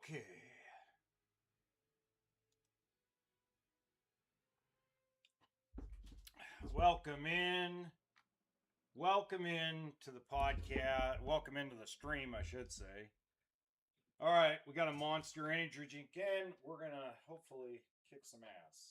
Okay. Welcome in. Welcome in to the podcast. Welcome into the stream, I should say. All right, we got a monster energy drink in. We're going to hopefully kick some ass.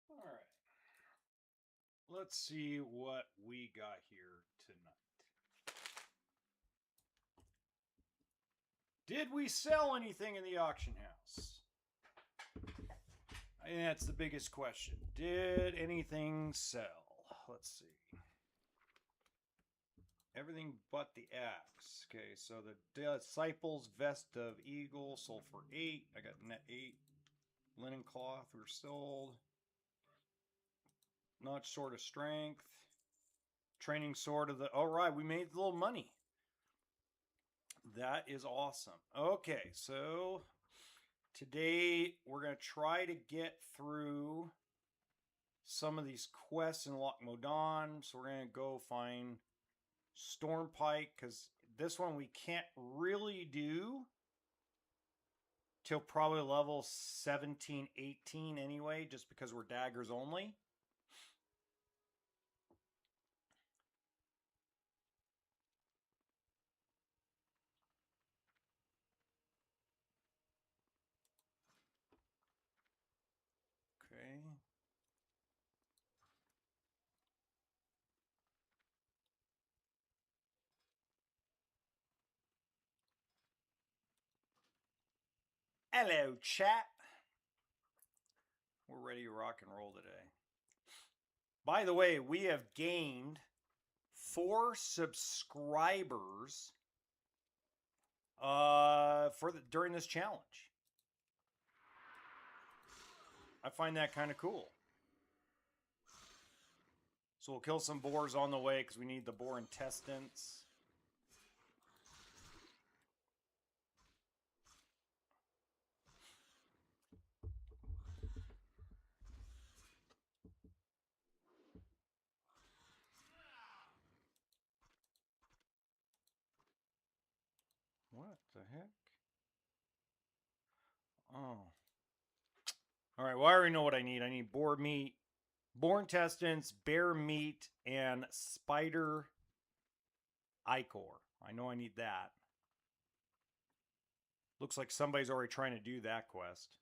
All right. Let's see what we got here tonight. Did we sell anything in the auction house? I think that's the biggest question. Did anything sell? Let's see. Everything but the axe. Okay, so the Disciples Vest of Eagle sold for 8. I got net 8. Linen cloth were sold. Not short of strength. Training sword of the... All right, we made a little money. That is awesome. Okay, so today we're going to try to get through some of these quests in Loch Modan. So we're going to go find Stormpike, because this one we can't really do till probably level 17, 18 anyway, just because we're daggers only. Okay. Hello, chat. We're ready to rock and roll today. By the way, we have gained 4 subscribers during this challenge. I find that kind of cool. So we'll kill some boars on the way because we need the boar intestines. What the heck? Oh. All right, well, I already know what I need. I need boar meat, boar intestines, bear meat, and spider ichor. I know I need that. Looks like somebody's already trying to do that quest.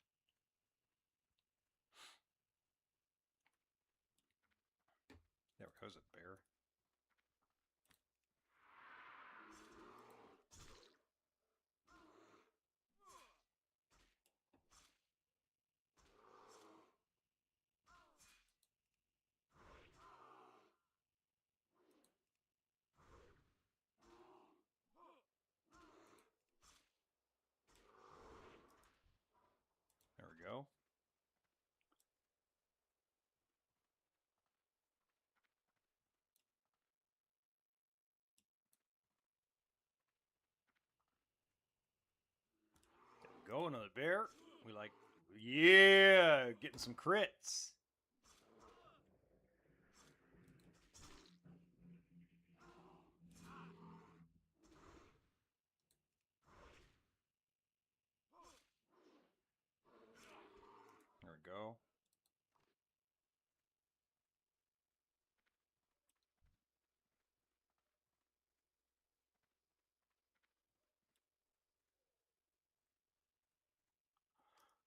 There goes a bear. There we go. There we go, another bear. We like, yeah, getting some crits. There we go.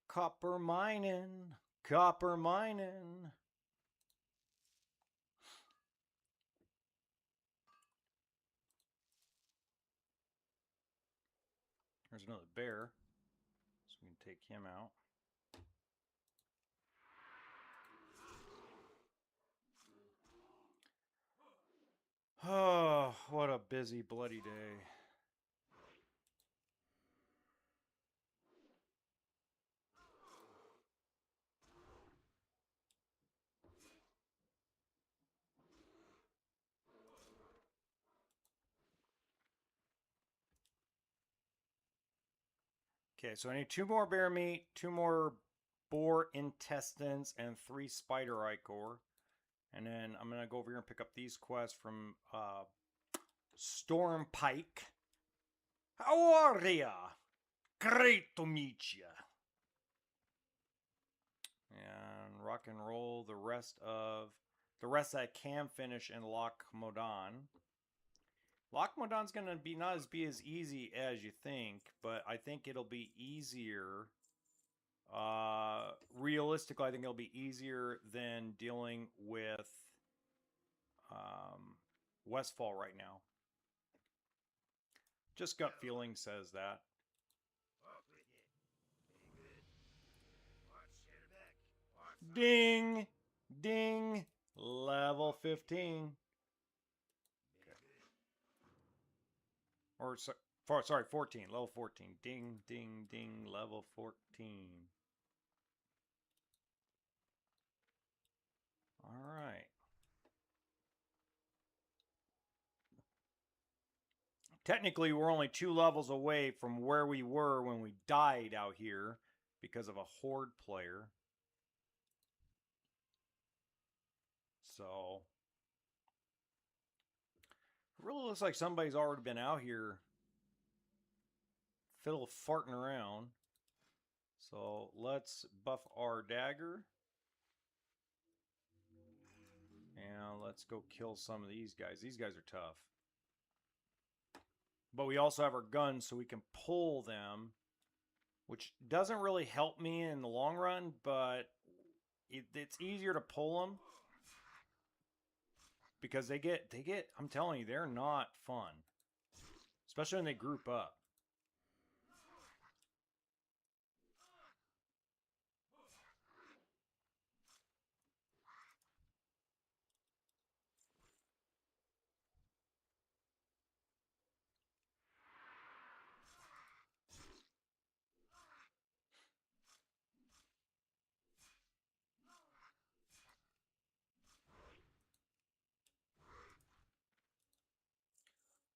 Copper mining. Copper mining. There's another bear. So we can take him out. Oh, what a busy, bloody day. Okay, so I need 2 more bear meat, 2 more boar intestines, and 3 spider ichor. And then I'm going to go over here and pick up these quests from Storm Pike. How are ya? Great to meet ya. And rock and roll the rest I can finish in Loch Modan. Loch Modan's going to be not be as easy as you think, but I think it'll be easier. Realistically, I think it'll be easier than dealing with Westfall right now. Just gut feeling says that. Ding! Ding! Level 15. Or, sorry, 14. Level 14. Ding, ding, ding. Level 14. Alright. Technically, we're only 2 levels away from where we were when we died out here because of a horde player. So, it really looks like somebody's already been out here fiddle farting around. So, let's buff our dagger. And let's go kill some of these guys. These guys are tough. But we also have our guns so we can pull them, which doesn't really help me in the long run, but it's easier to pull them because they get, I'm telling you, they're not fun, especially when they group up.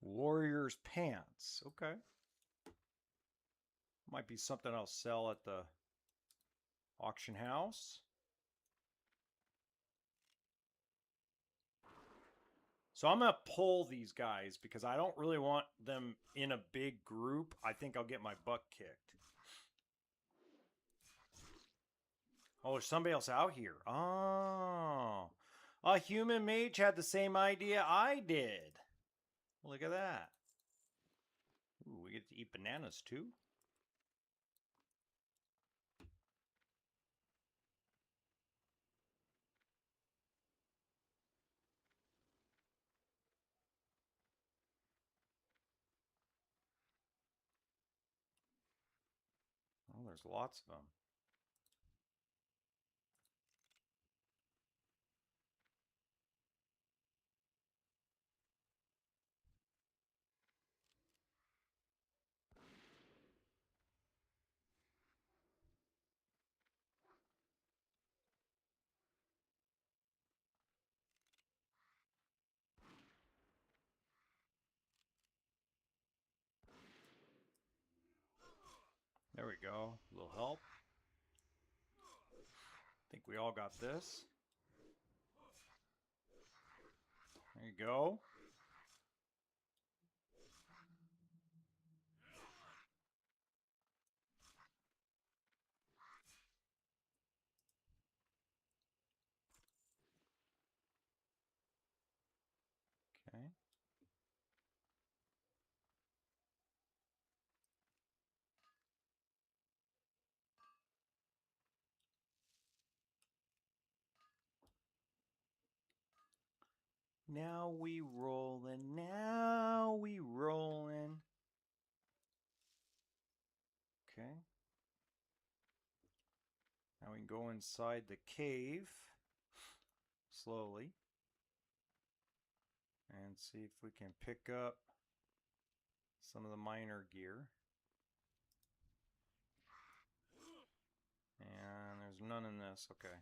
Warrior's pants. Okay. Might be something I'll sell at the auction house. So I'm going to pull these guys because I don't really want them in a big group. I think I'll get my butt kicked. Oh, there's somebody else out here. Oh. A human mage had the same idea I did. Look at that. Ooh, we get to eat bananas too. Oh, there's lots of them. There we go. A little help. I think we all got this. There you go. Okay. Now we rolling. Now we rolling. Okay. Now we can go inside the cave slowly and see if we can pick up some of the miner gear. And there's none in this. Okay.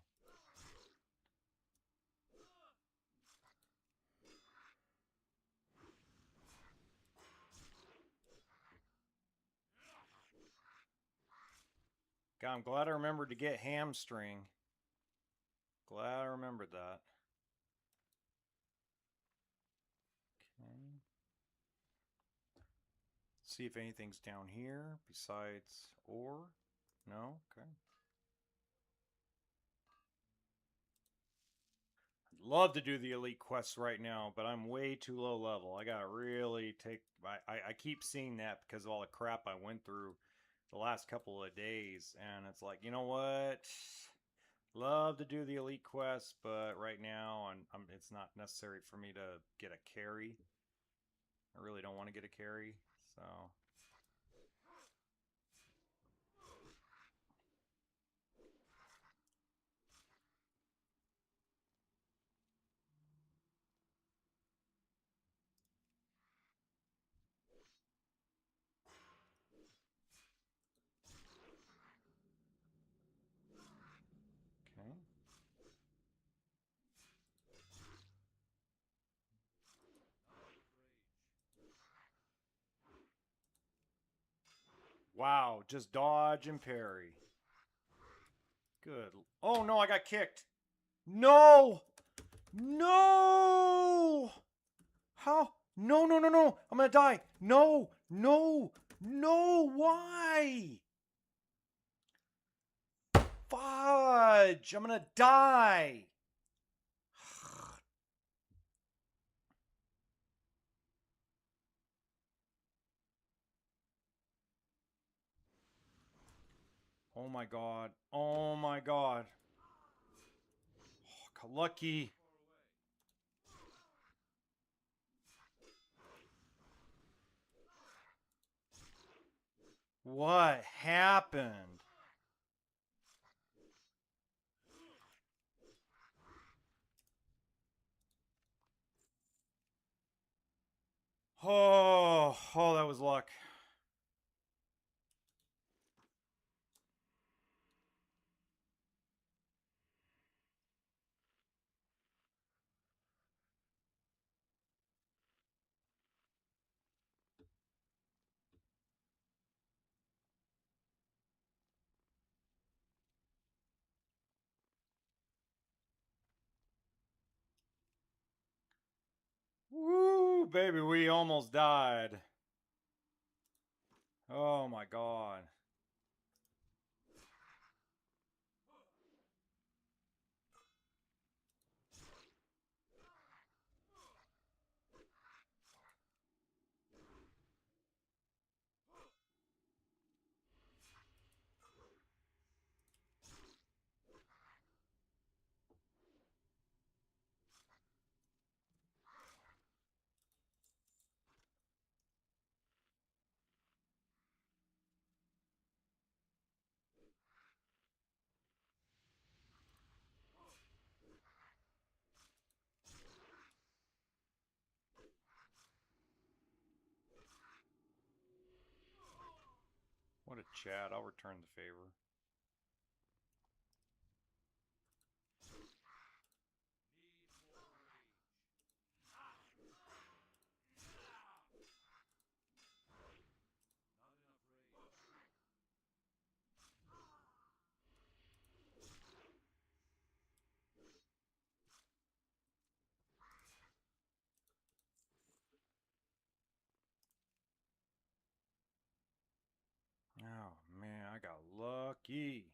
Yeah, I'm glad I remembered to get hamstring. Glad I remembered that. Okay. See if anything's down here besides ore. No? Okay. I'd love to do the elite quests right now, but I'm way too low level. I gotta really take. I keep seeing that because of all the crap I went through the last couple of days, and it's like, you know what? Love to do the elite quests, but right now it's not necessary for me to get a carry. I really don't want to get a carry, so. Okay. Wow, just dodge and parry. Good. Oh no, I got kicked. No! No! How? No, no, no, no. I'm gonna die. No, no, no. Why? Fudge. I'm gonna die. Oh my god. Oh my god. Oh, lucky. What happened? Oh, that was luck. Woo, baby, we almost died. Oh my god. What a chat. I'll return the favor. Oh man, I got lucky.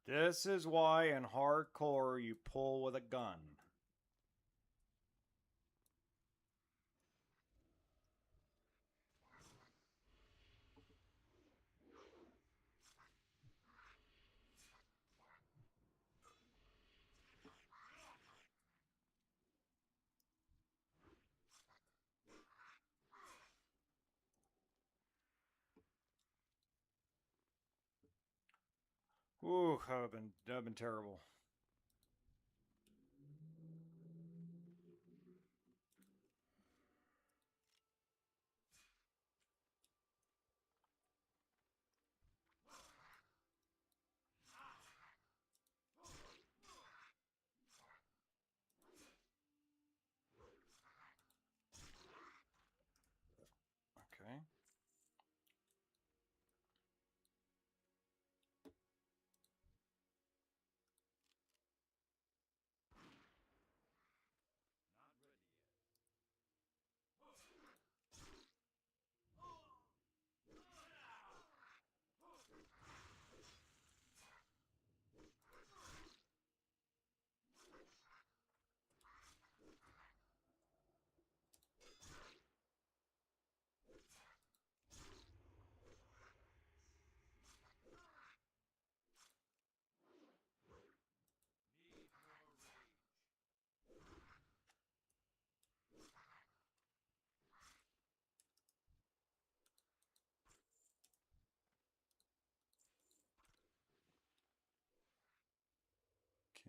This is why in hardcore you pull with a gun. Ooh, that would have been terrible.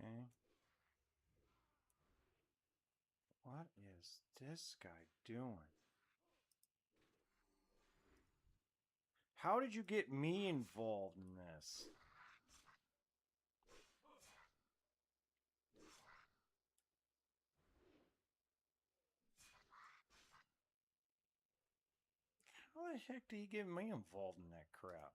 Okay. What is this guy doing? How did you get me involved in this? How the heck did you get me involved in that crap?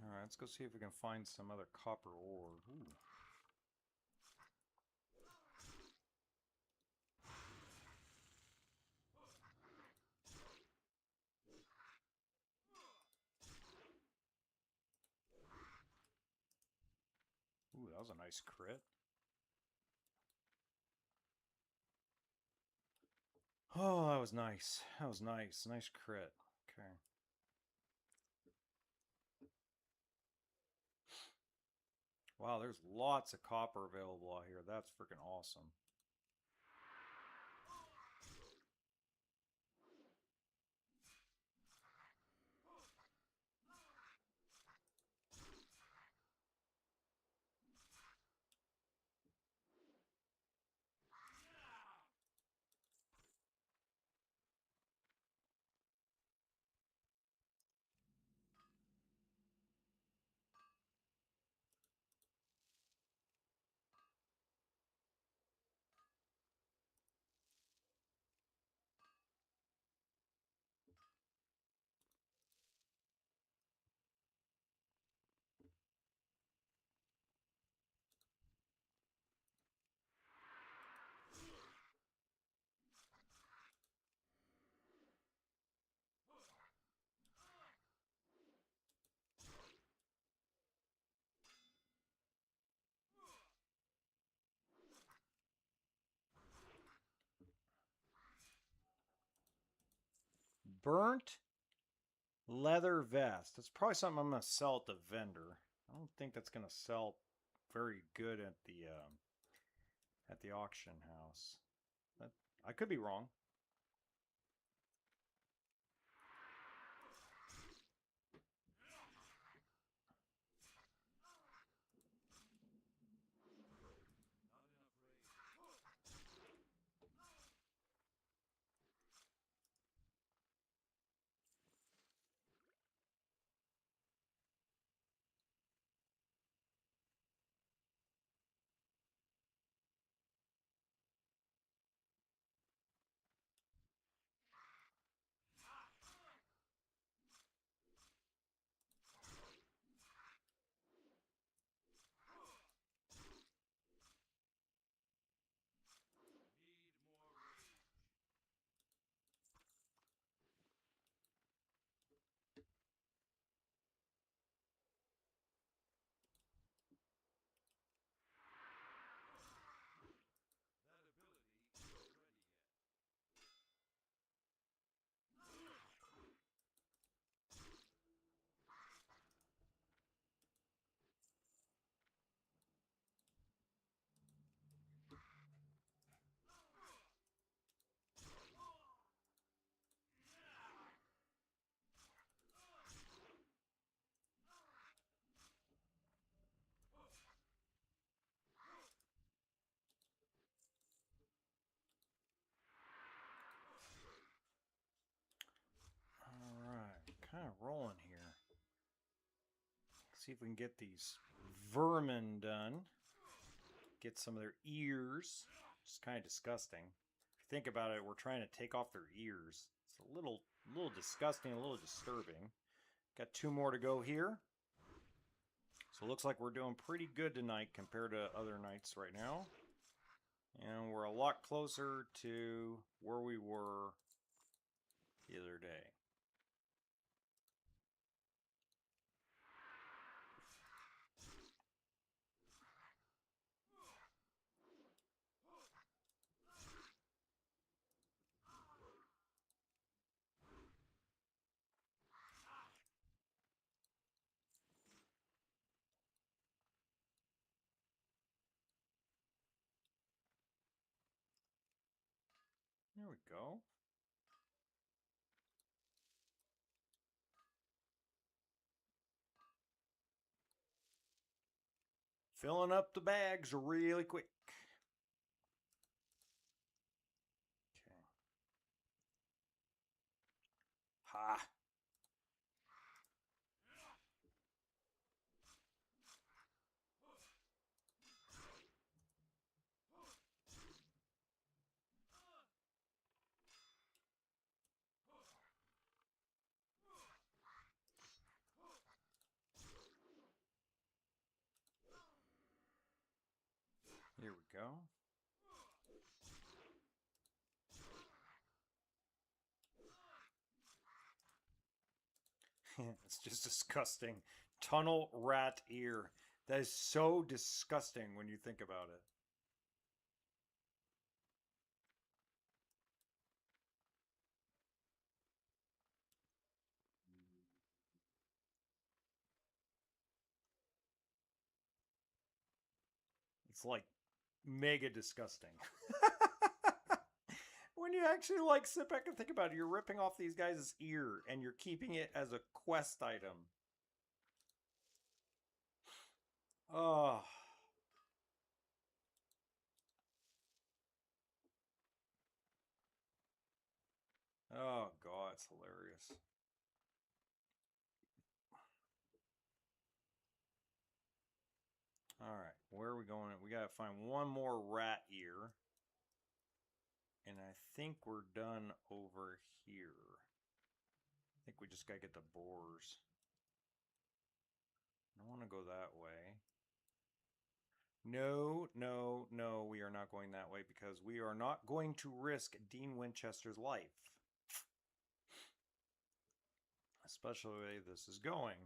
Alright, let's go see if we can find some other copper ore. Ooh. Ooh, that was a nice crit. Oh, that was nice. That was nice. Nice crit. Okay. Wow, there's lots of copper available out here. That's freaking awesome. Burnt leather vest. That's probably something I'm going to sell at the vendor. I don't think that's going to sell very good at the auction house. But I could be wrong. Alright, kind of rolling here. See if we can get these vermin done. Get some of their ears. Just kind of disgusting. If you think about it, we're trying to take off their ears. It's a little disgusting, a little disturbing. Got 2 more to go here. So it looks like we're doing pretty good tonight compared to other nights right now. And we're a lot closer to where we were the other day. we go. Filling up the bags really quick. Okay. Ha. Here we go. It's just disgusting. Tunnel rat ear. That is so disgusting when you think about it. It's like mega disgusting. When you actually like sit back and think about it, you're ripping off these guys' ear and you're keeping it as a quest item. Oh. Oh god, it's hilarious. Alright, where are we going? We gotta find one more rat ear. And I think we're done over here. I think we just gotta get the boars. I don't want to go that way. No, no, no, we are not going that way because we are not going to risk Dean Winchester's life. Especially the way this is going.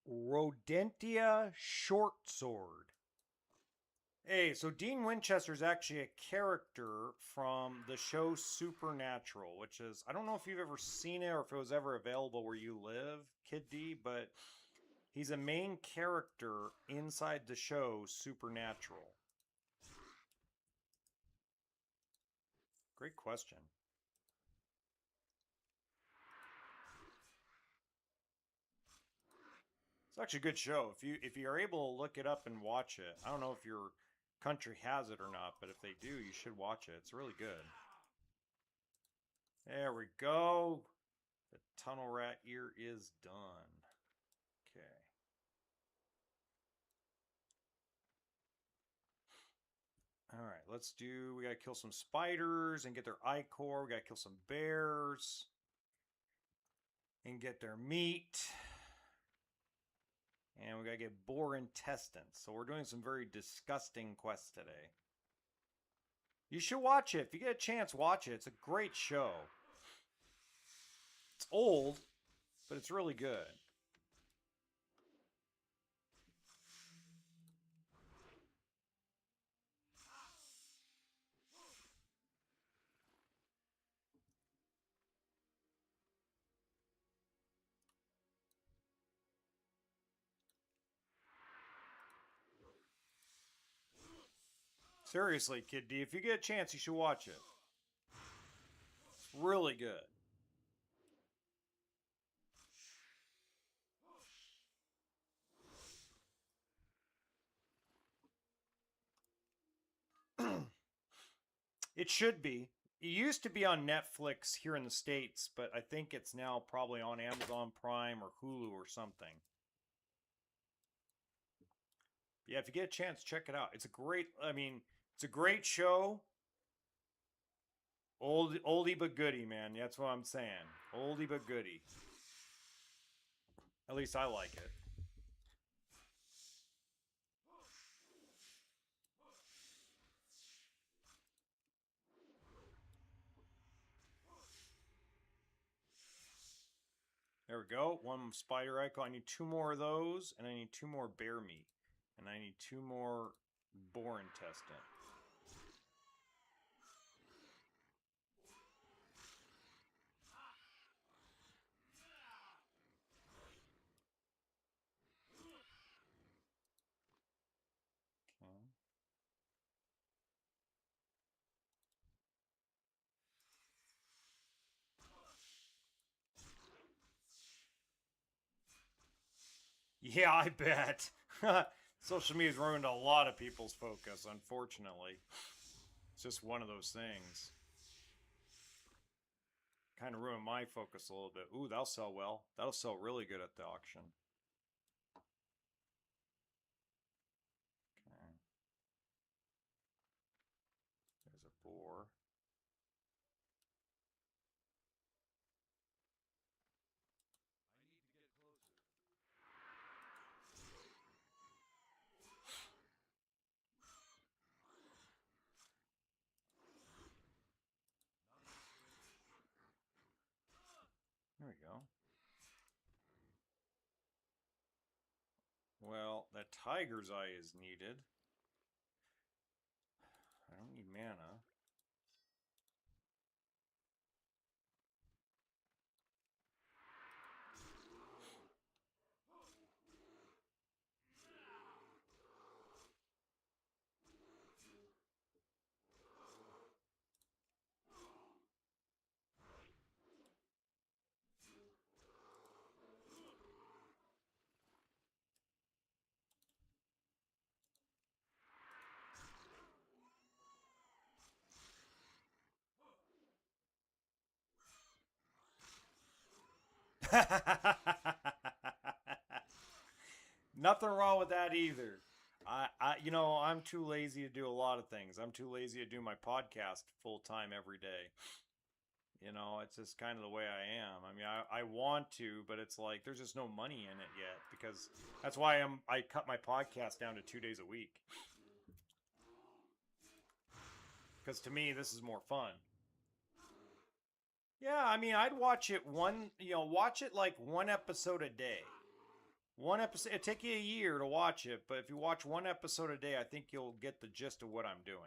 Rodentia Shortsword. Hey, so Dean Winchester is actually a character from the show Supernatural, which is, I don't know if you've ever seen it or if it was ever available where you live, Kid D, but he's a main character inside the show Supernatural. Great question. It's actually a good show. If you are able to look it up and watch it, I don't know if your country has it or not, but if they do, you should watch it. It's really good. There we go. The tunnel rat ear is done. Okay. All right, let's do. We gotta kill some spiders and get their ichor. We gotta kill some bears and get their meat. And we gotta get boar intestines. So we're doing some very disgusting quests today. You should watch it. If you get a chance, watch it. It's a great show. It's old, but it's really good. Seriously, Kid D, if you get a chance, you should watch it. It's really good. It should be. It used to be on Netflix here in the States, but I think it's now probably on Amazon Prime or Hulu or something. Yeah, if you get a chance, check it out. It's a great, I mean, it's a great show. Oldie but goodie, man. That's what I'm saying. Oldie but goodie. At least I like it. There we go. One spider icon. I need 2 more of those, and I need 2 more bear meat. And I need 2 more boar intestine. Okay. Yeah, I bet. Social media's ruined a lot of people's focus, unfortunately. It's just one of those things. Kind of ruined my focus a little bit. Ooh, that'll sell well. That'll sell really good at the auction. Okay. There's a boar. There we go. Well, that tiger's eye is needed. I don't need mana. Nothing wrong with that either. I'm too lazy to do a lot of things. I'm too lazy to do my podcast full time every day. It's just kind of the way I am. I mean, I want to, but it's like there's just no money in it yet because that's why I cut my podcast down to 2 days a week. Because to me, this is more fun. Yeah, I mean, I'd watch it watch it like one episode a day. One episode, it'd take you a year to watch it, but if you watch one episode a day, I think you'll get the gist of what I'm doing.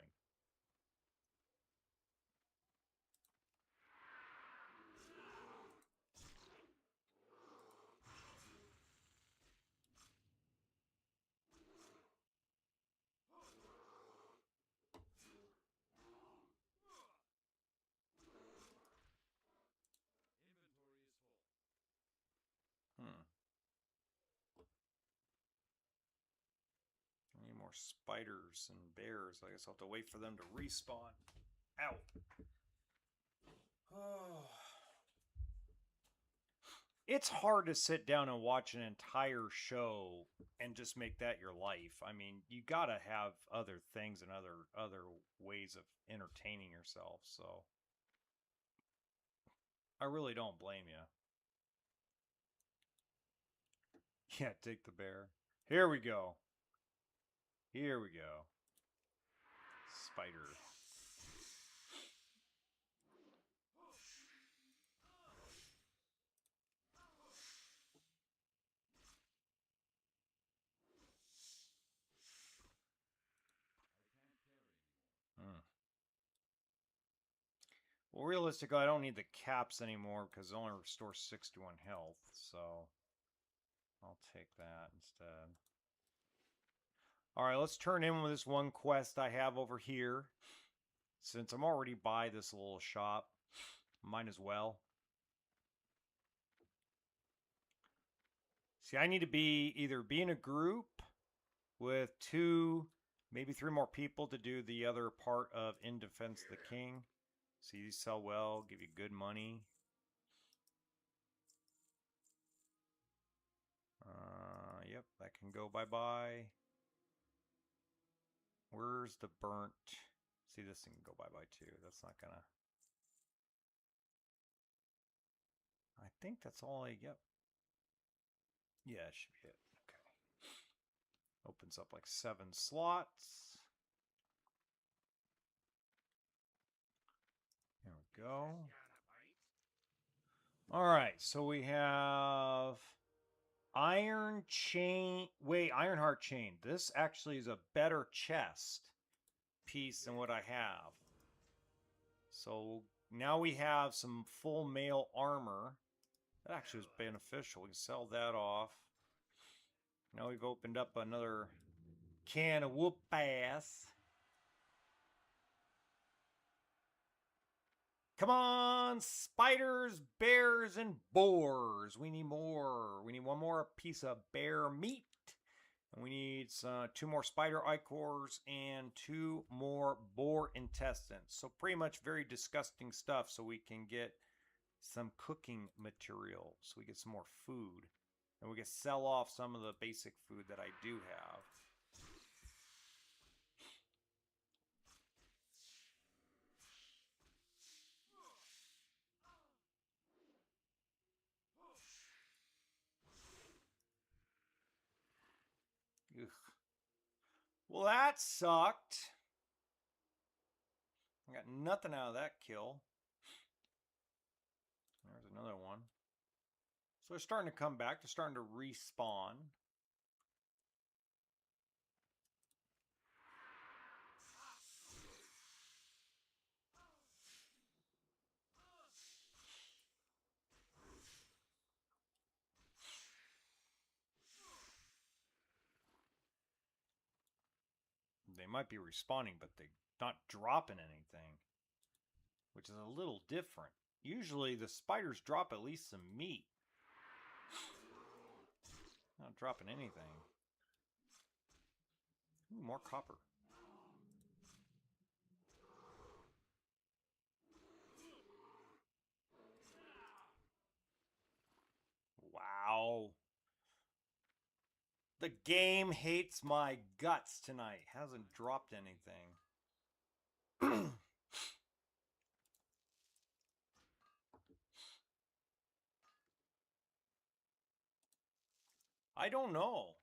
Hmm. I need more spiders and bears. I guess I'll have to wait for them to respawn. Ow. Oh. It's hard to sit down and watch an entire show and just make that your life. I mean, you gotta have other things and other ways of entertaining yourself. So I really don't blame you. Yeah, take the bear. Here we go. Here we go. Spider. Hmm. Well, realistically, I don't need the caps anymore because it only restores 61 health, so I'll take that instead. Alright, let's turn in with this one quest I have over here. Since I'm already by this little shop, might as well. See, I need to either be in a group with 2, maybe 3 more people to do the other part of In Defense of the King. See, these sell well, give you good money. Yep, that can go bye-bye. Where's the burnt? See, this thing can go bye-bye too. That's not gonna... I think that's all I... Yep. Yeah, it should be it. Okay. Opens up like 7 slots. There we go. All right, so we have iron chain. Wait, Ironheart chain. This actually is a better chest piece than what I have. So now we have some full mail armor. That actually is beneficial. We can sell that off. Now we've opened up another can of whoop ass. Come on, spiders, bears, and boars. We need more. We need one more piece of bear meat. And we need 2 more spider ichors and 2 more boar intestines. So pretty much very disgusting stuff so we can get some cooking material. So we get some more food. And we can sell off some of the basic food that I do have. Ugh. Well, that sucked. I got nothing out of that kill. There's another one. So they're starting to come back. They're starting to respawn. They might be respawning, but they're not dropping anything, which is a little different. Usually the spiders drop at least some meat. Not dropping anything. Ooh, more copper. Wow. The game hates my guts tonight. Hasn't dropped anything. I don't know.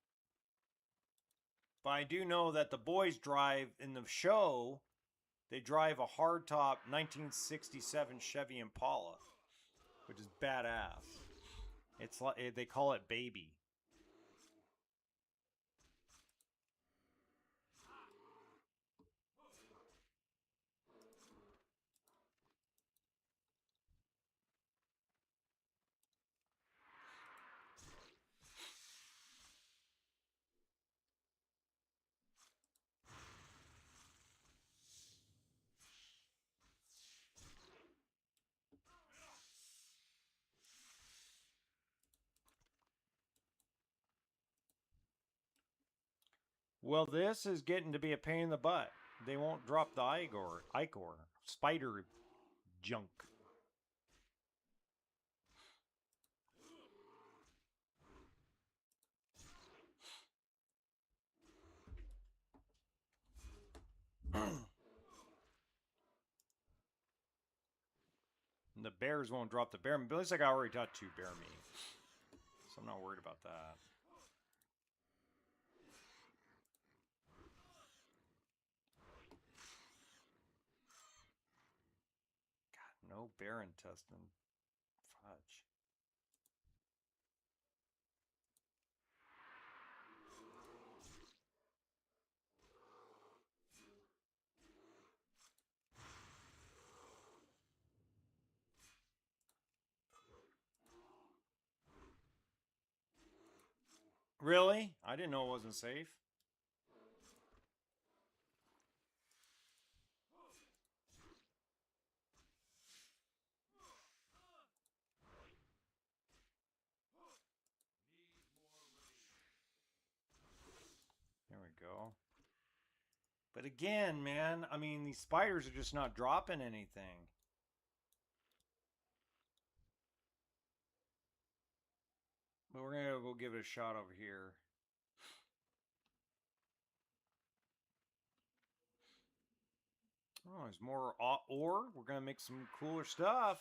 But I do know that the boys drive in the show, they drive a hardtop 1967 Chevy Impala, which is badass. It's like they call it Baby. Well, this is getting to be a pain in the butt. They won't drop the Igor, spider junk. And the bears won't drop the bear meat. But at least I already got 2 bear meat. So I'm not worried about that. God, no bear intestine. Fudge. Really? I didn't know it wasn't safe. There we go. But again, man, I mean, these spiders are just not dropping anything. But we're going to go give it a shot over here. Oh, there's more ore. We're going to make some cooler stuff.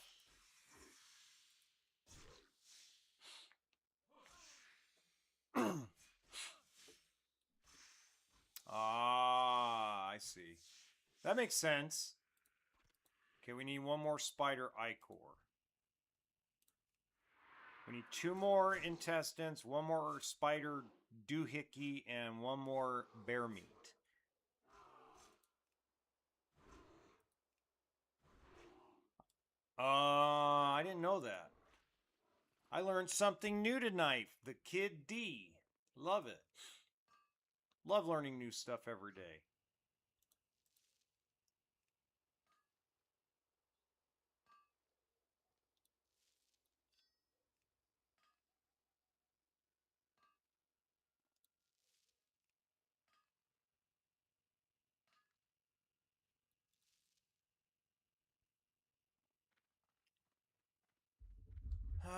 Ah, I see. That makes sense. Okay, we need 1 more spider ichor. We need 2 more intestines, 1 more spider doohickey, and 1 more bear meat. I didn't know that. I learned something new tonight. The Kid D. Love it. Love learning new stuff every day.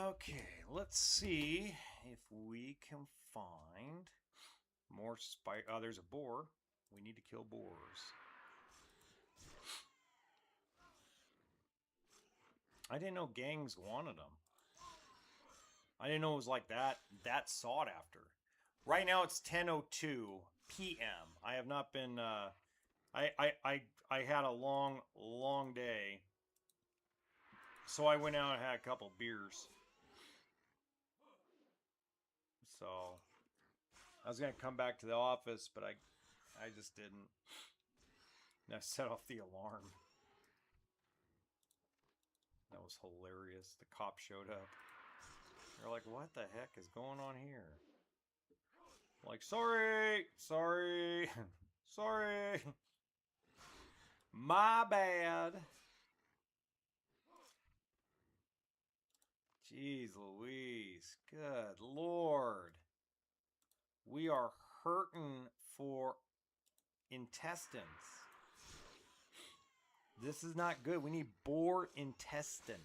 Okay, let's see if we can find more spider. Oh, there's a boar. We need to kill boars. I didn't know gangs wanted them. I didn't know it was like that sought after. Right now it's 10:02 p.m. I have not been I had a long day. So I went out and had a couple beers. So I was gonna come back to the office, but I just didn't. And I set off the alarm. That was hilarious. The cop showed up. They're like, what the heck is going on here? Like, sorry, sorry, sorry. My bad. Jeez Louise. Good Lord. We are hurting for intestines. This is not good. We need boar intestines.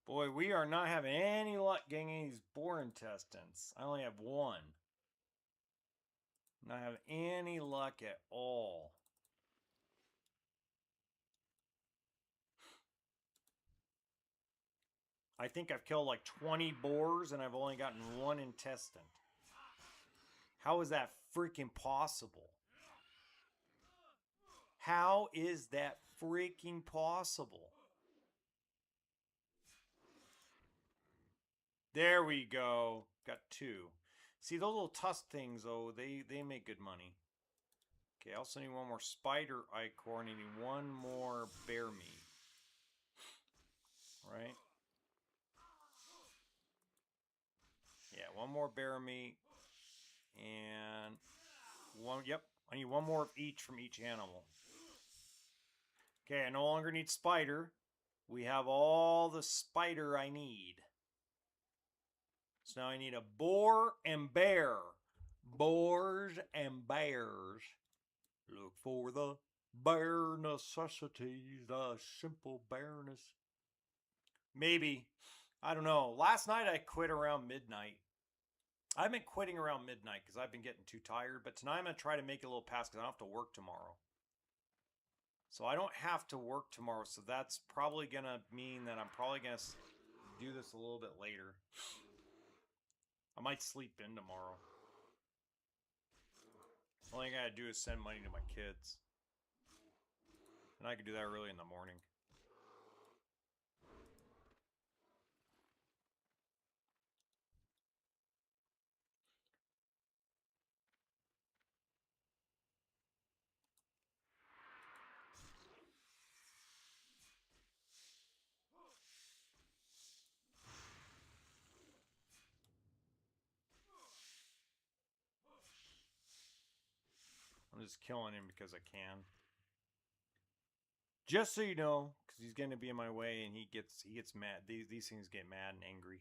Boy, we are not having any luck getting any of these boar intestines. I only have 1. Not having any luck at all. I think I've killed like 20 boars and I've only gotten 1 intestine. How is that freaking possible? How is that freaking possible? There we go. Got 2. See, those little tusk things, though, they make good money. Okay, I also need 1 more spider ichor. I need 1 more bear meat. Right? Yeah, 1 more bear meat. And 1, yep, I need 1 more of each from each animal. Okay, I no longer need spider. We have all the spider I need. So now I need a boar and bear. Boars and bears. Look for the bare necessities, the simple bareness. Maybe. I don't know. Last night I quit around midnight. I've been quitting around midnight because I've been getting too tired. But tonight I'm going to try to make it a little past because I don't have to work tomorrow. So I don't have to work tomorrow. So that's probably going to mean that I'm probably going to do this a little bit later. I might sleep in tomorrow. All I gotta do is send money to my kids. And I can do that early in the morning. I'm just killing him because I can. Just so you know, because he's going to be in my way and he gets mad. These things get mad and angry.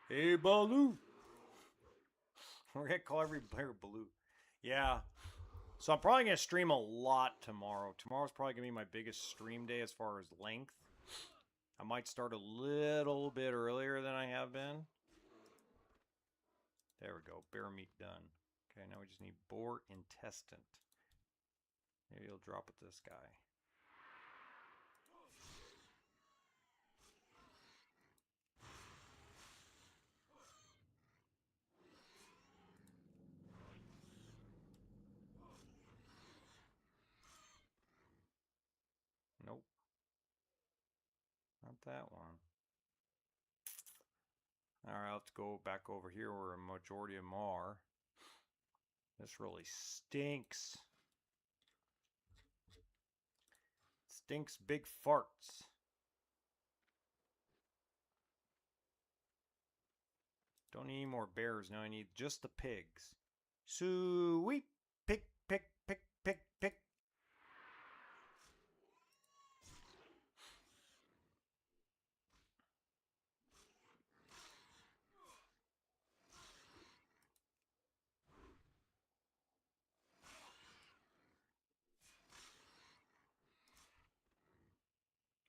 Hey, Baloo. We're gonna call every player Baloo. Yeah. So I'm probably gonna stream a lot tomorrow. Tomorrow's probably gonna be my biggest stream day as far as length. I might start a little bit earlier than I have been. There we go. Bear meat done. Okay, now we just need boar intestine. Maybe you'll drop with this guy. Nope, not that one. Alright, let's go back over here where a majority of them are. This really stinks. Stinks big farts. Don't need any more bears. Now I need just the pigs. Sweet. Pick, pick, pick, pick, pick.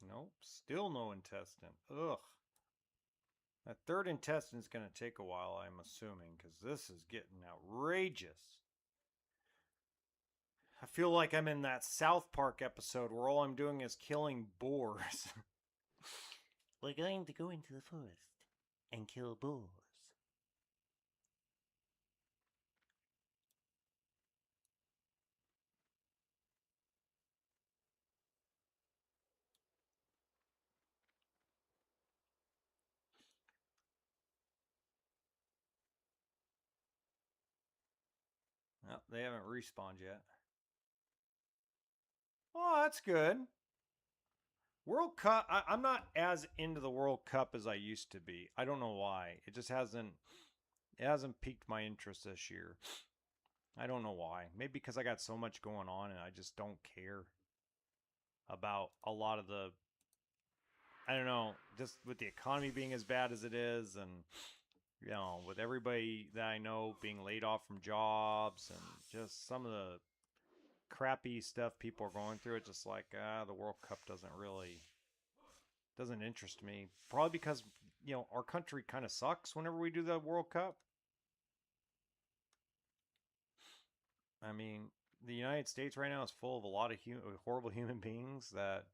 Nope, still no intestine. Ugh. That third intestine's going to take a while, I'm assuming, because this is getting outrageous. I feel like I'm in that South Park episode where all I'm doing is killing boars. We're going to go into the forest and kill boars. Oh, they haven't respawned yet. Oh, that's good. World Cup. I'm not as into the World Cup as I used to be. I don't know why. It just hasn't. It hasn't piqued my interest this year. I don't know why. Maybe because I got so much going on and I just don't care about a lot of the. I don't know. Just with the economy being as bad as it is, and with everybody that I know being laid off from jobs, and just some of the crappy stuff people are going through, it's just like the World Cup doesn't interest me. Probably because our country kind of sucks whenever we do the World Cup. I mean, the United States right now is full of a lot of horrible human beings that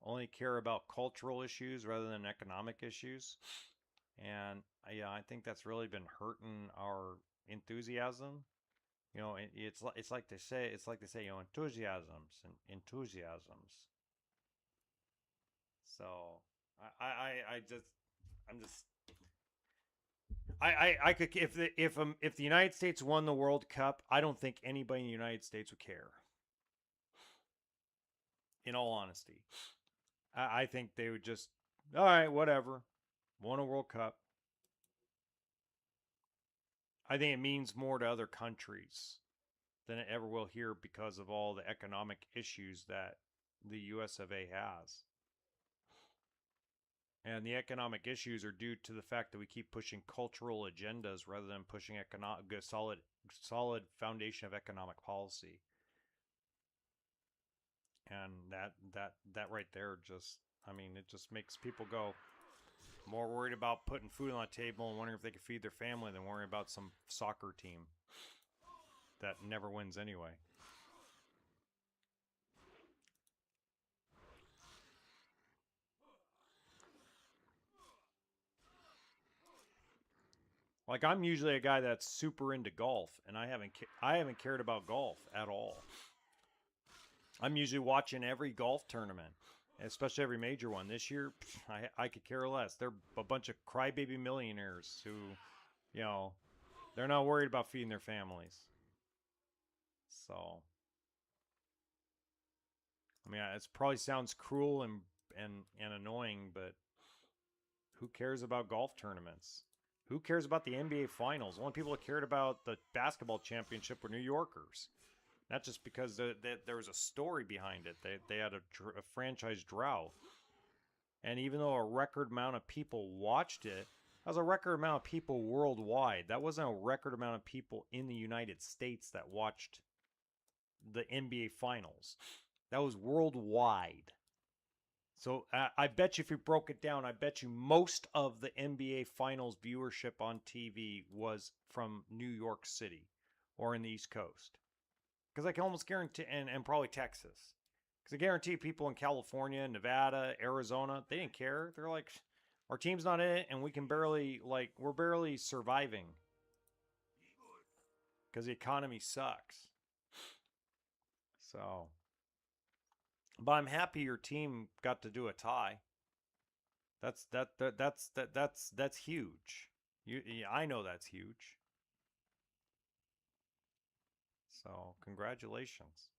only care about cultural issues rather than economic issues. And yeah, I think that's really been hurting our enthusiasm. It's like they say enthusiasms and enthusiasms. So I just I'm just I could if the United States won the World Cup, I don't think anybody in the United States would care. In all honesty, I think they would just all right, whatever, won a World Cup. I think it means more to other countries than it ever will here because of all the economic issues that the US of A has. And the economic issues are due to the fact that we keep pushing cultural agendas rather than pushing a solid foundation of economic policy. And that right there just it just makes people go more worried about putting food on the table and wondering if they can feed their family than worrying about some soccer team that never wins anyway. Like I'm usually a guy that's super into golf, and I haven't cared about golf at all. I'm usually watching every golf tournament, especially every major one. This year, I could care less. They're a bunch of crybaby millionaires who, you know, they're not worried about feeding their families. So, I mean, it probably sounds cruel and annoying, but who cares about golf tournaments? Who cares about the NBA Finals? The only people that cared about the basketball championship were New Yorkers. Not just because there was a story behind it. They had a franchise drought. And even though a record amount of people watched it, That was a record amount of people worldwide. That wasn't a record amount of people in the United States that watched the NBA Finals. That was worldwide. So I bet you if you broke it down, I bet you most of the NBA Finals viewership on TV was from New York City or in the East Coast. Because I can almost guarantee, and probably Texas. Because I guarantee people in California, Nevada, Arizona, they didn't care. They're like, our team's not in it, and we can barely, like, we're barely surviving. Because the economy sucks. So, but I'm happy your team got to do a tie. That's huge. I know that's huge. So congratulations.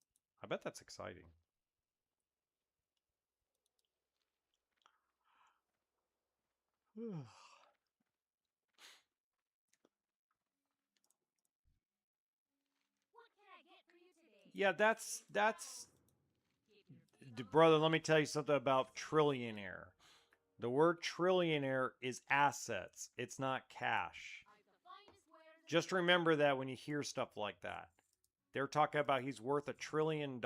I bet that's exciting. Yeah, that's brother. Let me tell you something about trillionaire. The word trillionaire is assets. It's not cash. Just remember that when you hear stuff like that. They're talking about he's worth $1 trillion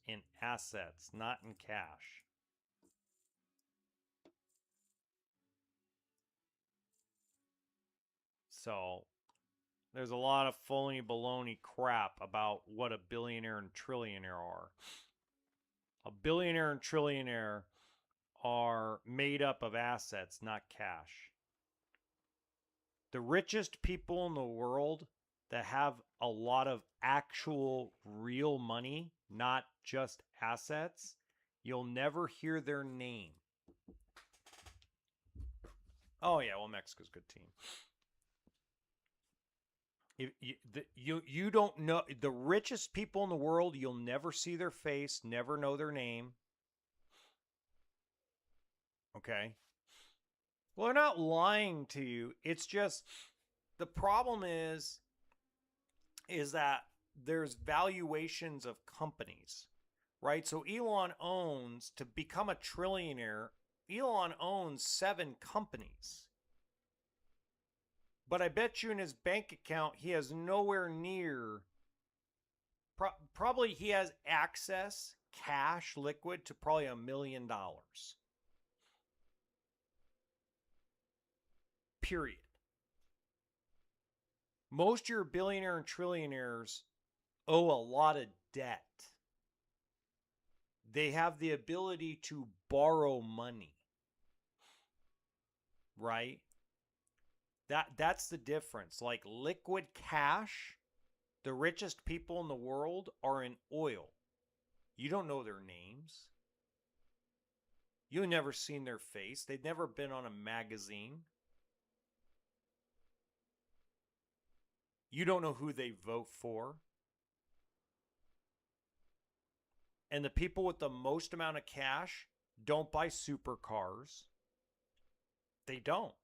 in assets, not in cash. So there's a lot of phony baloney crap about what a billionaire and trillionaire are. A billionaire and trillionaire are made up of assets, not cash. The richest people in the world that have a lot of actual real money, not just assets, you'll never hear their name. Oh yeah, well Mexico's a good team. You don't know the richest people in the world, you'll never see their face, never know their name. Okay? Well, they're not lying to you. It's just the problem is that there's valuations of companies, right? So Elon owns, to become a trillionaire, Elon owns 7 companies. But I bet you in his bank account, he has nowhere near, probably he has access, cash, liquid, to probably $1 million. Period. Most of your billionaire and trillionaires owe a lot of debt. They have the ability to borrow money. Right? That's the difference. Like liquid cash, the richest people in the world are in oil. You don't know their names. You've never seen their face. They've never been on a magazine. You don't know who they vote for. And the people with the most amount of cash don't buy supercars. They don't.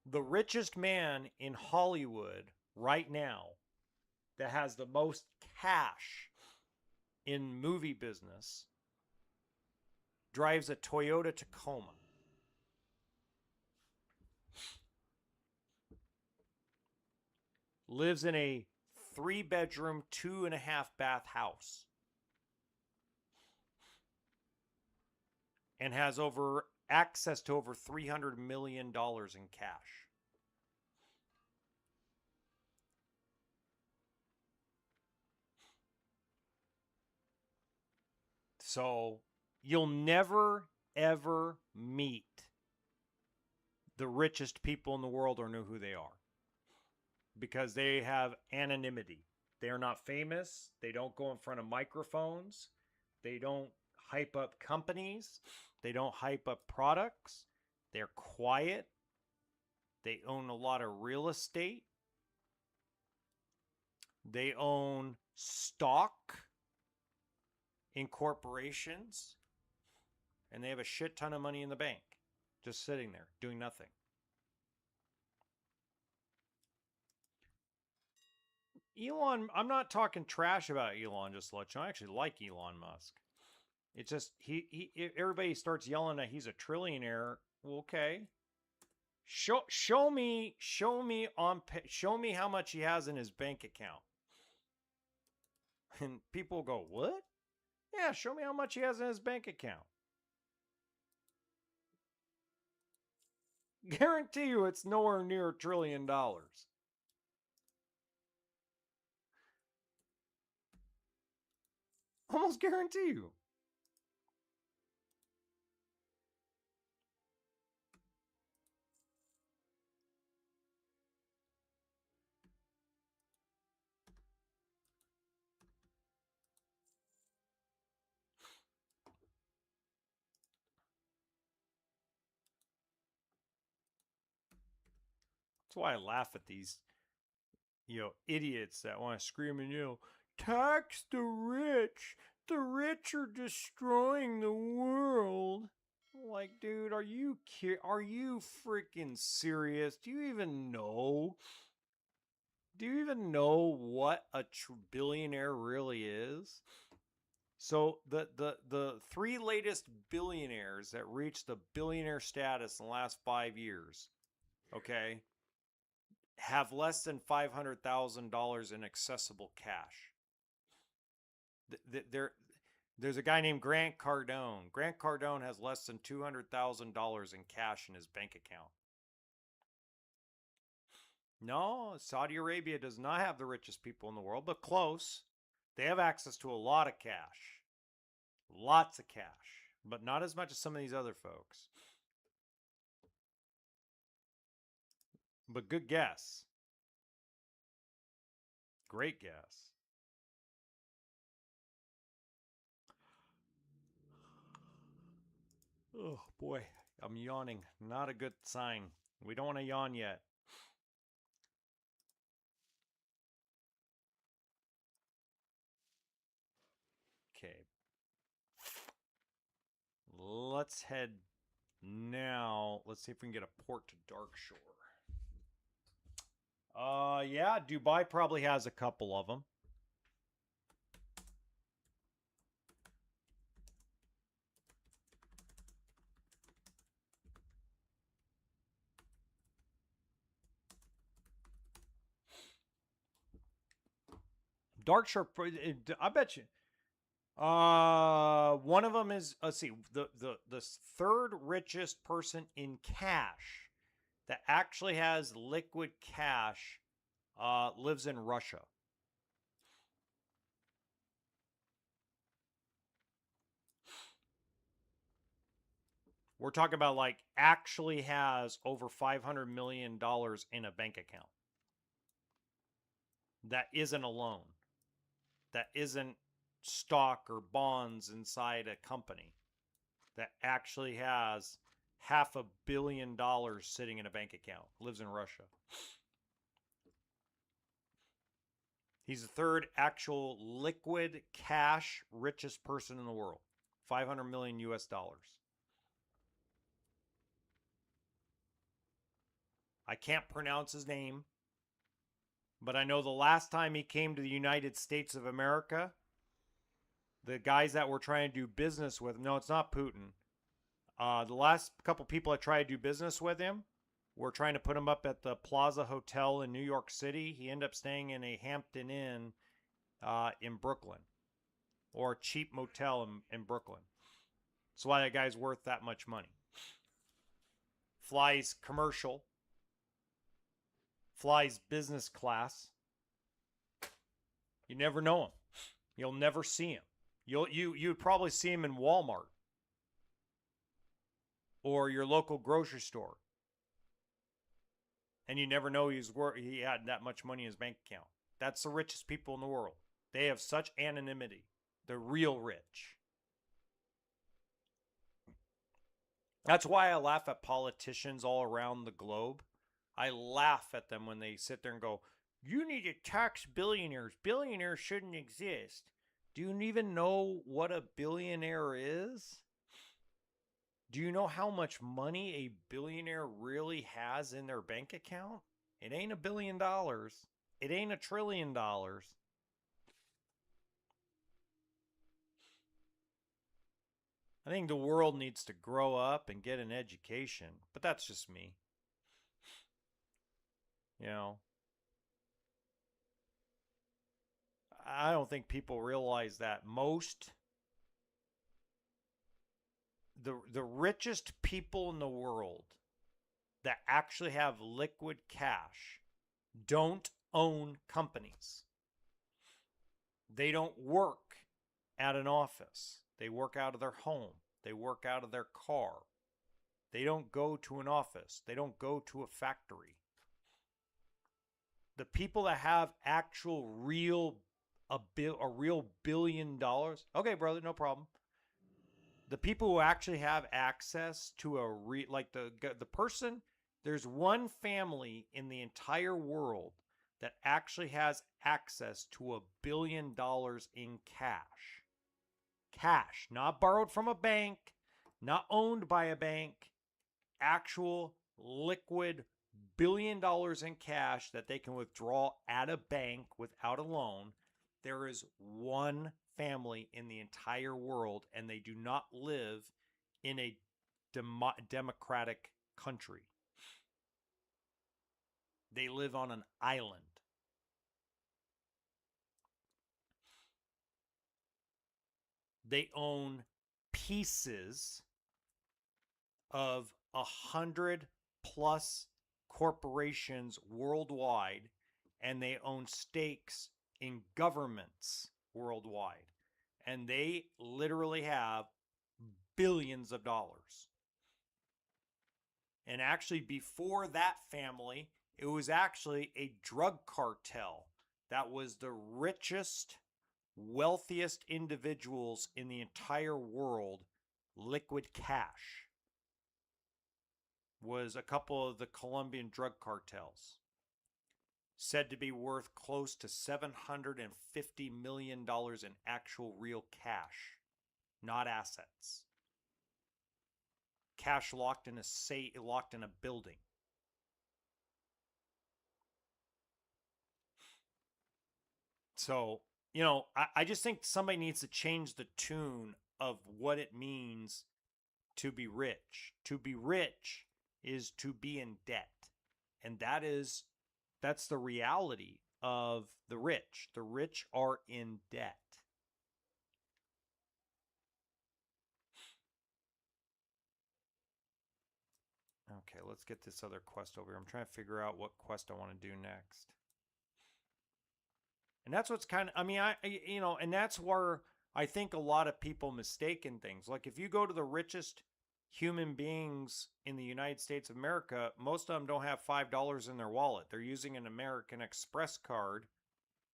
The richest man in Hollywood right now that has the most cash in movie business drives a Toyota Tacoma. Lives in a 3-bedroom, 2.5-bath house. And has access to over $300 million in cash. So you'll never, ever meet the richest people in the world or know who they are. Because they have anonymity. They are not famous. They don't go in front of microphones. They don't hype up companies. They don't hype up products. They're quiet. They own a lot of real estate. They own stock in corporations. And they have a shit ton of money in the bank. Just sitting there, doing nothing. Elon, I'm not talking trash about Elon, just to let you know. I actually like Elon Musk. It's just everybody starts yelling that he's a trillionaire. Well, okay. Show me how much he has in his bank account. And people go, "What?" Yeah, show me how much he has in his bank account. Guarantee you it's nowhere near $1 trillion. Almost guarantee you. That's why I laugh at these, idiots that want to scream and yell, tax the rich. The rich are destroying the world. Like, dude, are you freaking serious? Do you even know? Do you even know what a billionaire really is? So the three latest billionaires that reached the billionaire status in the last 5 years, okay, have less than $500,000 in accessible cash. There's a guy named Grant Cardone. Grant Cardone has less than $200,000 in cash in his bank account. No, Saudi Arabia does not have the richest people in the world, but close. They have access to a lot of cash. Lots of cash, but not as much as some of these other folks. But good guess. Great guess. Oh boy, I'm yawning. Not a good sign. We don't want to yawn yet. Okay. Let's head now. Let's see if we can get a port to Darkshore. Yeah, Dubai probably has a couple of them. Darkshore, I bet you. One of them is, let's see, the third richest person in cash that actually has liquid cash lives in Russia. We're talking about like actually has over $500 million in a bank account. That isn't a loan. That isn't stock or bonds inside a company. That actually has $500 million sitting in a bank account. Lives in Russia. He's the third actual liquid cash richest person in the world. 500 million US dollars. I can't pronounce his name, but I know the last time he came to the United States of America, the guys that were trying to do business with him, no, it's not Putin. The last couple people that tried to do business with him were trying to put him up at the Plaza Hotel in New York City. He ended up staying in a Hampton Inn in Brooklyn, or a cheap motel in Brooklyn. That's why that guy's worth that much money. Flies commercial, flies business class. You never know him. You'll never see him. You'd probably see him in Walmart or your local grocery store, and you never know he had that much money in his bank account. That's the richest people in the world. They have such anonymity. They're real rich. That's why I laugh at politicians all around the globe. I laugh at them when they sit there and go, you need to tax billionaires. Billionaires shouldn't exist. Do you even know what a billionaire is? Do you know how much money a billionaire really has in their bank account? It ain't $1 billion. It ain't $1 trillion. I think the world needs to grow up and get an education, but that's just me. You know, I don't think people realize that the richest people in the world that actually have liquid cash don't own companies. They don't work at an office. They work out of their home. They work out of their car. They don't go to an office. They don't go to a factory. The people that have actual real $1 billion. Okay, brother, no problem. The people who actually have access to like the person, there's one family in the entire world that actually has access to $1 billion in cash. Cash, not borrowed from a bank, not owned by a bank, actual liquid $1 billion in cash that they can withdraw at a bank without a loan. There is one family in the entire world, and they do not live in a democratic country. They live on an island. They own pieces of 100+ corporations worldwide, and they own stakes in governments worldwide. And they literally have billions of dollars. And actually, before that family, it was actually a drug cartel that was the richest, wealthiest individuals in the entire world. Liquid cash was a couple of the Colombian drug cartels, said to be worth close to $750 million in actual real cash, not assets. Cash locked in a building. So, I just think somebody needs to change the tune of what it means to be rich. To be rich is to be in debt. And that's the reality of the rich. The rich are in debt. Okay, let's get this other quest over here. I'm trying to figure out what quest I want to do next. And that's what's kind of, and that's where I think a lot of people mistaken things. Like if you go to the richest human beings in the United States of America, most of them don't have $5 in their wallet. They're using an American Express card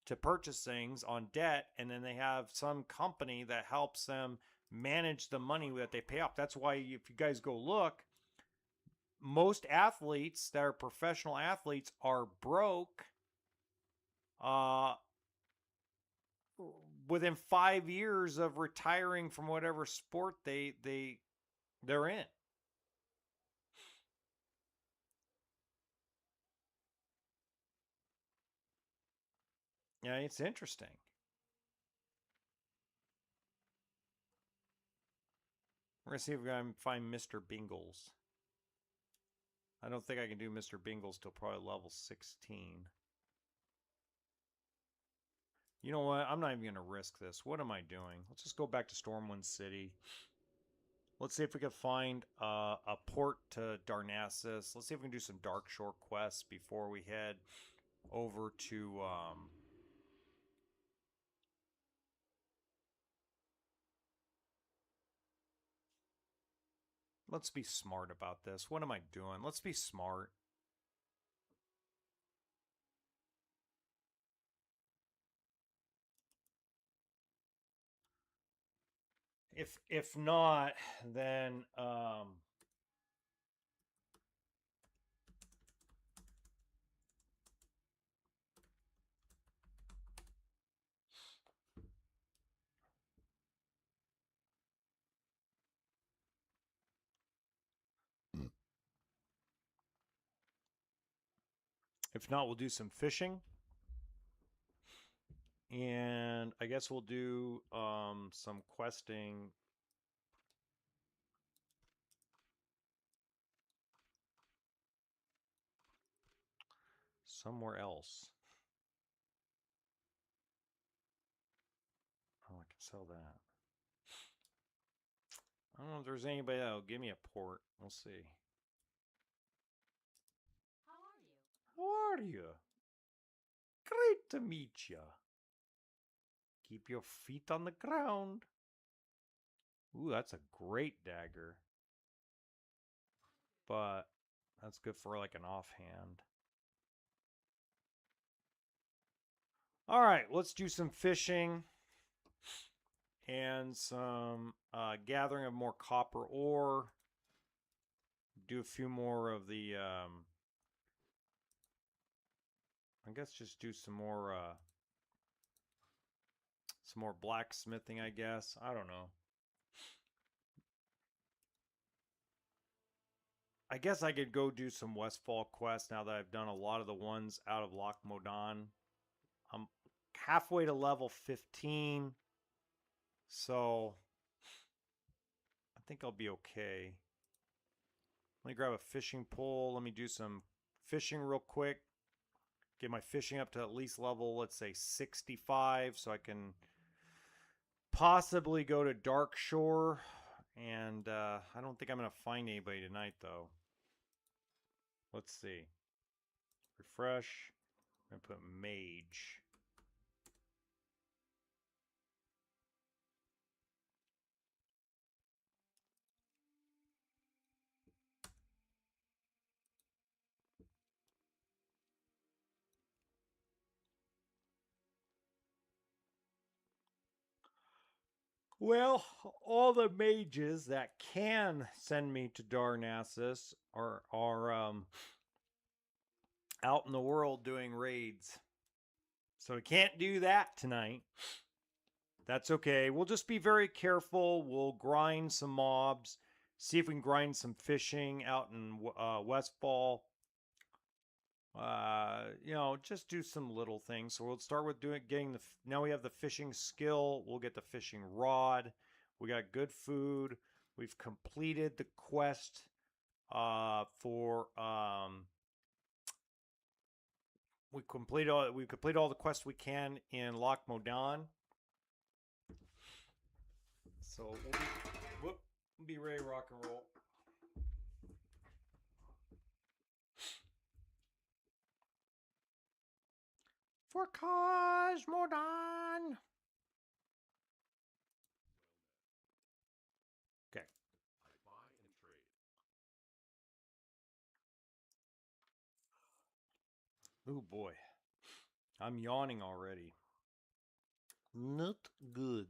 to purchase things on debt, and then they have some company that helps them manage the money that they pay off. That's why if you guys go look, most athletes that are professional athletes are broke within 5 years of retiring from whatever sport they're in. Yeah, it's interesting. We're gonna see if we can find Mr. Bingles. I don't think I can do Mr. Bingles till probably level 16. You know what? I'm not even gonna risk this. What am I doing? Let's just go back to Stormwind City. Let's see if we can find a port to Darnassus. Let's see if we can do some Dark Shore quests before we head over to let's be smart about this. What am I doing? Let's be smart. If not, then if not, we'll do some fishing. And I guess we'll do some questing somewhere else. Oh, I can sell that. I don't know if there's anybody that'll give me a port. We'll see. How are you? Great to meet you. Keep your feet on the ground. Ooh, that's a great dagger. But that's good for like an offhand. All right, let's do some fishing and some gathering of more copper ore. Do a few more of the, I guess just do some more blacksmithing, I guess. I don't know. I guess I could go do some Westfall quests now that I've done a lot of the ones out of Loch Modan. I'm halfway to level 15, so I think I'll be okay. Let me grab a fishing pole. Let me do some fishing real quick. Get my fishing up to at least level, let's say 65, so I can possibly go to Dark Shore. And I don't think I'm going to find anybody tonight, though. Let's see. Refresh. I'm going to put mage. Well, all the mages that can send me to Darnassus are out in the world doing raids. So we can't do that tonight. That's okay. We'll just be very careful. We'll grind some mobs. See if we can grind some fishing out in Westfall. Just do some little things. So we'll start with now we have the fishing skill. We'll get the fishing rod. We got good food. We've completed the quest for we complete all the quests we can in Loch Modan. So we'll be ready to rock and roll. For Cosmodan. Okay. I buy and trade. Oh boy. I'm yawning already. Not good.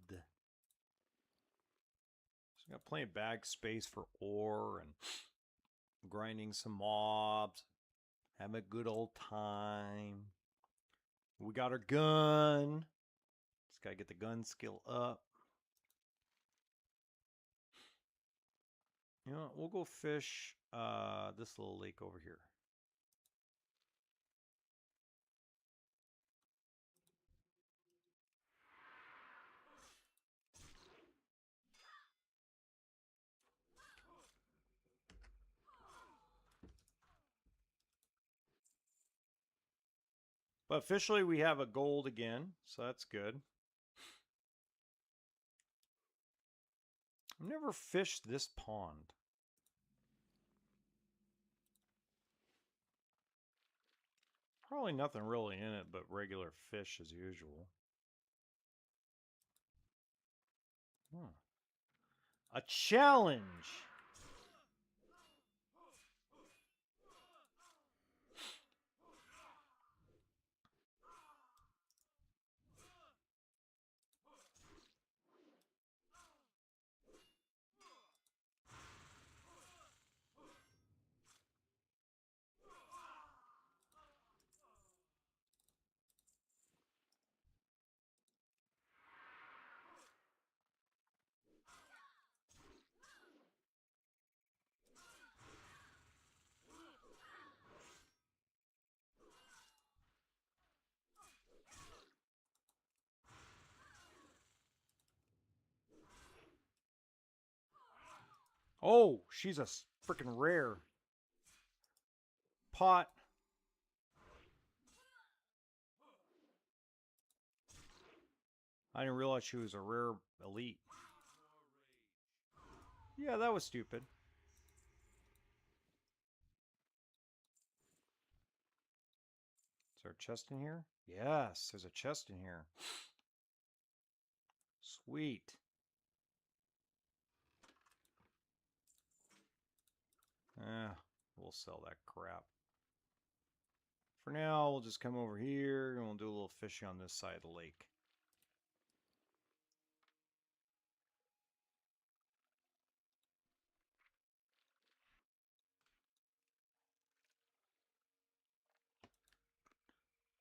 So I got plenty of bag space for ore and grinding some mobs. Have a good old time. We got our gun. Just gotta get the gun skill up. You know what? We'll go fish this little lake over here. But officially we have a gold again, so that's good. I've never fished this pond. Probably nothing really in it but regular fish as usual. A challenge! Oh, she's a freaking rare. Pot. I didn't realize she was a rare elite. Yeah, that was stupid. Is there a chest in here? Yes, there's a chest in here. Sweet. We'll sell that crap. For now, we'll just come over here and we'll do a little fishing on this side of the lake.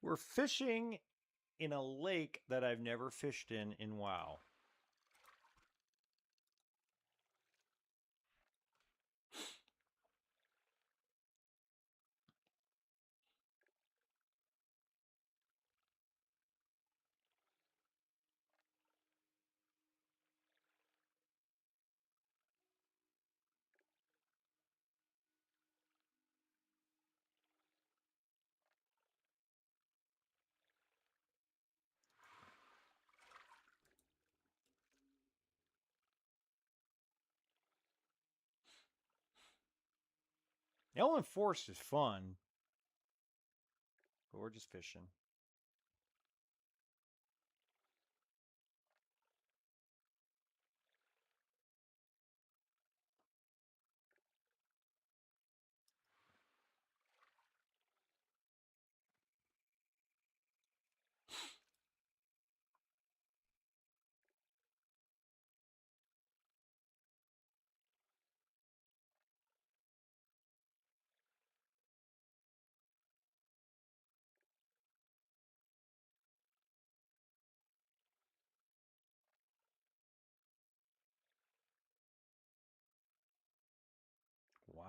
We're fishing in a lake that I've never fished in WoW. Elwyn Forest is fun, but we're just fishing. Wow.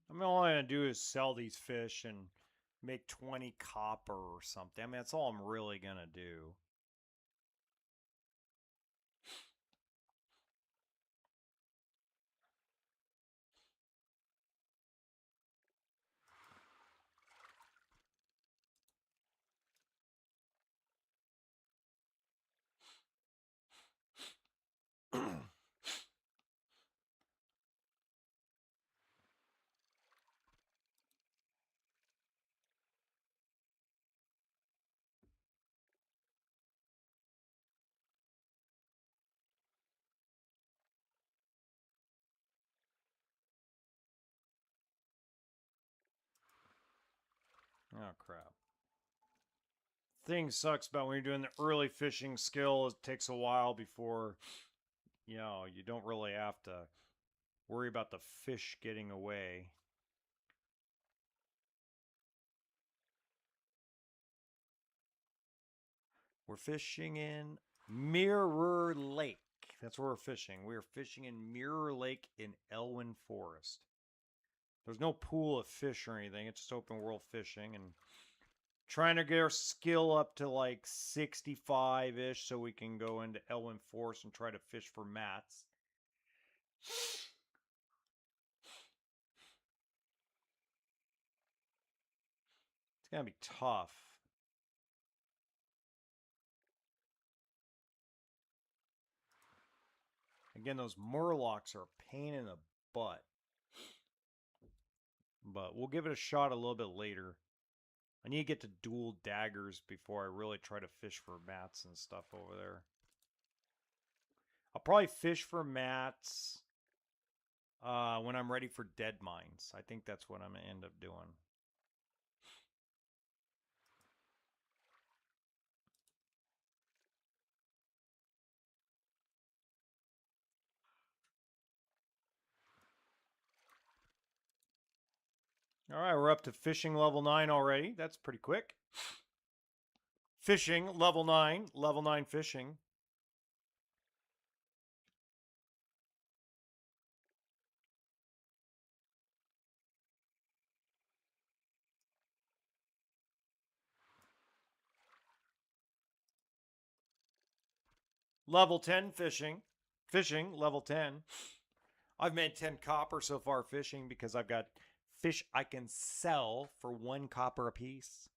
I mean, all I'm going to do is sell these fish and make 20 copper or something. I mean, that's all I'm really going to do. Oh, crap. Thing sucks about when you're doing the early fishing skill, it takes a while before, you know, you don't really have to worry about the fish getting away. We're fishing in Mirror Lake. That's where we're fishing. We're fishing in Mirror Lake in Elwyn Forest. There's no pool of fish or anything. It's just open world fishing and trying to get our skill up to like 65-ish so we can go into Elwyn Forest and try to fish for mats. It's going to be tough. Again, those murlocs are a pain in the butt. But we'll give it a shot a little bit later. I need to get to dual daggers before I really try to fish for mats and stuff over there. I'll probably fish for mats when I'm ready for dead mines. I think that's what I'm going to end up doing. All right, we're up to fishing level 9 already. That's pretty quick. Fishing level 9 fishing. Level 10 fishing. Fishing level 10. I've made 10 copper so far fishing because I've got fish I can sell for 1 copper a piece.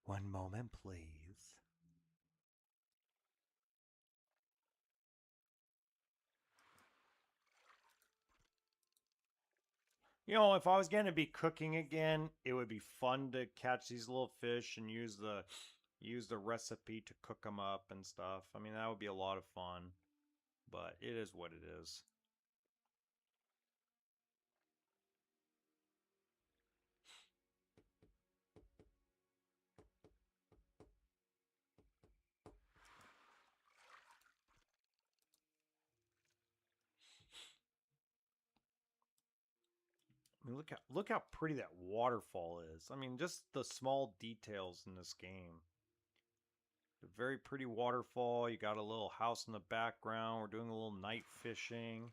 One moment, please. You know, if I was going to be cooking again, it would be fun to catch these little fish and use the recipe to cook them up and stuff. I mean, that would be a lot of fun, but it is what it is. I mean, look how pretty that waterfall is. I mean, just the small details in this game. A very pretty waterfall. You got a little house in the background. We're doing a little night fishing.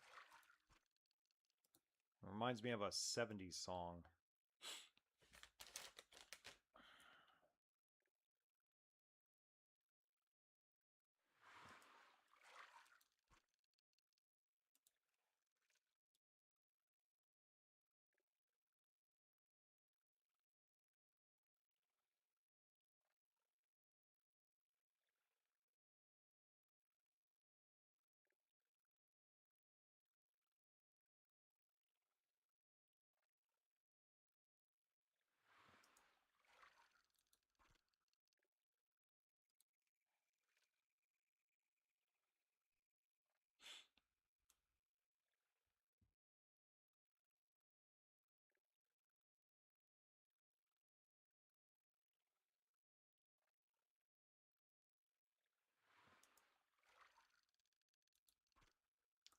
It reminds me of a 70s song.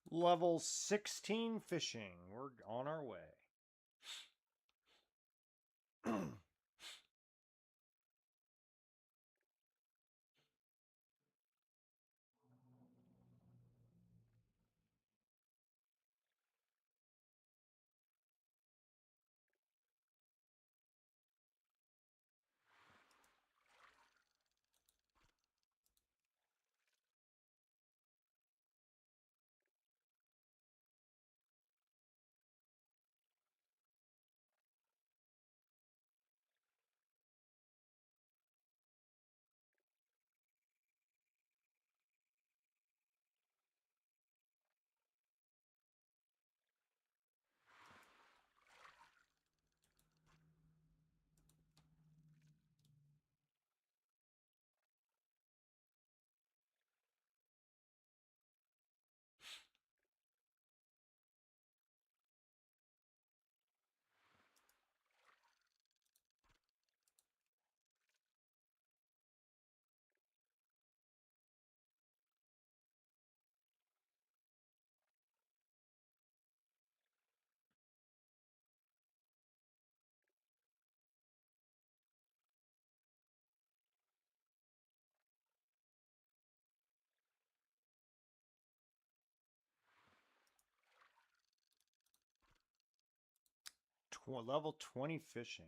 Level 16 fishing. We're on our way. 20 fishing.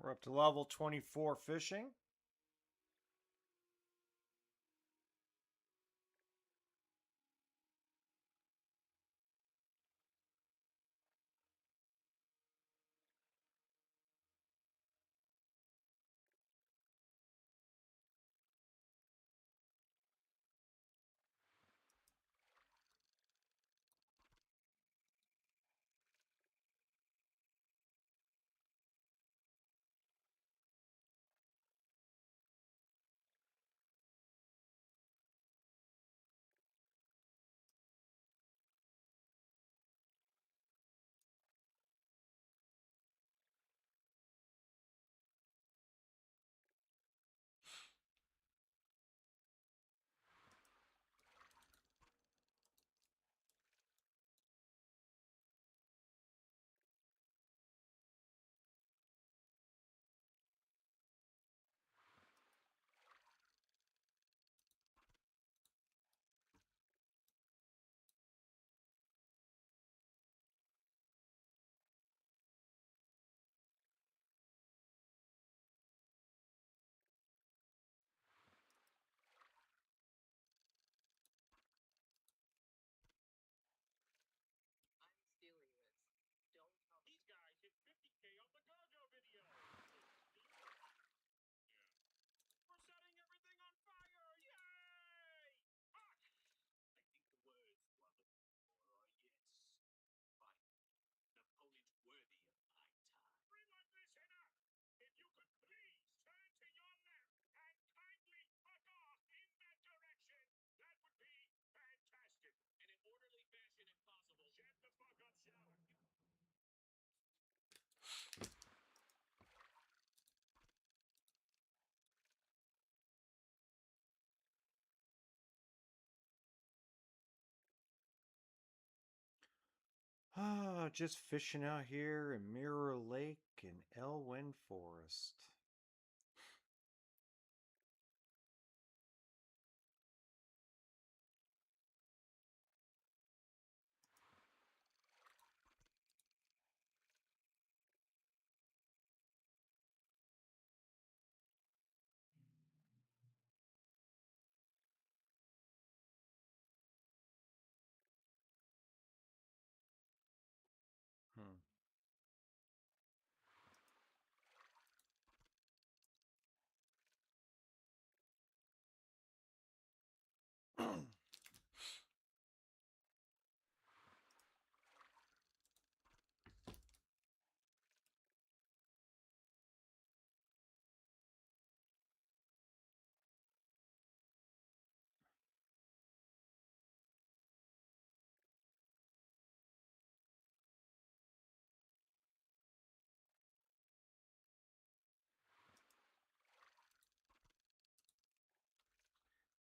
We're up to level 24 fishing. Just fishing out here in Mirror Lake and Elwyn Forest. Hmm.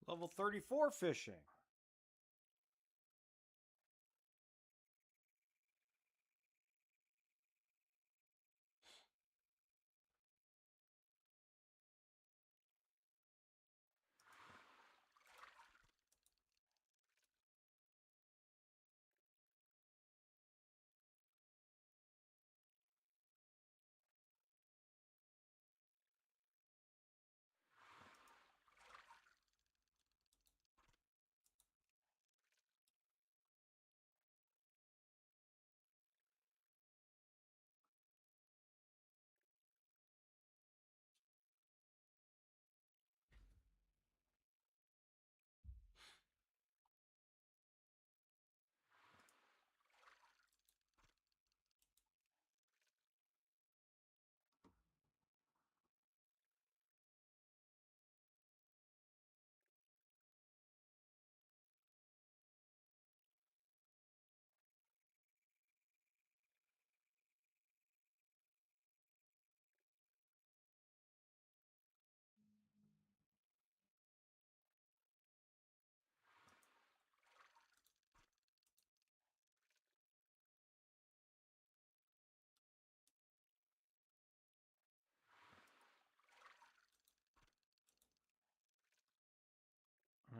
Level 34 fishing.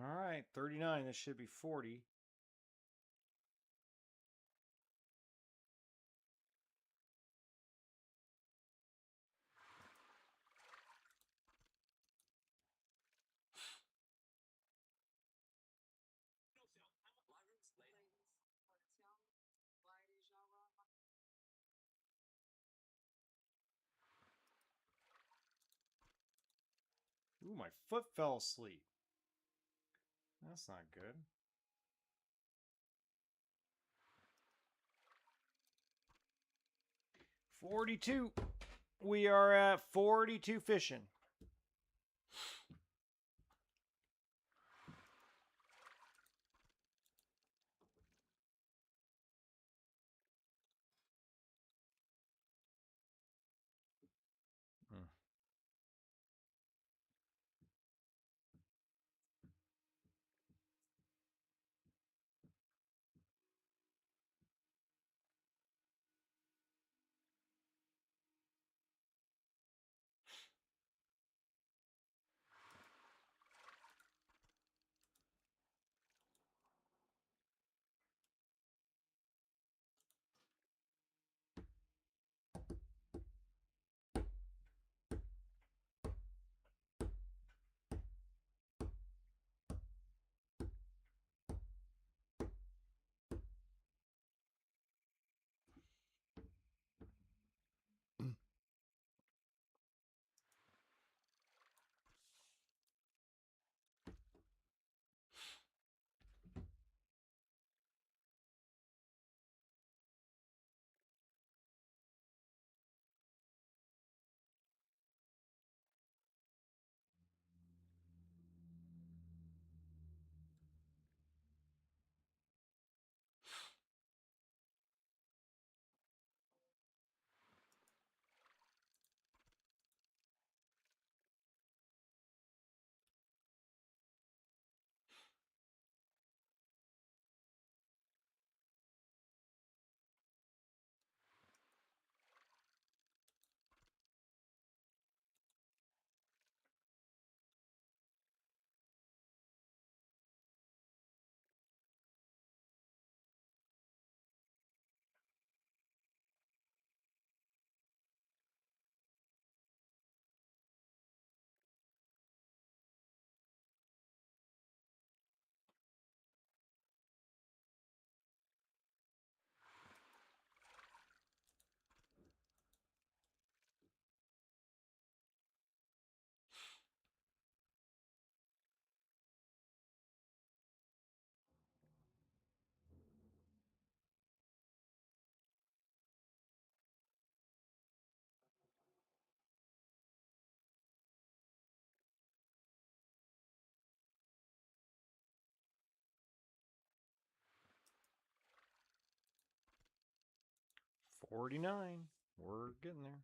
All right, 39. This should be 40. my foot fell asleep. That's not good. $42. We are at 42 fishing. Mm. $49. We're getting there.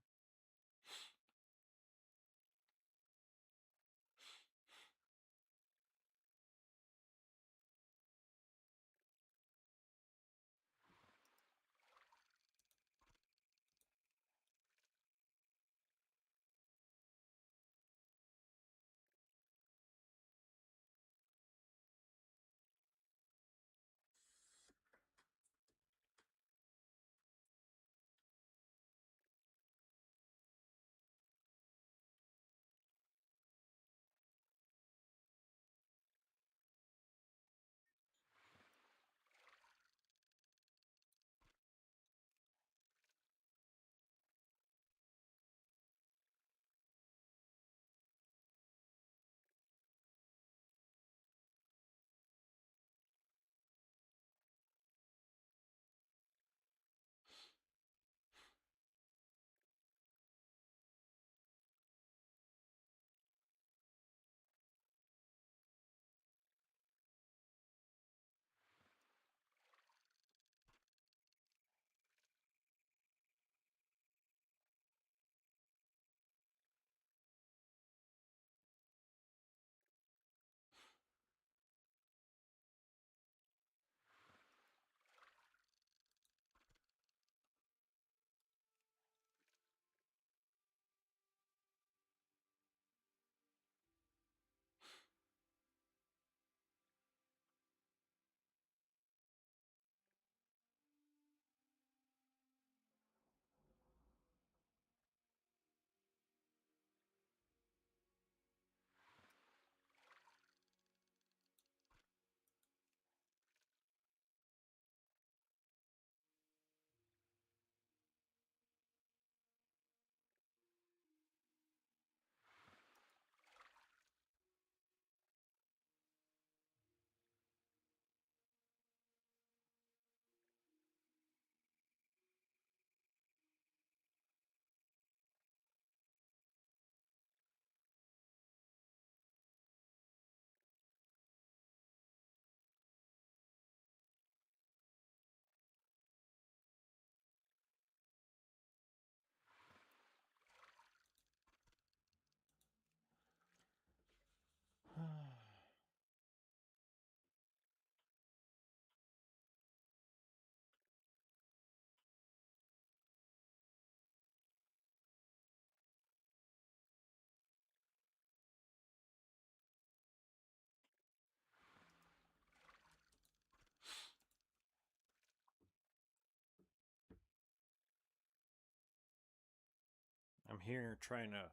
here trying to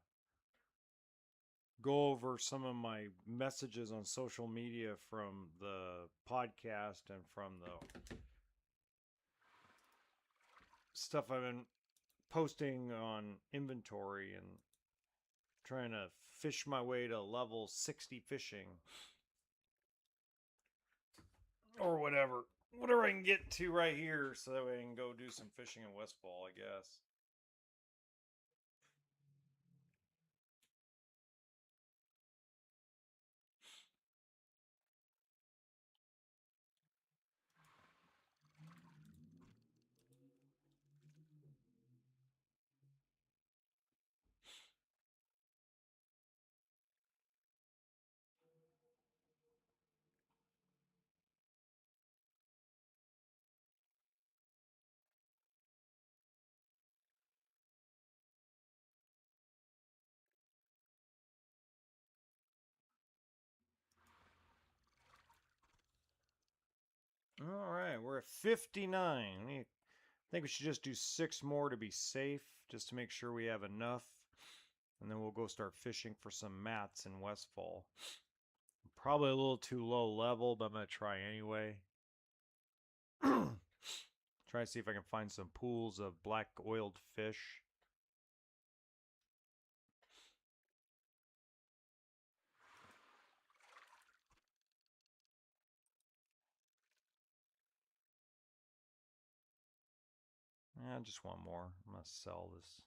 go over some of my messages on social media from the podcast and from the stuff I've been posting on inventory and trying to fish my way to level 60 fishing or whatever I can get to right here so that way I can go do some fishing in Westfall, I guess. All right, we're at 59. I think we should just do 6 more to be safe, just to make sure we have enough. And then we'll go start fishing for some mats in Westfall. Probably a little too low level, but I'm going to try anyway. Try to see if I can find some pools of black oiled fish. Yeah, just one more. I'm going to sell this.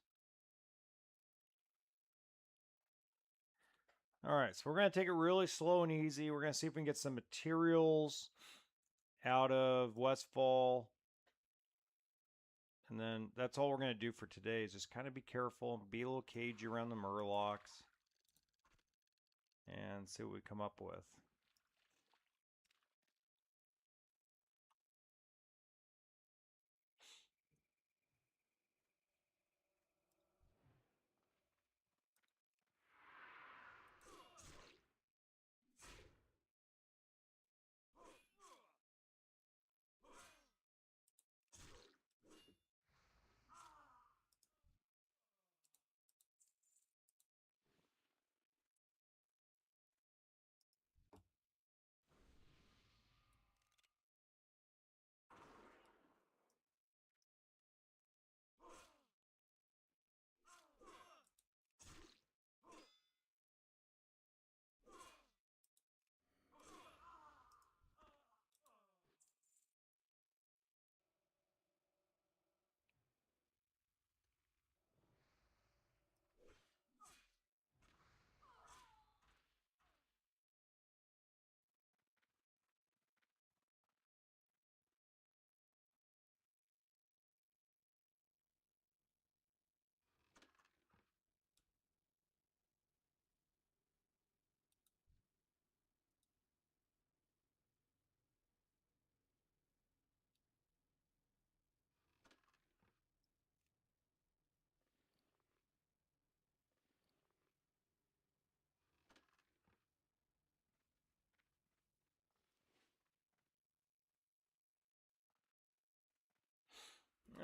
All right, so we're going to take it really slow and easy. We're going to see if we can get some materials out of Westfall. And then that's all we're going to do for today is just kind of be careful and be a little cagey around the murlocs and see what we come up with.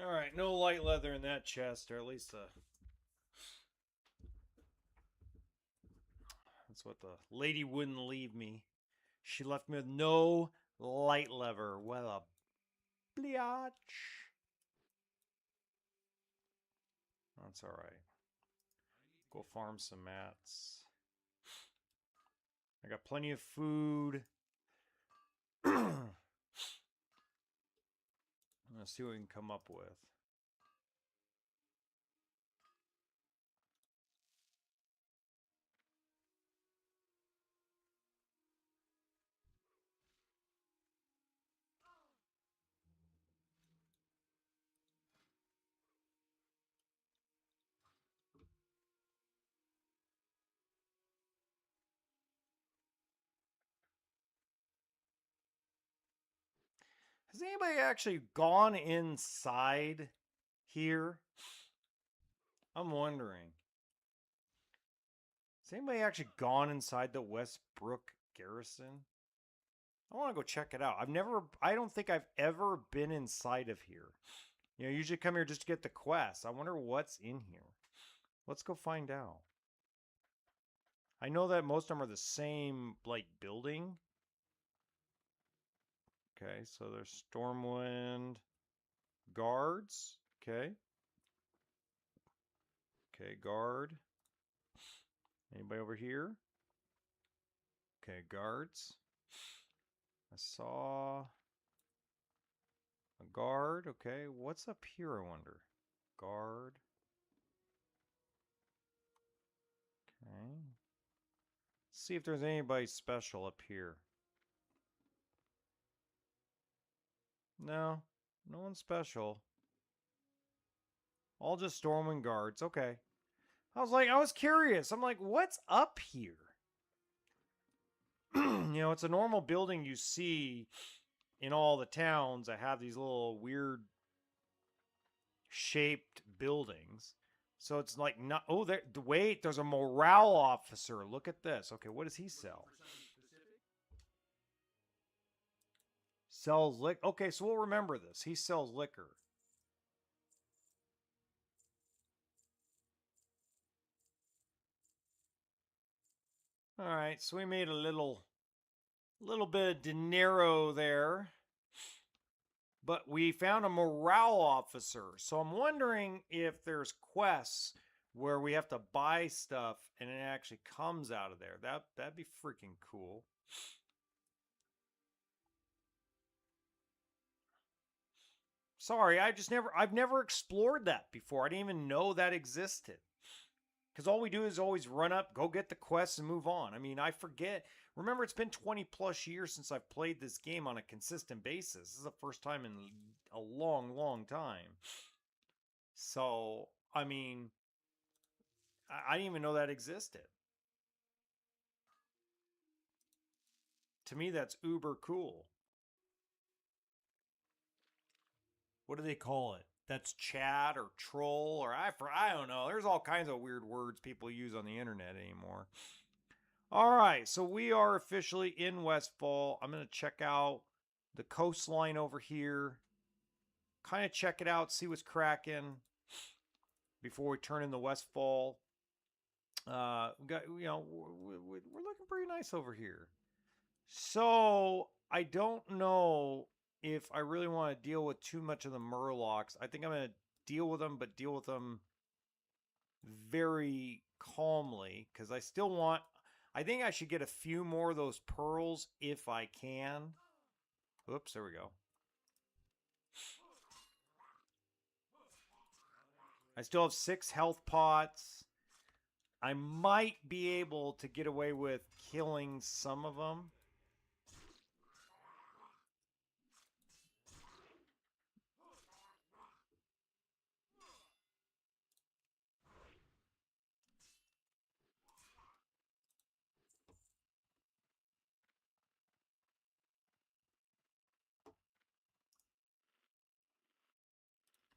All right, no light leather in that chest, or at least that's what the lady wouldn't leave me. She left me with no light leather. What a biatch. That's all right. Go farm some mats. I got plenty of food. Let's see what we can come up with. Has anybody actually gone inside here? I'm wondering. Has anybody actually gone inside the Westbrook Garrison? I want to go check it out. I don't think I've ever been inside of here. You know, I usually come here just to get the quests. I wonder what's in here. Let's go find out. I know that most of them are the same, like, building. Okay, so there's Stormwind guards. Okay. Okay, guard. Anybody over here? Okay, guards. I saw a guard. Okay, what's up here, I wonder? Guard. Okay. See if there's anybody special up here. No, no one special. All just Stormwind guards. Okay. I was curious. I'm like, what's up here? You know, it's a normal building you see in all the towns that have these little weird shaped buildings. So it's like not. Oh, there. Wait, there's a morale officer. Look at this. Okay, what does he sell? Sells liquor. Okay, so we'll remember this. He sells liquor. All right, so we made a little bit of dinero there. But we found a morale officer. So I'm wondering if there's quests where we have to buy stuff and it actually comes out of there. That'd be freaking cool. Sorry, I've never explored that before. I didn't even know that existed. Because all we do is always run up, go get the quests, and move on. I mean, I forget. Remember, it's been 20 plus years since I've played this game on a consistent basis. This is the first time in a long, long time. So, I mean, I didn't even know that existed. To me, that's uber cool. What do they call it? That's chat or troll or I don't know. There's all kinds of weird words people use on the internet anymore. All right, so we are officially in Westfall. I'm going to check out the coastline over here. Kind of check it out, see what's cracking before we turn into Westfall. We got, you know, we're looking pretty nice over here. So I don't know if I really want to deal with too much of the Murlocs. I think I'm going to deal with them, but deal with them very calmly because I still want. I think I should get a few more of those pearls if I can. Oops, there we go. I still have 6 health pots. I might be able to get away with killing some of them.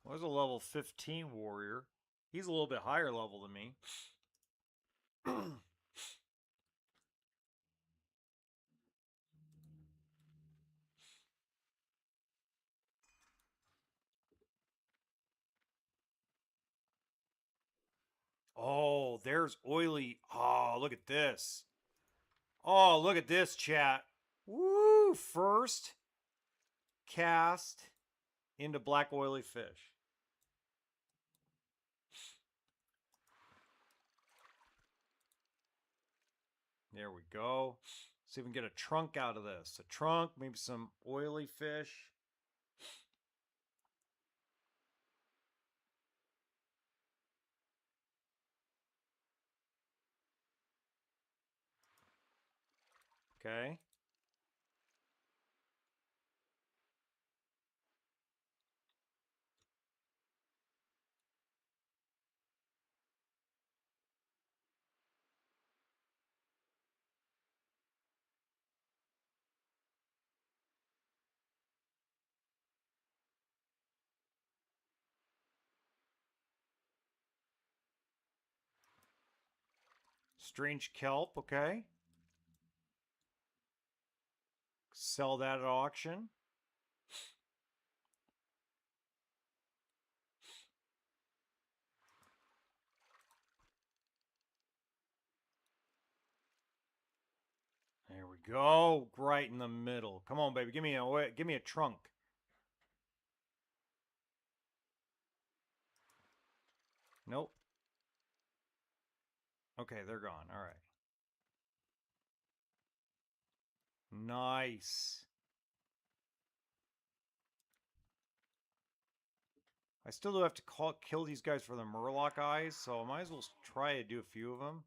Well, there's a level 15 warrior. He's a little bit higher level than me. Oh, there's oily. Oh, look at this. Oh, look at this, chat. Woo! First cast into black oily fish. There we go. See if we can get a trunk out of this. A trunk, maybe some oily fish. Okay. Strange kelp, okay. Sell that at auction. go. Right in the middle. Come on, baby. Give me a trunk. Nope. Okay, they're gone. All right. Nice. I still do have to kill these guys for the Murloc eyes, so I might as well try to do a few of them.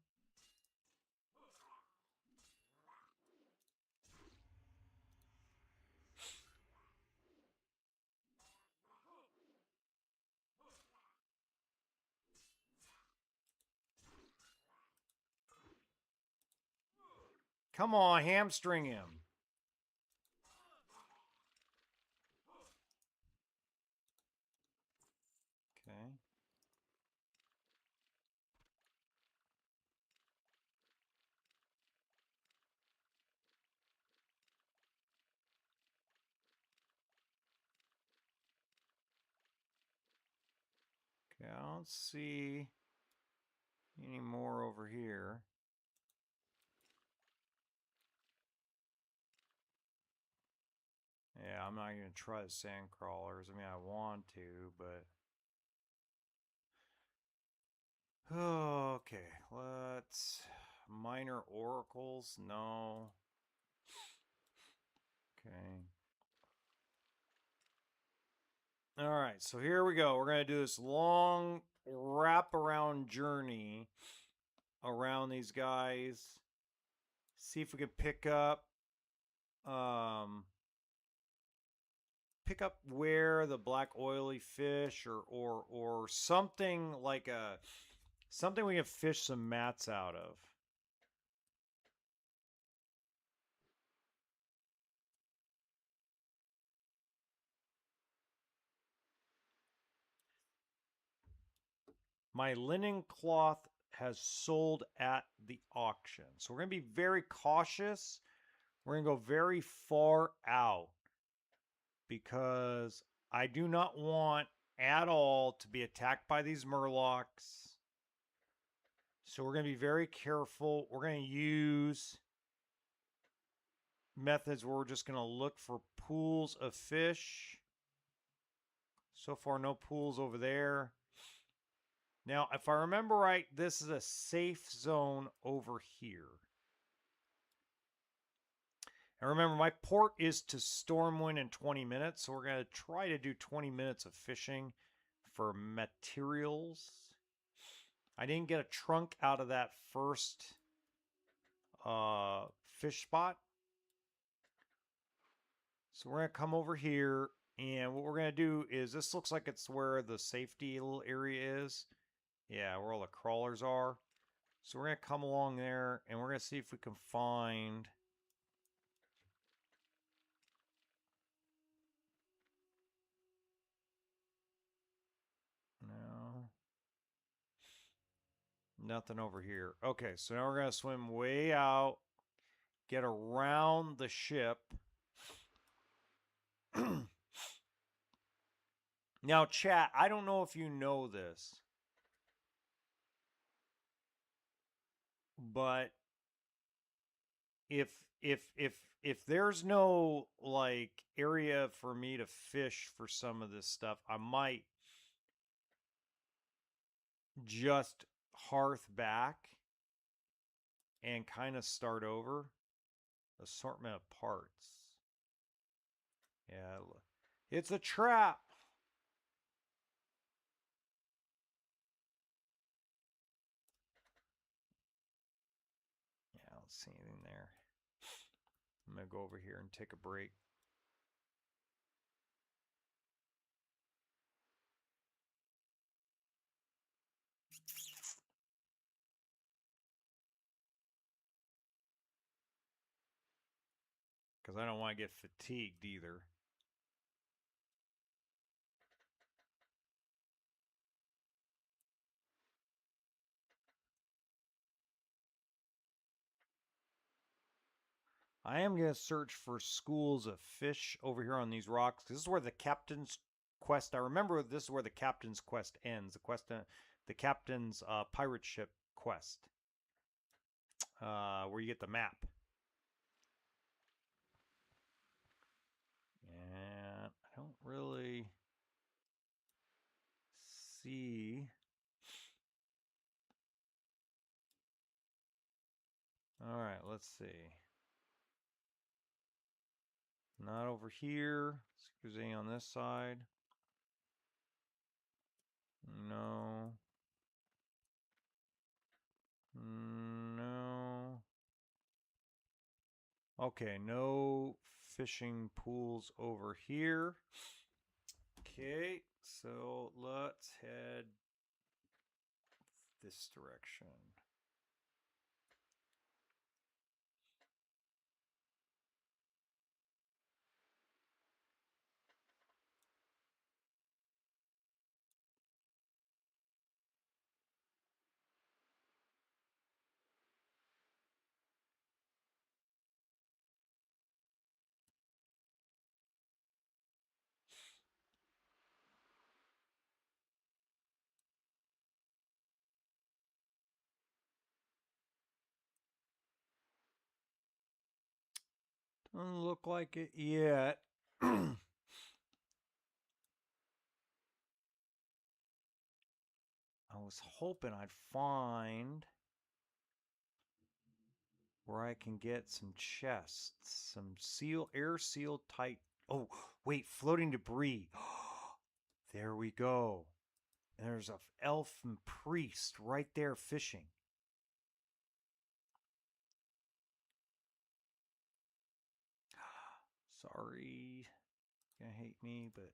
Come on, hamstring him. Okay. Okay, I don't see any more over here. Yeah, I'm not going to try the sand crawlers. I mean, I want to, but... Okay, let's... Minor oracles? No. Okay. Alright, so here we go. We're going to do this long wrap-around journey around these guys. See if we can pick up where the black oily fish or something like something we can fish some mats out of. My linen cloth has sold at the auction. So we're going to be very cautious. We're going to go very far out because I do not want at all to be attacked by these murlocs. So we're going to be very careful. We're going to use methods where we're just going to look for pools of fish. So far, no pools over there. Now, if I remember right, this is a safe zone over here. And remember, my port is to Stormwind in 20 minutes, so we're going to try to do 20 minutes of fishing for materials. I didn't get a trunk out of that first fish spot. So we're going to come over here, and what we're going to do is, this looks like it's where the safety little area is. Yeah, where all the crawlers are. So we're going to come along there, and we're going to see if we can find... No. Nothing over here. Okay, so now we're going to swim way out, get around the ship. Now, chat, I don't know if you know this, but if if there's no like area for me to fish for some of this stuff, I might just hearth back and kind of start over. Assortment of parts. Yeah, it's a trap. Yeah, I don't see anything there. I'm going to go over here and take a break. Because I don't want to get fatigued either. I am going to search for schools of fish over here on these rocks. Because this is where the captain's quest... I remember this is where the captain's quest ends. The captain's pirate ship quest. Where you get the map. let's see. Not over here. See if there's any on this side. No. No. Okay, no fishing pools over here. Okay, so let's head this direction. Doesn't look like it yet. I was hoping I'd find where I can get some chests, some air sealed tight. Oh, wait, floating debris. There we go. And there's a elf and priest right there fishing. Sorry, you're gonna hate me, but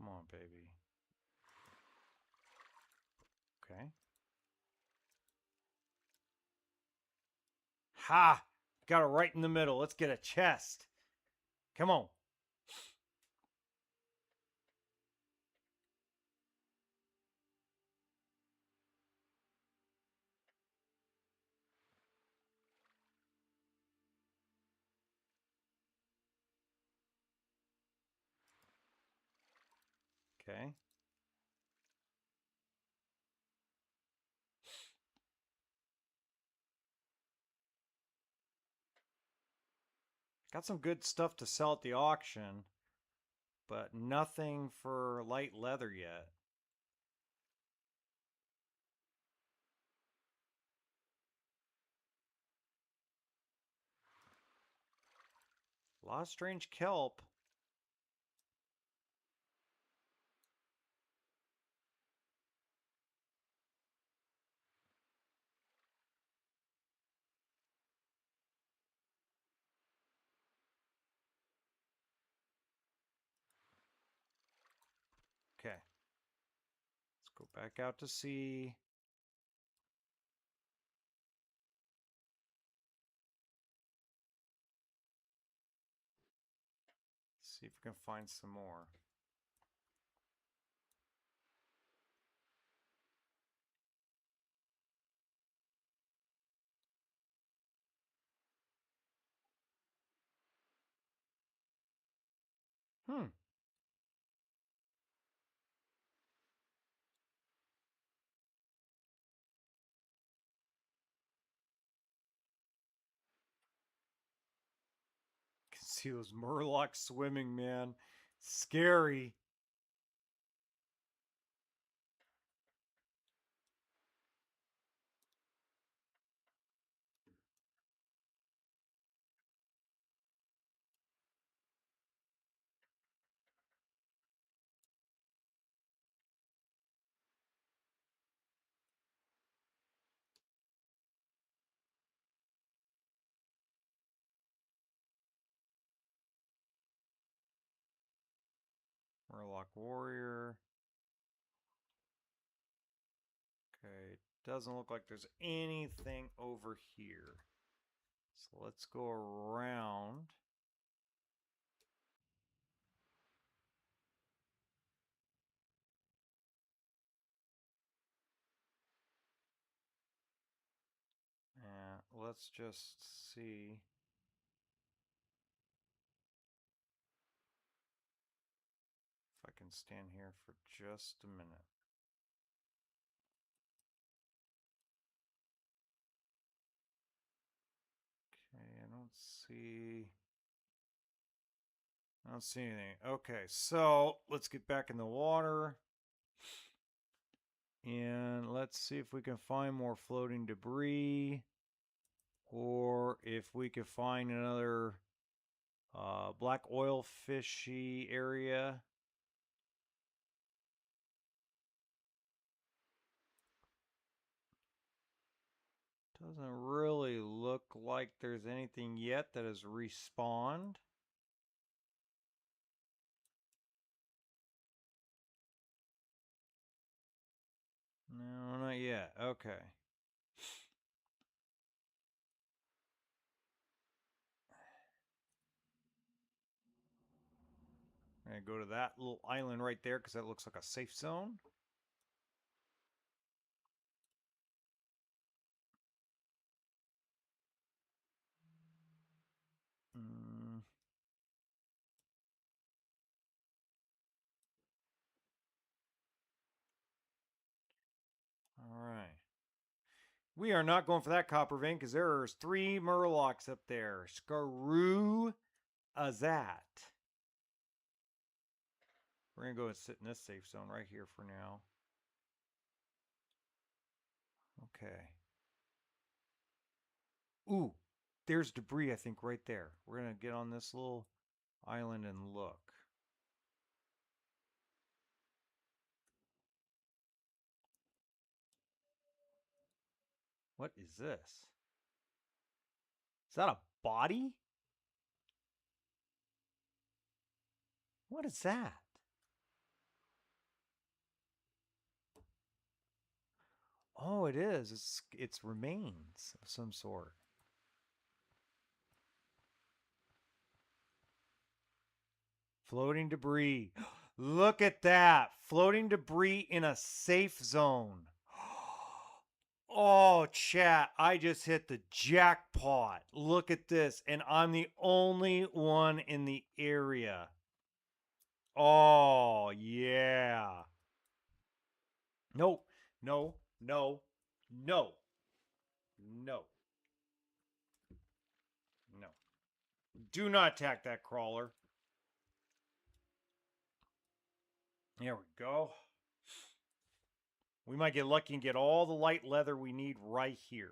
come on, baby. Okay. Ha! Got it right in the middle. Let's get a chest. Come on. Okay. Got some good stuff to sell at the auction, but nothing for light leather yet. A lot of strange kelp. Okay. Let's go back out to sea. See if we can find some more. Hmm. Can see those murlocs swimming, man. Scary. Murloc warrior. Okay. Doesn't look like there's anything over here. So let's go around. And let's just see. If I can stand here for just a minute. Okay, I don't see anything. Okay, so let's get back in the water. And let's see if we can find more floating debris. Or if we could find another black oil fishy area. Doesn't really look like there's anything yet that has respawned. No, not yet. Okay. I'm going to go to that little island right there because that looks like a safe zone. All right. We are not going for that copper vein because there's 3 murlocs up there. Screw a that. We're going to go and sit in this safe zone right here for now. Okay. Ooh, there's debris, I think, right there. We're going to get on this little island and look. What is this? Is that a body? What is that? Oh, it is. It's remains of some sort. Floating debris. Look at that. Floating debris in a safe zone. Oh, chat, I just hit the jackpot. Look at this. And I'm the only one in the area. Oh, yeah. No, no, no, no, no, no. Do not attack that crawler. There we go. We might get lucky and get all the light leather we need right here.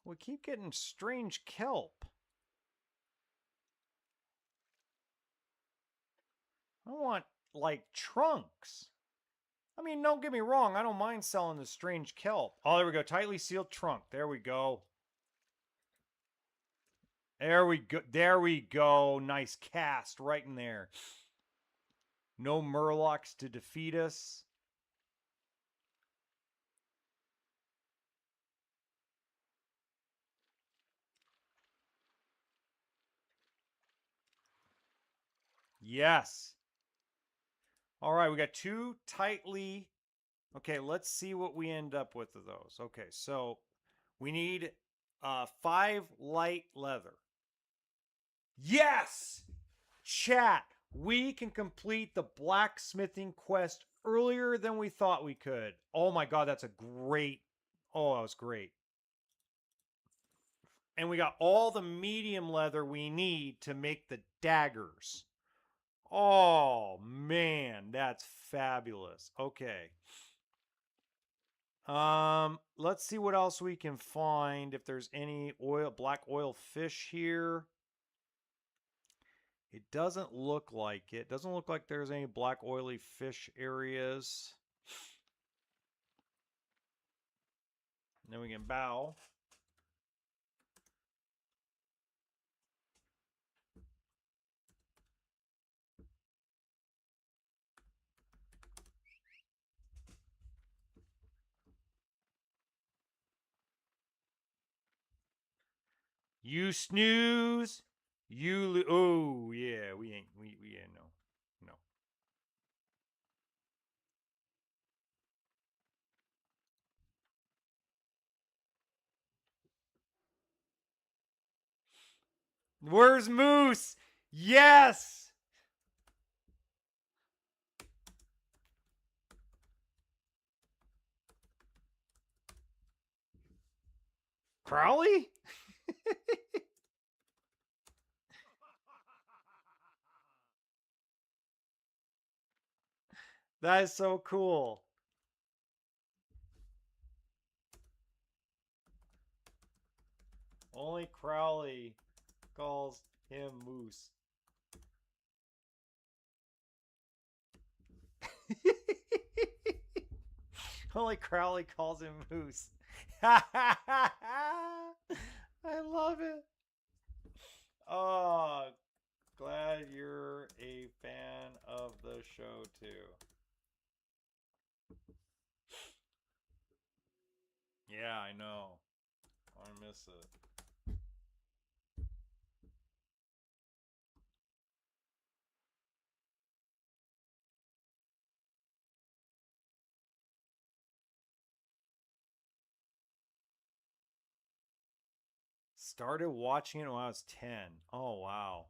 We keep getting strange kelp. I want, like, trunks. I mean, don't get me wrong. I don't mind selling the strange kelp. Oh, there we go. Tightly sealed trunk. There we go. There we go. There we go. Nice cast right in there. No murlocs to defeat us. Yes. All right, we got 2 tightly. Okay, let's see what we end up with of those. Okay, so we need 5 light leather. Yes! Chat, we can complete the blacksmithing quest earlier than we thought we could. Oh my god, that's a great. Oh, that was great. And we got all the medium leather we need to make the daggers. Oh man, that's fabulous. Okay. Let's see what else we can find. If there's any black oil fish here. It doesn't look like it. Doesn't look like there's any black oily fish areas. And then we can bow. You snooze, oh yeah, we ain't no. Where's Moose? Yes. Crowley? That is so cool. Only Crowley calls him Moose. Only Crowley calls him Moose. I love it. Oh, glad you're a fan of the show too. Yeah, I know. I miss it. Started watching it when I was 10. Oh, wow.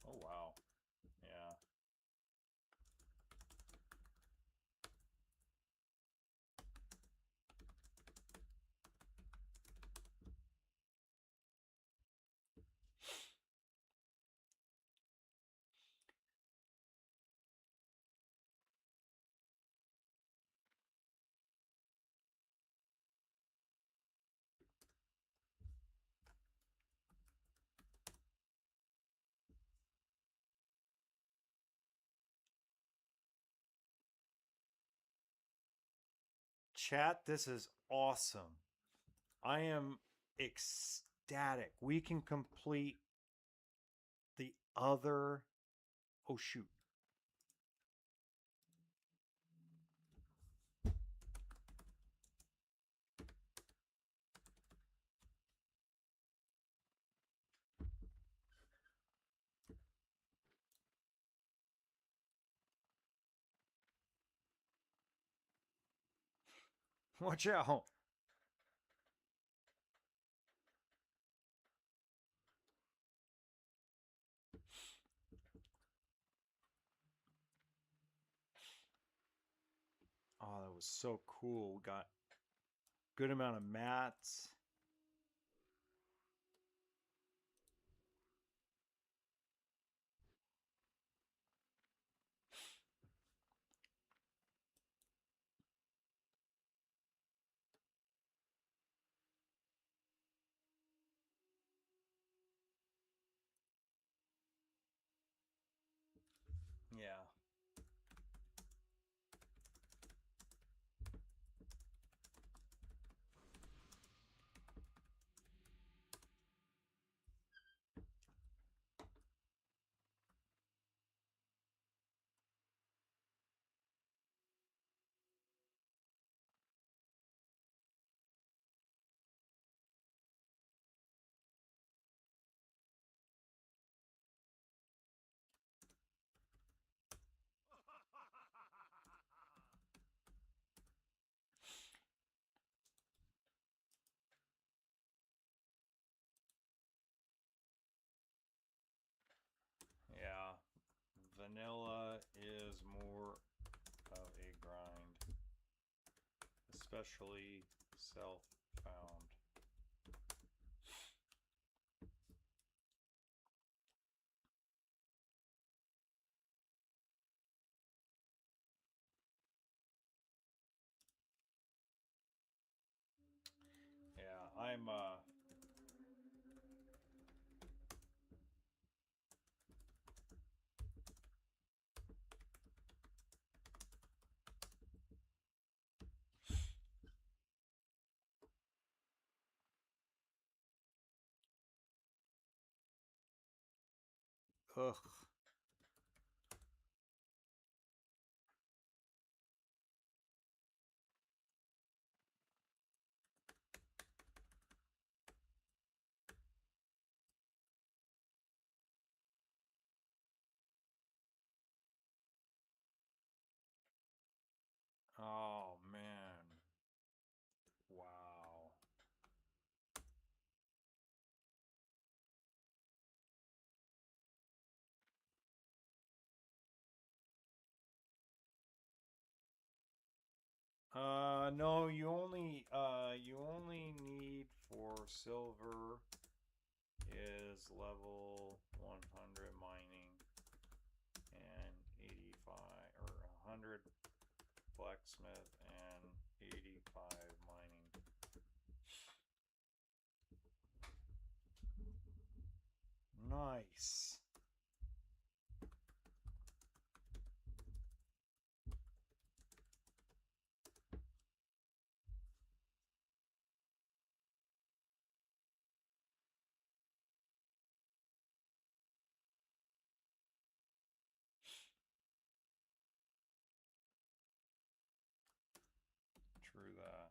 Oh, wow. Yeah. Chat, this is awesome. I am ecstatic. We can complete the other. Oh, shoot. Watch out. Oh, that was so cool. We got good amount of mats. Yeah. Yeah. Vanilla is more of a grind, especially self found. Yeah, I'm Ugh. Oh, man. Wow. No, you only need for silver is level 100 mining and 85 or 100 blacksmith and 85 mining. Nice. True that.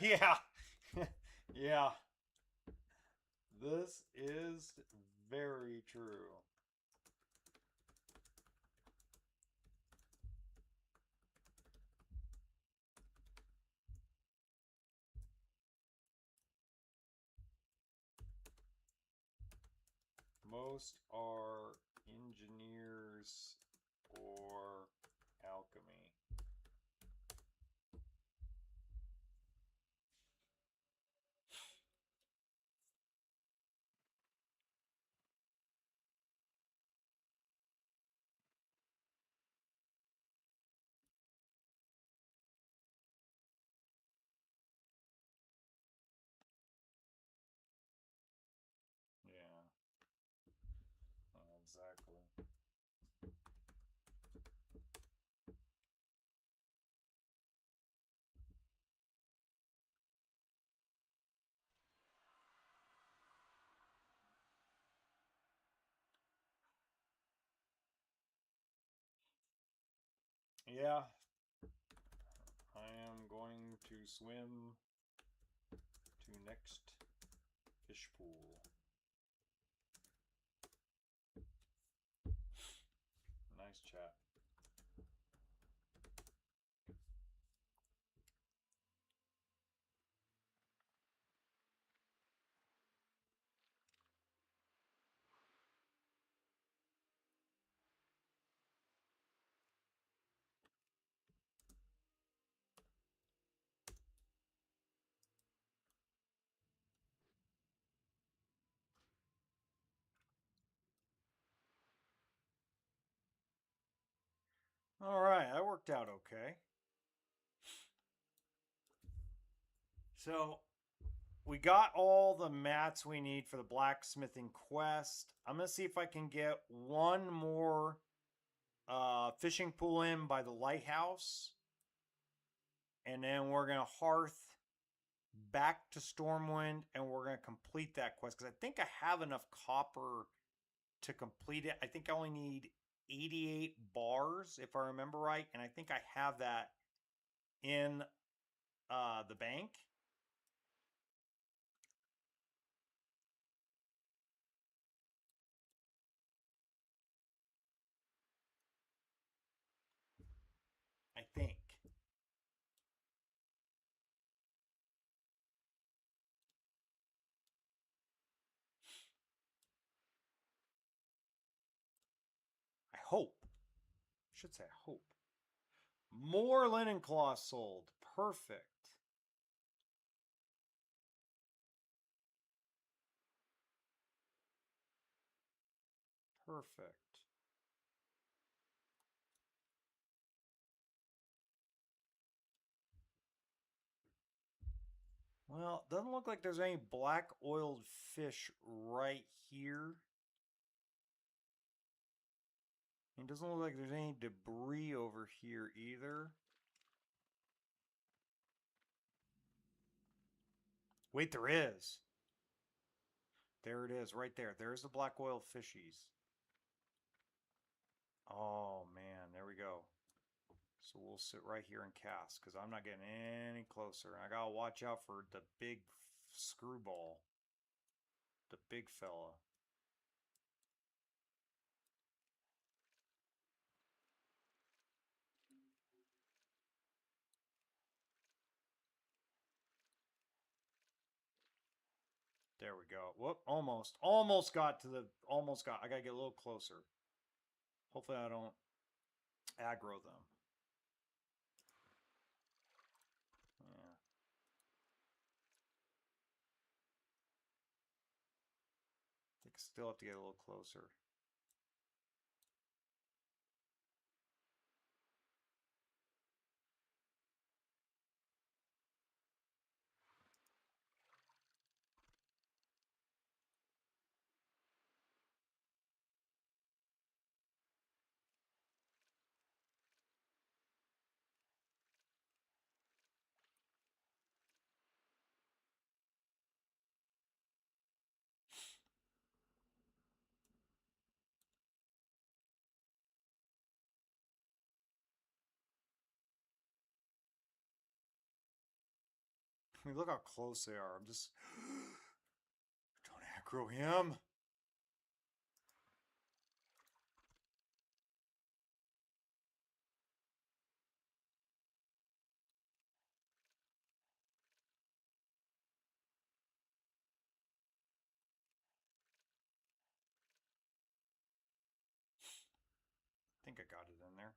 Yeah. Yeah. This is very true. Most are engineers or alchemy. Yeah, exactly. Yeah, I am going to swim to next fish pool. Nice chat. All right, that worked out okay. So we got all the mats we need for the blacksmithing quest. I'm gonna see if I can get one more fishing pool in by the lighthouse, and then we're gonna hearth back to Stormwind, and we're gonna complete that quest because I think I have enough copper to complete it. I think I only need 88 bars if I remember right, and I think I have that in the bank. I think. I hope. I should say I hope. More linen cloth sold. Perfect. Perfect. Well, doesn't look like there's any black oiled fish right here. It doesn't look like there's any debris over here either. Wait, there is. There it is, right there. There's the black oil fishies. Oh man, there we go. So we'll sit right here and cast because I'm not getting any closer. I gotta watch out for the big screwball, the big fella. There we go. Whoop, almost got to the, almost got. I gotta get a little closer. Hopefully I don't aggro them. Yeah. I think I still have to get a little closer. I mean, look how close they are. I'm just, don't aggro him. I think I got it in there.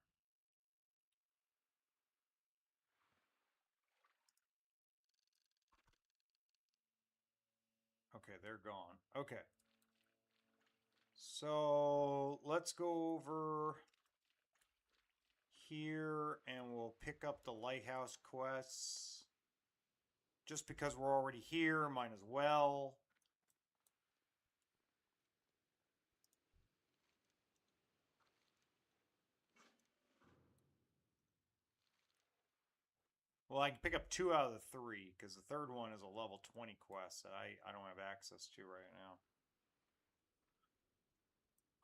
Okay, they're gone. Okay. So let's go over here and we'll pick up the lighthouse quests. Just because we're already here, might as well. Well, I can pick up 2 out of the 3 because the third one is a level 20 quest that I don't have access to right now.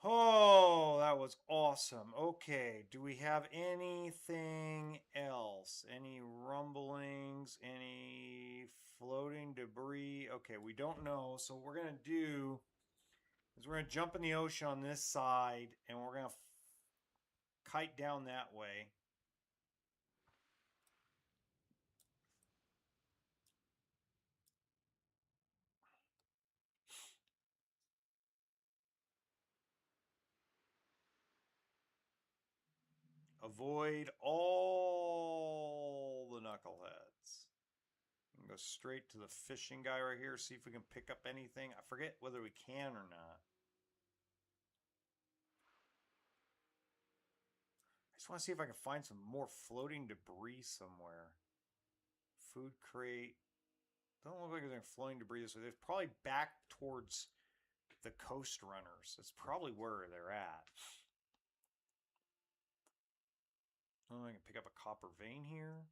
Oh, that was awesome. Okay, do we have anything else? Any rumblings? Any floating debris? Okay, we don't know. So what we're going to do is we're going to jump in the ocean on this side and we're going to kite down that way. Avoid all the knuckleheads. We can go straight to the fishing guy right here, see if we can pick up anything. I forget whether we can or not. I just want to see if I can find some more floating debris somewhere. Food crate. Doesn't look like there's any floating debris this way. There's probably back towards the coast runners. That's probably where they're at. Oh, I can pick up a copper vein here.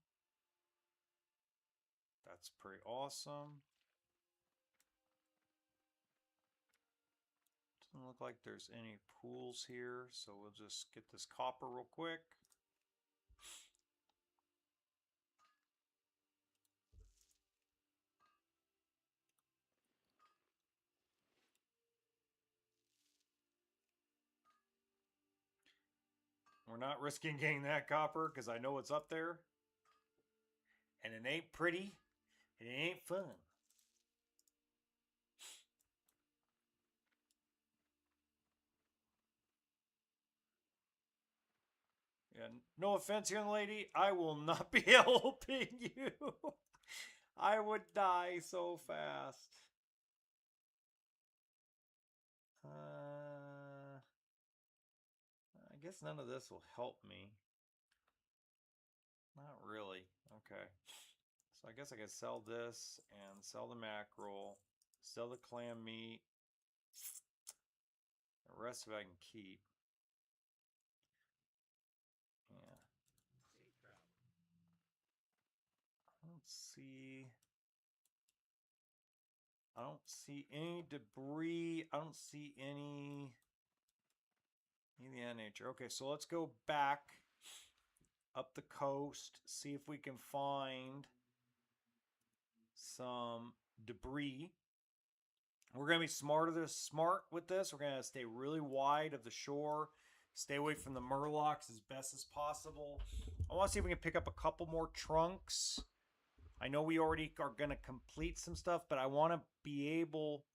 That's pretty awesome. Doesn't look like there's any pools here, so we'll just get this copper real quick. We're not risking getting that copper because I know what's up there. And it ain't pretty. It ain't fun. Yeah, no offense, young lady. I will not be helping you. I would die so fast. I guess none of this will help me. Not really. Okay. So I guess I could sell this and sell the mackerel, sell the clam meat. The rest of it I can keep. Yeah. I don't see. I don't see any debris. I don't see any of that nature. Okay, so let's go back up the coast, see if we can find some debris. We're gonna be smart with this. We're gonna stay really wide of the shore, stay away from the murlocs as best as possible. I want to see if we can pick up a couple more trunks. I know we already are gonna complete some stuff, but I want to be able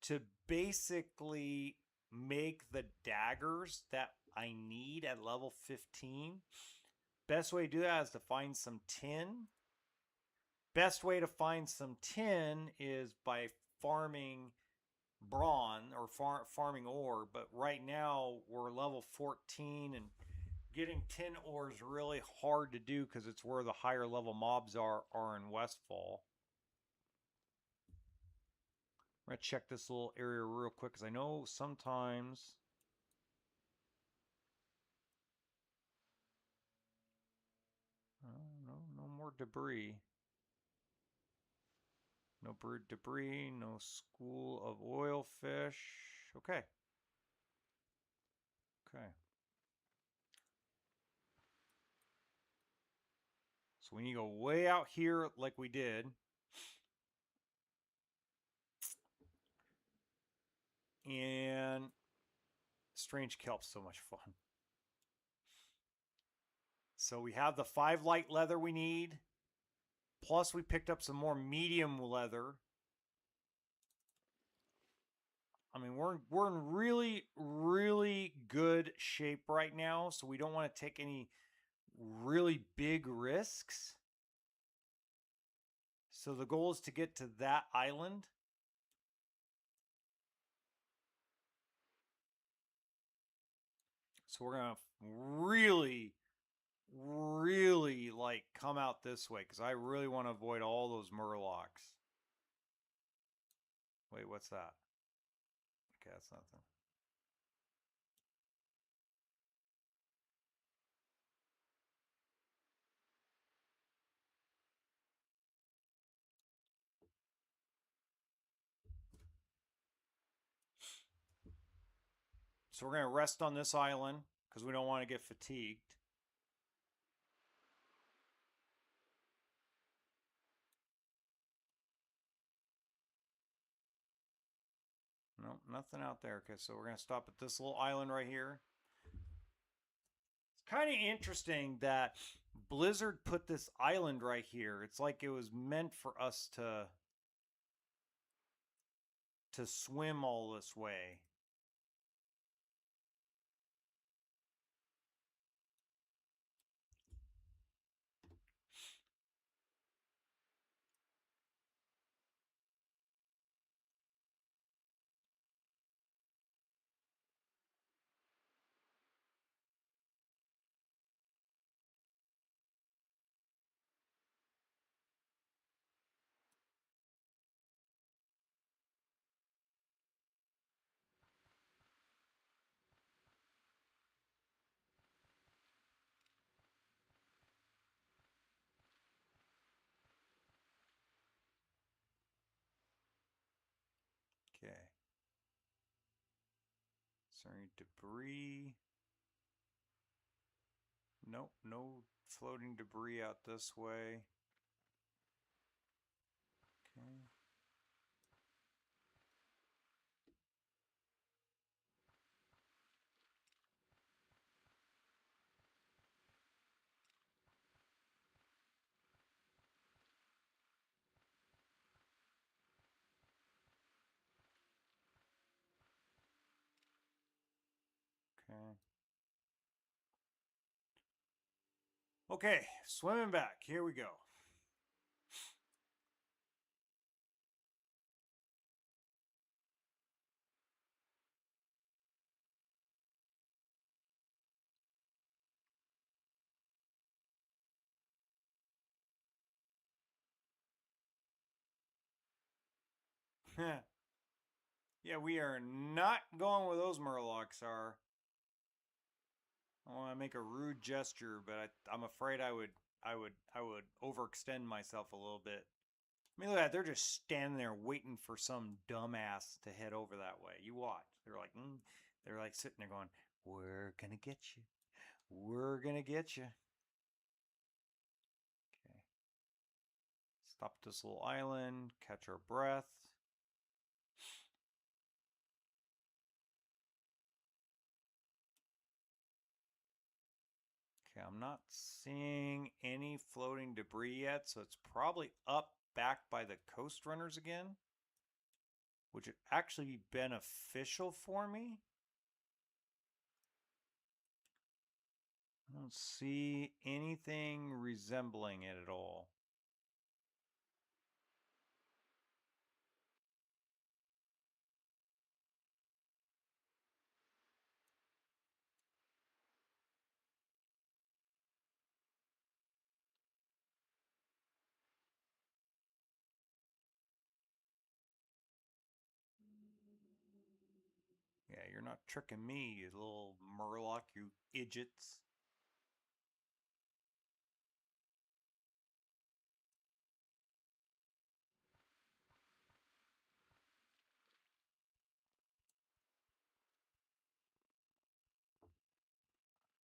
to basically make the daggers that I need at level 15. Best way to do that is to find some tin. Best way to find some tin is by farming brawn or farming ore, but right now we're level 14 and getting tin ore is really hard to do because it's where the higher level mobs are in Westfall. I'm going to check this little area real quick because I know sometimes no more debris. No bird debris, no school of oil fish. Okay. Okay. So we need to go way out here like we did. And strange kelp's so much fun. So we have the 5 light leather we need. Plus we picked up some more medium leather. I mean, we're in really good shape right now, so we don't want to take any really big risks. So the goal is to get to that island. So we're going to really like come out this way because I really want to avoid all those murlocs. Wait, what's that? Okay, that's nothing. So we're going to rest on this island because we don't want to get fatigued. Nope, nothing out there. Okay, so we're going to stop at this little island right here. It's kind of interesting that Blizzard put this island right here. It's like it was meant for us to swim all this way. Okay. Is there any debris? Nope, no floating debris out this way. Okay. Okay. Okay, swimming back. Here we go. Yeah, we are not going where those murlocs are. I want to make a rude gesture, but I'm afraid I would overextend myself a little bit. I mean, look at that. They're just standing there waiting for some dumbass to head over that way. You watch. They're like sitting there going, "We're gonna get you. We're gonna get you." Okay. Stop at this little island. Catch our breath. Okay, I'm not seeing any floating debris yet, so it's probably up back by the coast runners again, which would actually be beneficial for me. I don't see anything resembling it at all. Yeah, you're not tricking me, you little murloc, you idiots.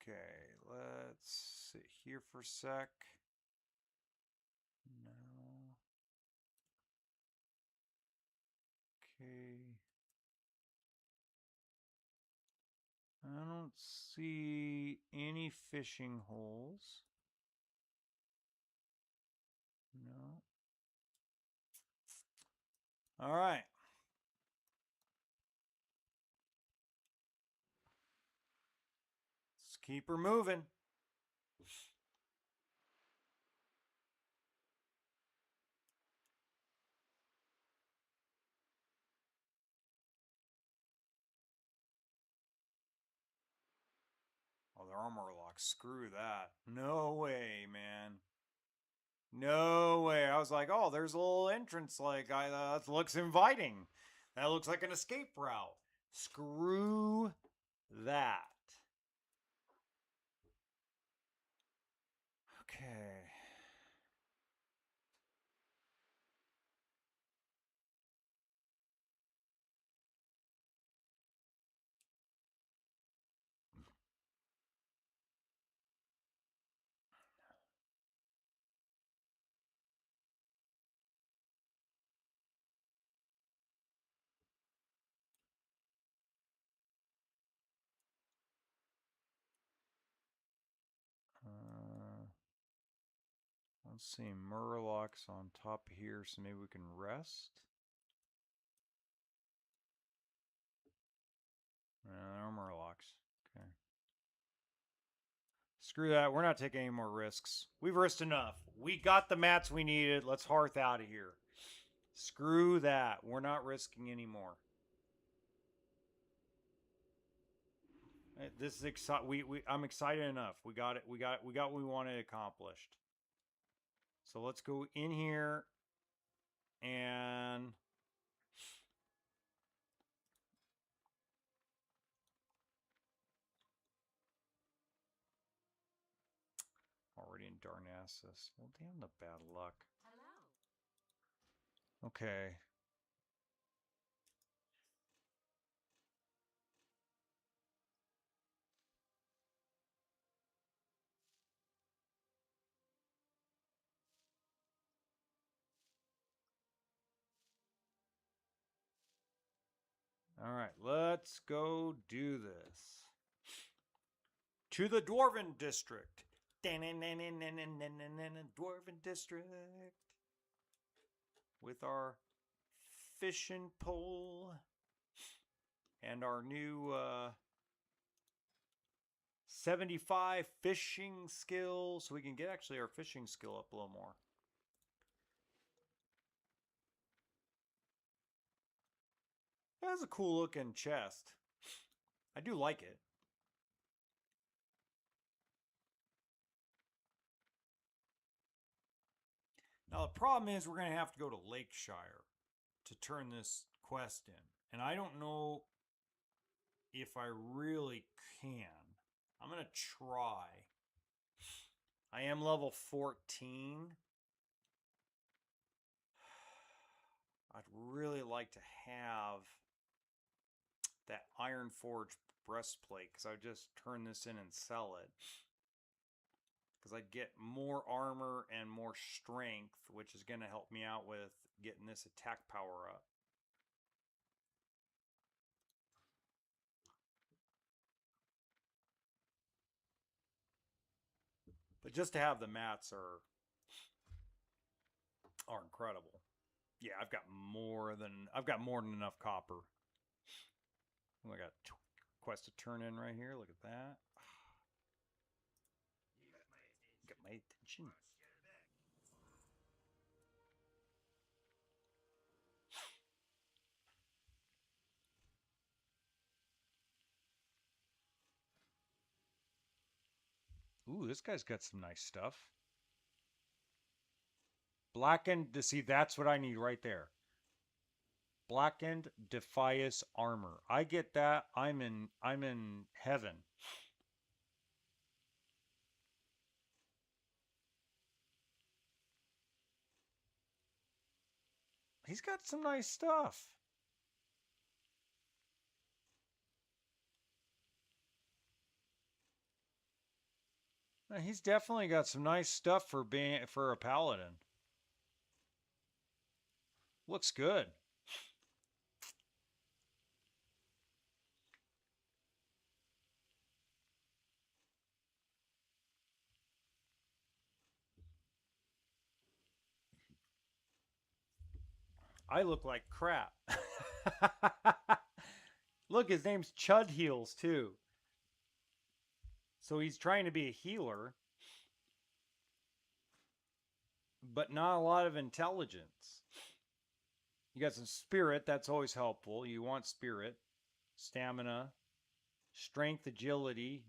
Okay, let's sit here for a sec. No. Okay. I don't see any fishing holes. No. All right. Let's keep her moving. Oh, they're all murlocs. Screw that. No way, man. No way. I was like, oh, there's a little entrance. That looks inviting. That looks like an escape route. Screw that. Okay. Uh, let's see. Murlocs on top here, so maybe we can rest. No Murlocs. Okay. Screw that. We're not taking any more risks. We've risked enough. We got the mats we needed. Let's hearth out of here. Screw that. We're not risking anymore. This is exciting. I'm excited enough. We got it. We got what we wanted accomplished. So let's go in here and already in Darnassus. Well, damn the bad luck. Okay. All right, let's go do this. To the Dwarven District. Dwarven District. With our fishing pole and our new 75 fishing skill, so we can get actually our fishing skill up a little more. That's a cool looking chest. I do like it. Now the problem is we're going to have to go to Lakeshire to turn this quest in. And I don't know if I really can. I'm going to try. I am level 14. I'd really like to have that Iron Forge breastplate because I would just turn this in and sell it. Because I'd get more armor and more strength, which is going to help me out with getting this attack power up. But just to have the mats are incredible. Yeah, I've got more than enough copper. Oh, I got quest to turn in right here. Look at that. Got my attention. Ooh, this guy's got some nice stuff. Blackened, see, that's what I need right there. Blackened Defias armor. I get that. I'm in heaven. He's got some nice stuff. He's definitely got some nice stuff for a paladin. Looks good. I look like crap. Look, his name's Chud Heals too. So he's trying to be a healer, but not a lot of intelligence. You got some spirit, that's always helpful. You want spirit, stamina, strength, agility,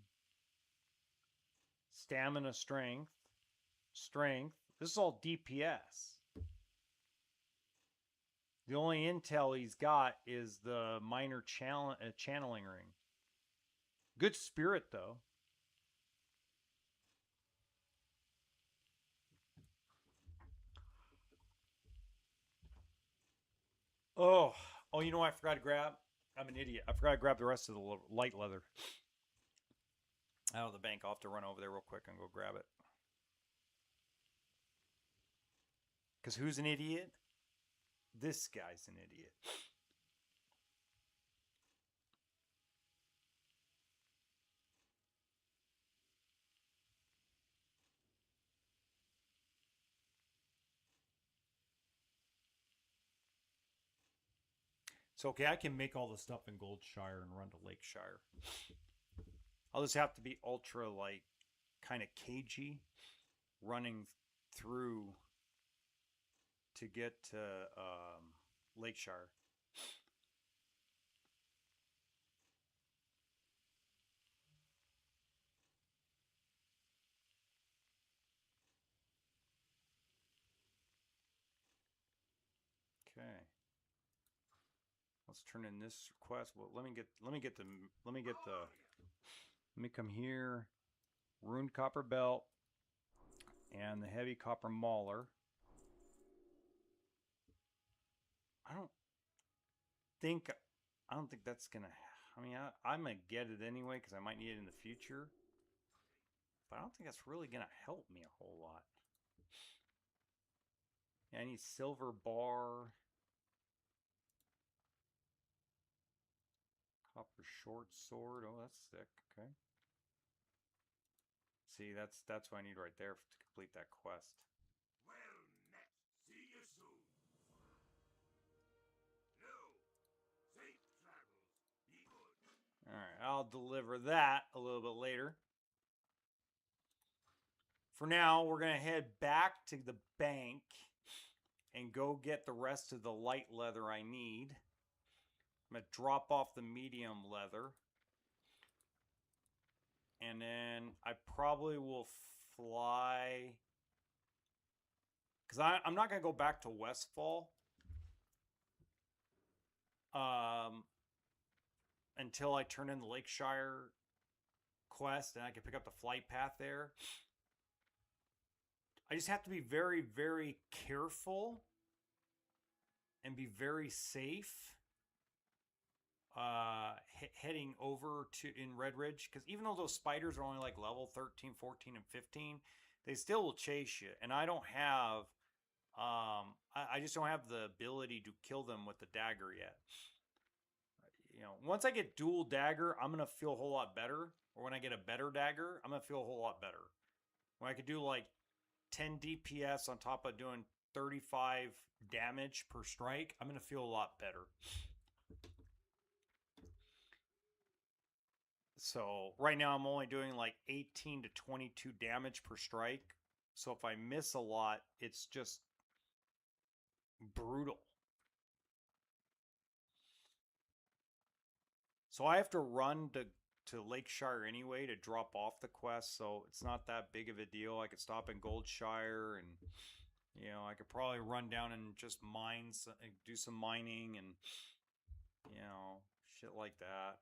stamina, strength. This is all DPS. The only intel he's got is the minor channeling ring. Good spirit, though. Oh, you know what I forgot to grab? I'm an idiot. I forgot to grab the rest of the light leather out of the bank. I'll have to run over there real quick and go grab it. Because who's an idiot? This guy's an idiot. It's okay. I can make all the stuff in Goldshire and run to Lakeshire. I'll just have to be ultra, like, kind of cagey running through to get to Lakeshire. Okay. Let's turn in this quest. Well, let me come here. Ruined copper belt and the heavy copper mauler. I don't think that's gonna. I mean, I'm gonna get it anyway because I might need it in the future. But I don't think that's really gonna help me a whole lot. Yeah, I need silver bar. Copper short sword. Oh, that's sick. Okay. See, that's what I need right there to complete that quest. Well met. See you soon. No. Safe travels. Be good. All right, I'll deliver that a little bit later. For now, we're going to head back to the bank and go get the rest of the light leather I need. I'm going to drop off the medium leather. And then I probably will fly... Because I'm not going to go back to Westfall. until I turn in the Lakeshire quest and I can pick up the flight path there. I just have to be very, very careful and be very safe heading over to in Red Ridge, because even though those spiders are only like level 13, 14, and 15, they still will chase you. And I don't have, I just don't have the ability to kill them with the dagger yet. You know, once I get dual dagger, I'm gonna feel a whole lot better. Or when I get a better dagger, I'm gonna feel a whole lot better. When I could do like 10 DPS on top of doing 35 damage per strike, I'm gonna feel a lot better. So right now I'm only doing like 18 to 22 damage per strike. So if I miss a lot, it's just brutal. So I have to run to Lakeshire anyway to drop off the quest, so it's not that big of a deal. I could stop in Goldshire, and you know, I could probably run down and just mine, do some mining, and you know, shit like that.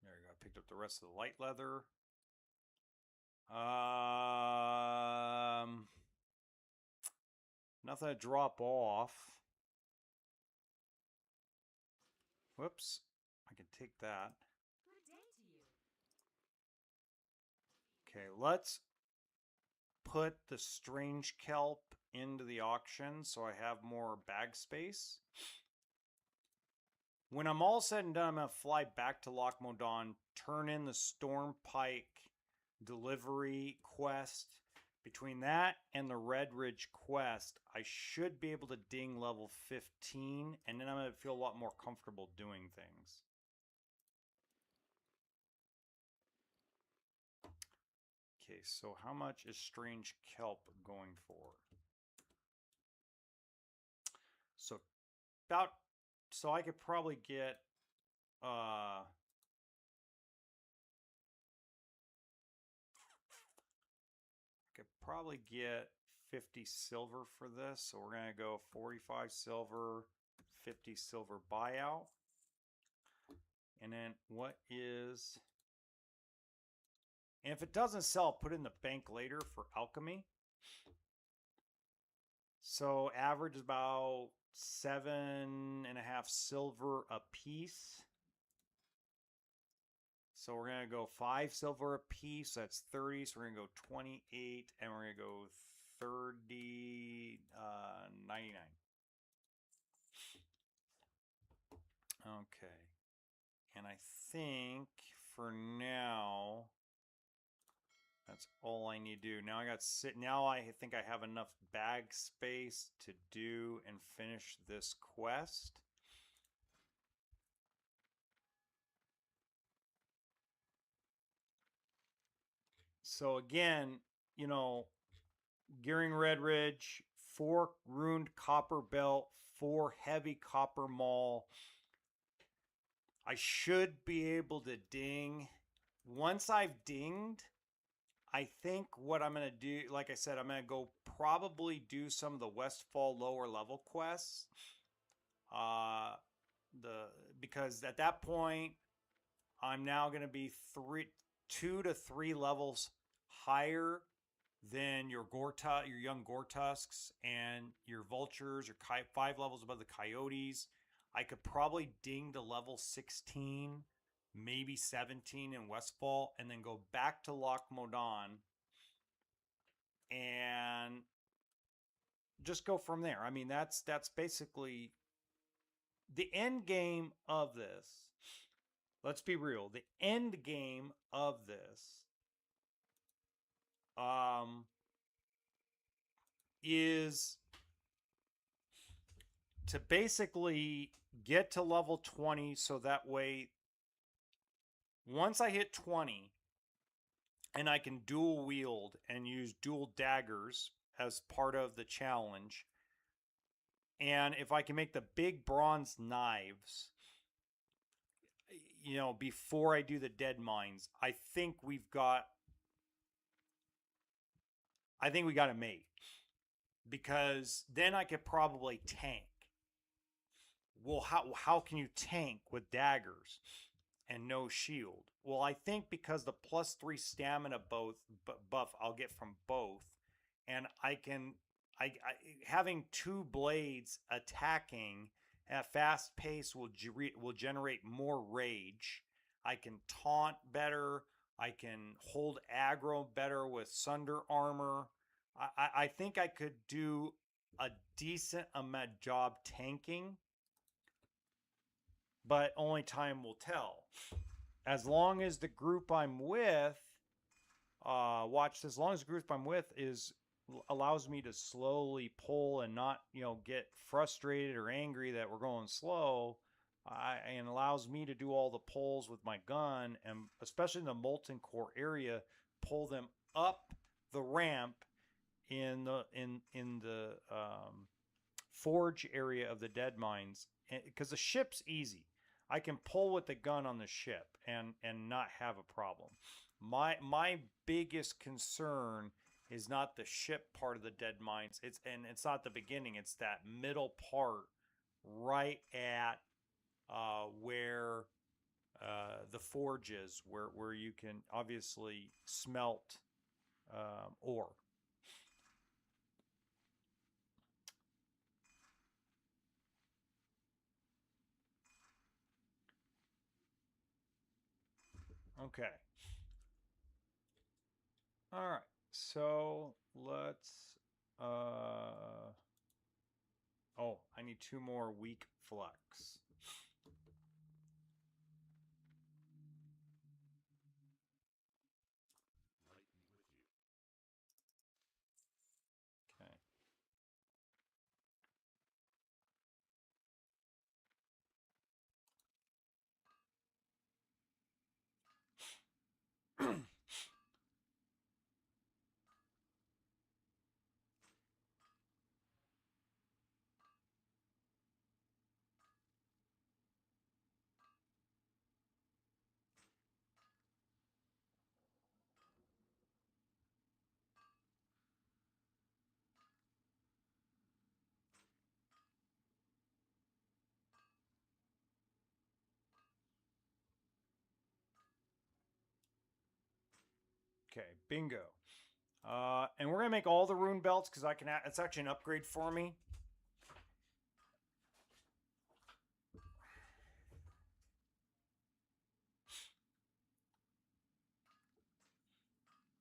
There you go. I picked up the rest of the light leather. Nothing to drop off. Whoops. I can take that. Good day to you. Okay, let's put the strange kelp into the auction so I have more bag space. When I'm all said and done, I'm going to fly back to Loch Modan, turn in the Stormpike delivery quest. Between that and the Red Ridge quest, I should be able to ding level 15, and then I'm going to feel a lot more comfortable doing things. Okay, so how much is Strange Kelp going for? So I could probably get I could probably get 50 silver for this. So we're going to go 45 silver, 50 silver buyout. And then what is... And if it doesn't sell, I'll put it in the bank later for alchemy. So average is about 7.5 silver a piece. So we're going to go 5 silver a piece. That's 30. So we're going to go 28. And we're going to go 30, 99. Okay. And I think for now, that's all I need to do. Now now I think I have enough bag space to do and finish this quest. So again, you know, Gearing Red Ridge, 4 runed copper belt, 4 heavy copper maul. I should be able to ding. Once I've dinged, I think what I'm going to do, like I said, I'm going to go probably do some of the Westfall lower level quests. Because at that point, I'm now going to be 2 to 3 levels higher than your your young Gortusks and your vultures, or 5 levels above the coyotes. I could probably ding to level 16, maybe 17 in Westfall, and then go back to Loch Modan and just go from there. I mean, that's basically the end game of this. Let's be real. The end game of this is to basically get to level 20, so that way once I hit 20 and I can dual wield and use dual daggers as part of the challenge, And if I can make the big bronze knives, before I do the dead mines, I think we got it made, because then I could probably tank. Well, how can you tank with daggers and no shield? Well, I think because the +3 stamina buff I'll get from both, and I having two blades attacking at fast pace will generate more rage. I can taunt better. I can hold aggro better with Sunder armor. I think I could do a decent amount job tanking, but only time will tell. As long as the group I'm with, watch this. As long as the group I'm with is allows me to slowly pull and not get frustrated or angry that we're going slow, and allows me to do all the pulls with my gun, and especially in the molten core area, pull them up the ramp in the forge area of the dead mines, because the ship's easy. I can pull with the gun on the ship and not have a problem. My biggest concern is not the ship part of the dead mines. It's not the beginning. It's that middle part, right at where the forge is, where you can obviously smelt ore. Okay. All right. So let's. Oh, I need two more weak flux. Might be with you. Okay. Okay. Bingo. And we're gonna make all the rune belts because I can. It's actually an upgrade for me.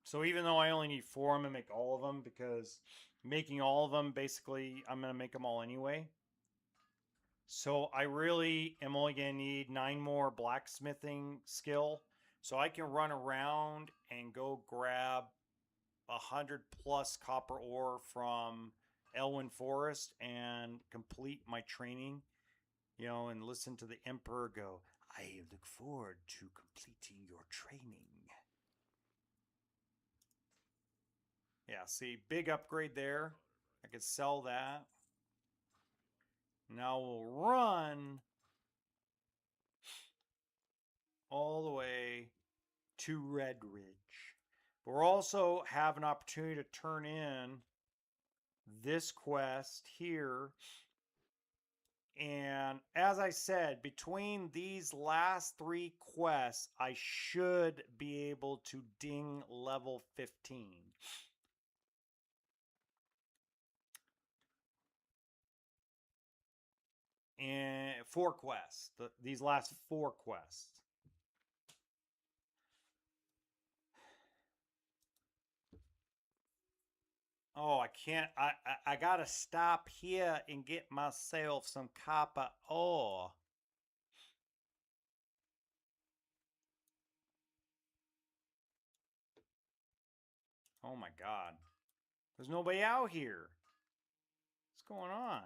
So even though I only need 4, I'm gonna make all of them, because making all of them, basically, I'm gonna make them all anyway. So I really am only gonna need 9 more blacksmithing skill, so I can run around and go grab 100+ copper ore from Elwyn Forest and complete my training, and listen to the Emperor go, "I look forward to completing your training." Yeah, see, big upgrade there. I could sell that. Now we'll run all the way to Red Ridge. But we'll also have an opportunity to turn in this quest here. And as I said, between these last 3 quests, I should be able to ding level 15. And 4 quests. These last 4 quests. Oh, I can't. I gotta stop here and get myself some copper ore. Oh my god. There's nobody out here. What's going on?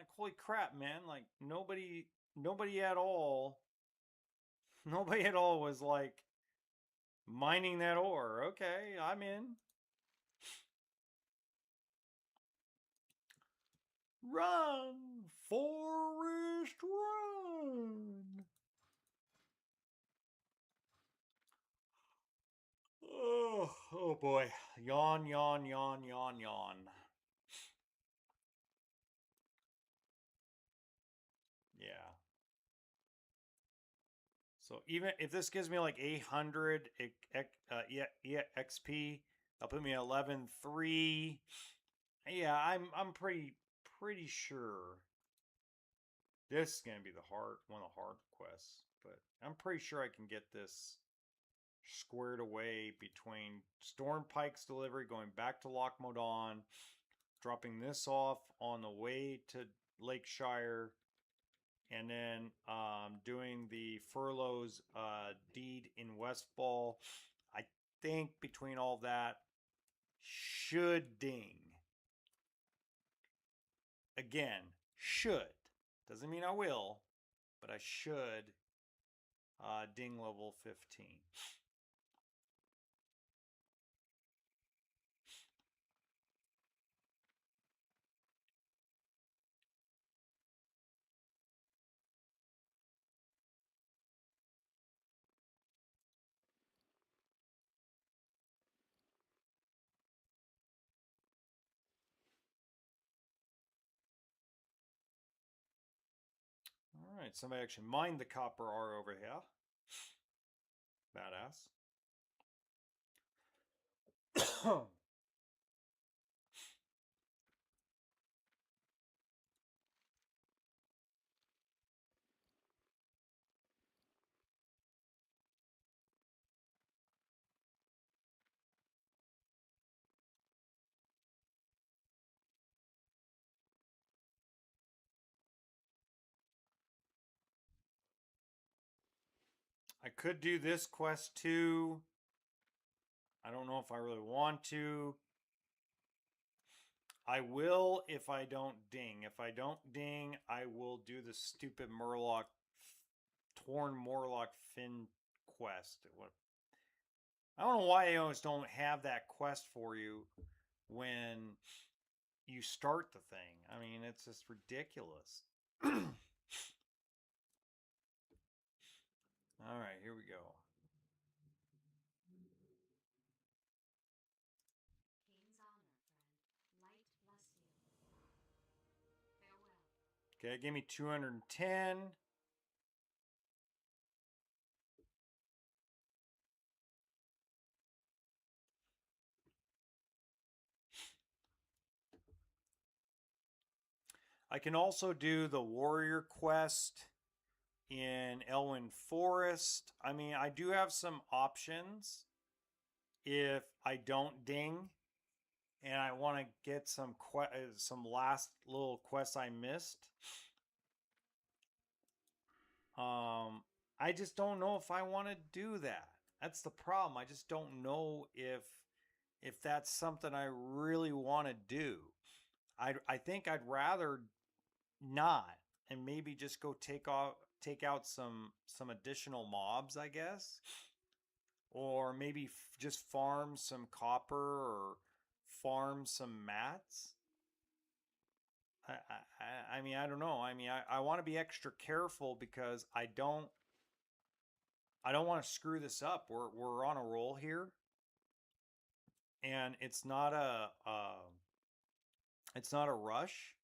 like, holy crap, man. Like, nobody at all, nobody at all was like mining that ore. Okay, I'm in. Run, Forest, run. Oh boy. Yawn, yawn, yawn, yawn, yawn. Yeah. So even if this gives me like 800 XP, that'll put me at 11.3. Yeah, I'm pretty sure this is gonna be the hard one of the hard quests, but I'm pretty sure I can get this squared away between Storm Pike's delivery, going back to Lochmodon, dropping this off on the way to Lakeshire, and then doing the furloughs deed in Westfall. I think between all that should ding. Again, should. Doesn't mean I will, but I should ding level 15. All right, somebody actually mined the copper ore over here. Badass. I could do this quest too. I don't know if I really want to. I will if I don't ding. If I don't ding, I will do the stupid Torn Morlock Fin quest. I don't know why they always don't have that quest for you when you start the thing. I mean, it's just ridiculous. All right, here we go. Okay, give me 210. I can also do the warrior quest in Elwyn Forest. I mean, I do have some options if I don't ding and I want to get some last little quests I missed. I just don't know if I want to do that. That's the problem. I just don't know if that's something I really want to do. I think I'd rather not, and maybe just go take out some additional mobs, I guess, or maybe just farm some copper or farm some mats. I mean, I don't know. I mean, I want to be extra careful because I don't want to screw this up. We're on a roll here, and it's not a rush.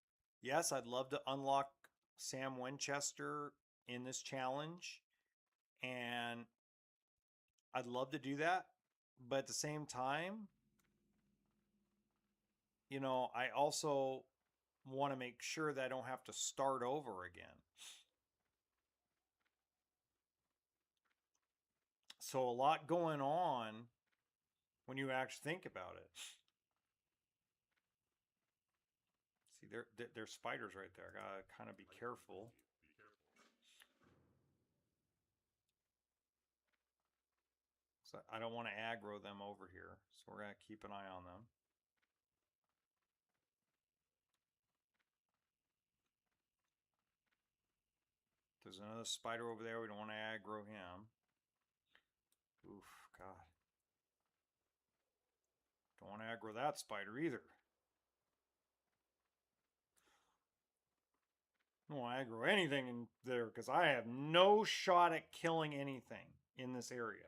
Yes, I'd love to unlock Sam Winchester in this challenge, and I'd love to do that, but at the same time, I also want to make sure that I don't have to start over again. So a lot going on when you actually think about it. See, there's spiders right there. I gotta kind of be careful. So I don't want to aggro them over here. So we're gonna keep an eye on them. There's another spider over there. We don't want to aggro him. Oof, God. Don't want to aggro that spider either. Don't want to aggro anything in there because I have no shot at killing anything in this area.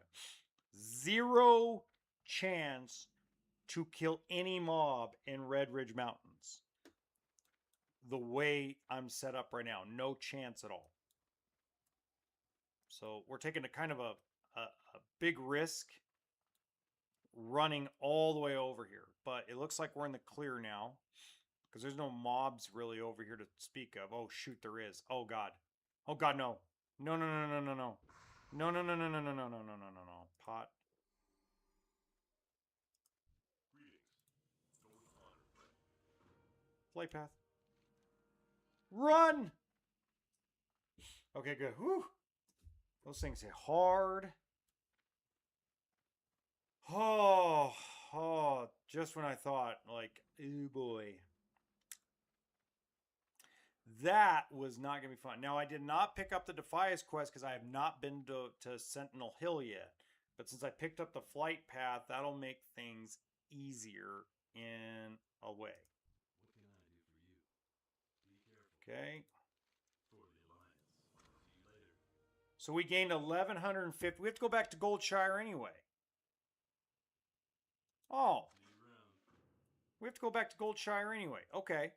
0 chance to kill any mob in Red Ridge Mountains. The way I'm set up right now, no chance at all. So we're taking a kind of a big risk running all the way over here. But it looks like we're in the clear now because there's no mobs really over here to speak of. Oh, shoot, there is. Oh, God. Oh, God, no. No, no, no, no, no, no. No, no, no, no, no, no, no, no, no, no, no, no. Pot. Flight path. Run! Okay, good. Whew. Those things hit hard. Oh, just when I thought, like, oh boy. That was not going to be fun. Now, I did not pick up the Defias quest because I have not been to Sentinel Hill yet. But since I picked up the flight path, that'll make things easier in a way. What can I do for you? Be careful. Okay. For the Alliance. See you later. So we gained 1,150. We have to go back to Goldshire anyway. Oh. See you around. We have to go back to Goldshire anyway. Okay.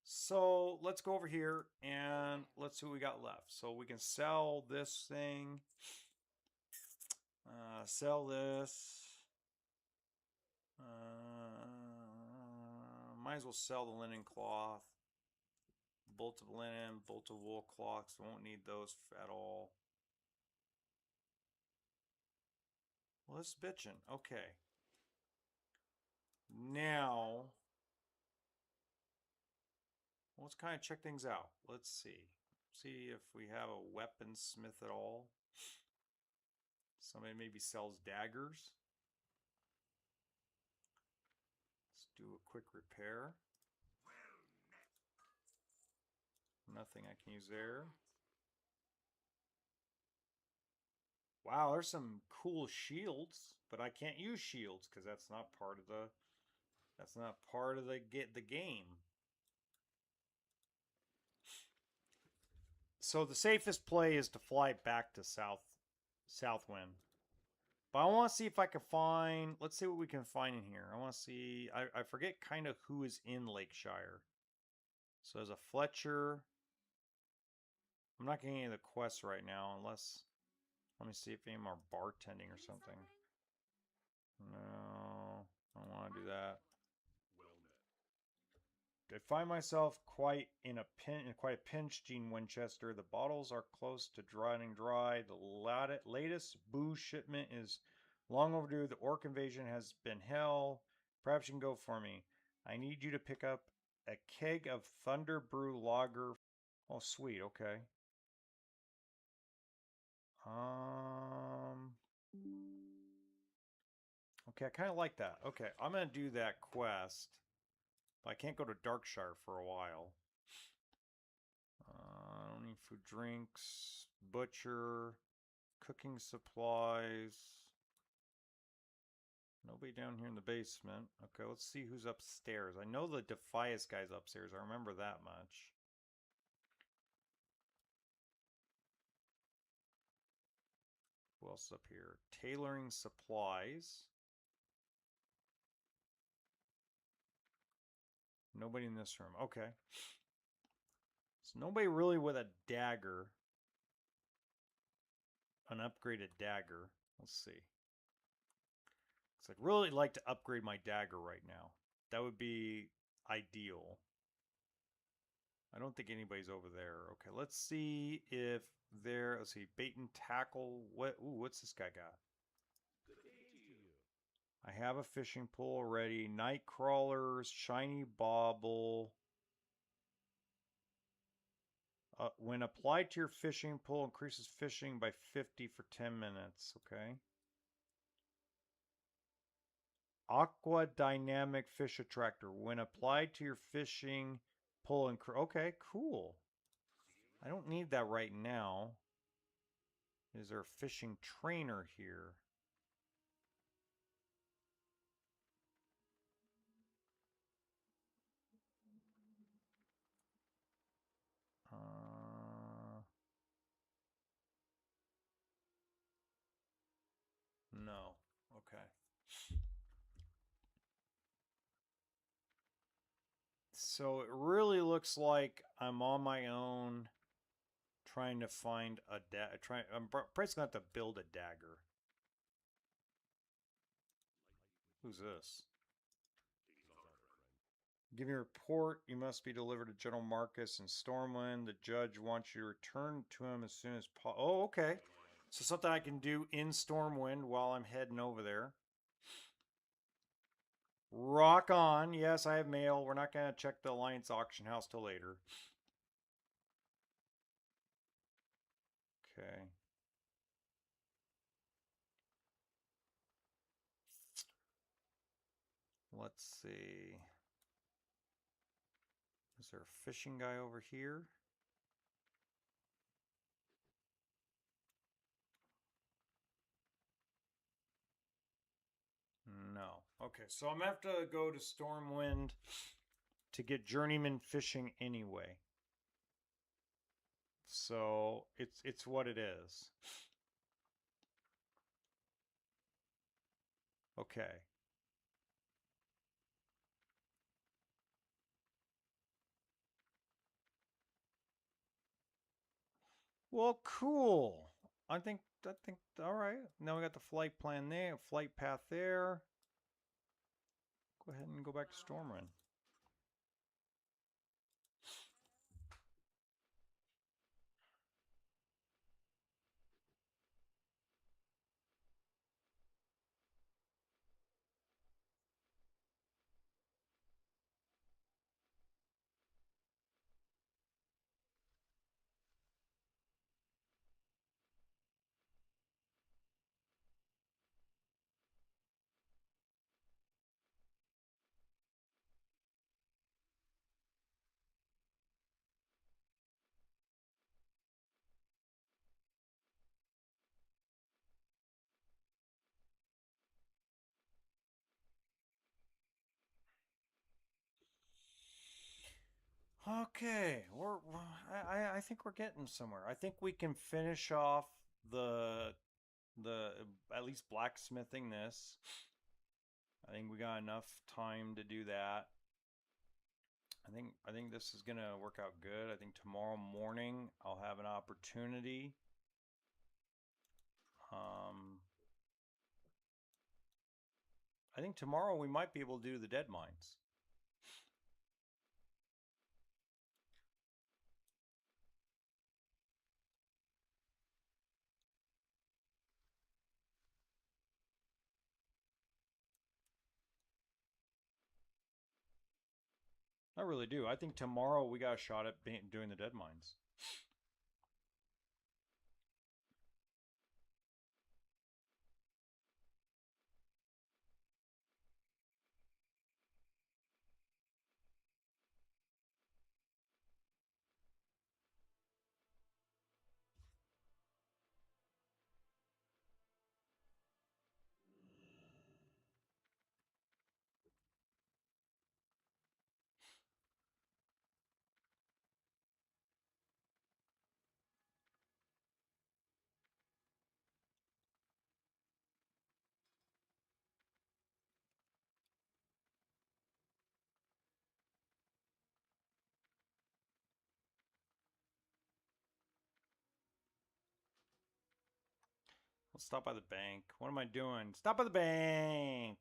So let's go over here and let's see what we got left. So we can sell this thing. Sell this. Might as well sell the linen cloth. Bolt of linen, bolt of wool cloths. Won't need those at all. Well, this is bitching. Okay. Now, let's kind of check things out. Let's see. See if we have a weaponsmith at all. Somebody maybe sells daggers. Let's do a quick repair. Nothing I can use there. Wow, there's some cool shields, but I can't use shields because that's not part of the game. So the safest play is to fly back to Southwind. But I want to see if I can find, let's see what we can find in here. I want to see, I forget kind of who is in Lakeshire. So there's a Fletcher. I'm not getting any of the quests right now unless, let me see if any of them are bartending or something. No, I don't want to do that. Well met. I find myself quite in quite a pinch, Gene Winchester. The bottles are close to running dry. The latest booze shipment is long overdue. The orc invasion has been hell. Perhaps you can go for me. I need you to pick up a keg of Thunder Brew Lager. Oh, sweet. Okay. Okay, I kind of like that. Okay, I'm gonna do that quest. But I can't go to Darkshire for a while. I don't need food, drinks, butcher, cooking supplies. Nobody down here in the basement. Okay, let's see who's upstairs. I know the Defias guy's upstairs. I remember that much. Who else is up here? Tailoring supplies. Nobody in this room. Okay. So nobody really with a dagger. An upgraded dagger. Let's see. So I'd really like to upgrade my dagger right now. That would be ideal. I don't think anybody's over there. Okay, let's see if there. Let's see, bait and tackle. What's this guy got? Good day to you. I have a fishing pole already. Night crawlers, shiny bauble. When applied to your fishing pole, increases fishing by 50 for 10 minutes. Okay. Aqua dynamic fish attractor. When applied to your fishing pole, okay, cool. I don't need that right now. Is there a fishing trainer here? No. Okay. So it really looks like I'm on my own trying to find a I'm probably gonna have to build a dagger. Who's this? Give me a report. You must be delivered to General Marcus in Stormwind. The judge wants you to return to him as soon as possible. Oh, okay. So something I can do in Stormwind while I'm heading over there. Rock on. Yes, I have mail. We're not going to check the Alliance auction house till later. Okay. Let's see. Is there a fishing guy over here? No. Okay, so I'm going to have to go to Stormwind to get journeyman fishing anyway. So it's what it is. Okay. Well, cool. I think all right. Now we got the flight plan there, flight path there. Go ahead and go back to Stormwind. Okay, I think we're getting somewhere. I think we can finish off the the at least blacksmithing this. I think we got enough time to do that. I think this is gonna work out good. I think tomorrow morning I'll have an opportunity. Um, I think tomorrow we might be able to do the dead mines. I really do. I think tomorrow we got a shot at doing the dead mines. Let's stop by the bank. What am I doing? Stop by the bank.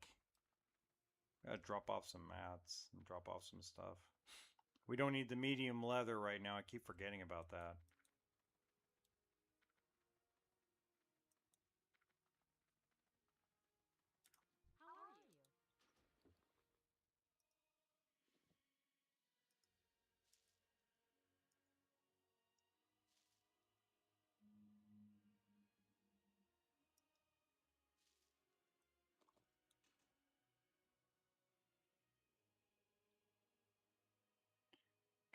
Gotta drop off some mats and drop off some stuff. We don't need the medium leather right now. I keep forgetting about that.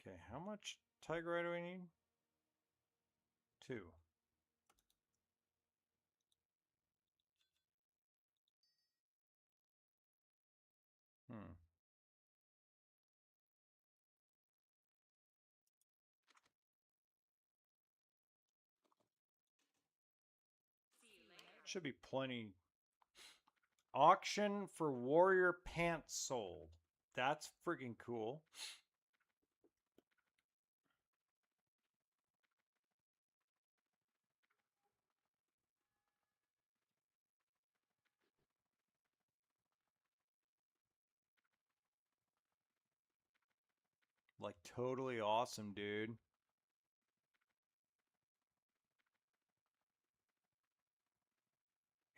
Okay, how much tiger eye do I need? 2. Should be plenty. Auction for warrior pants sold. That's freaking cool. Like totally awesome, dude.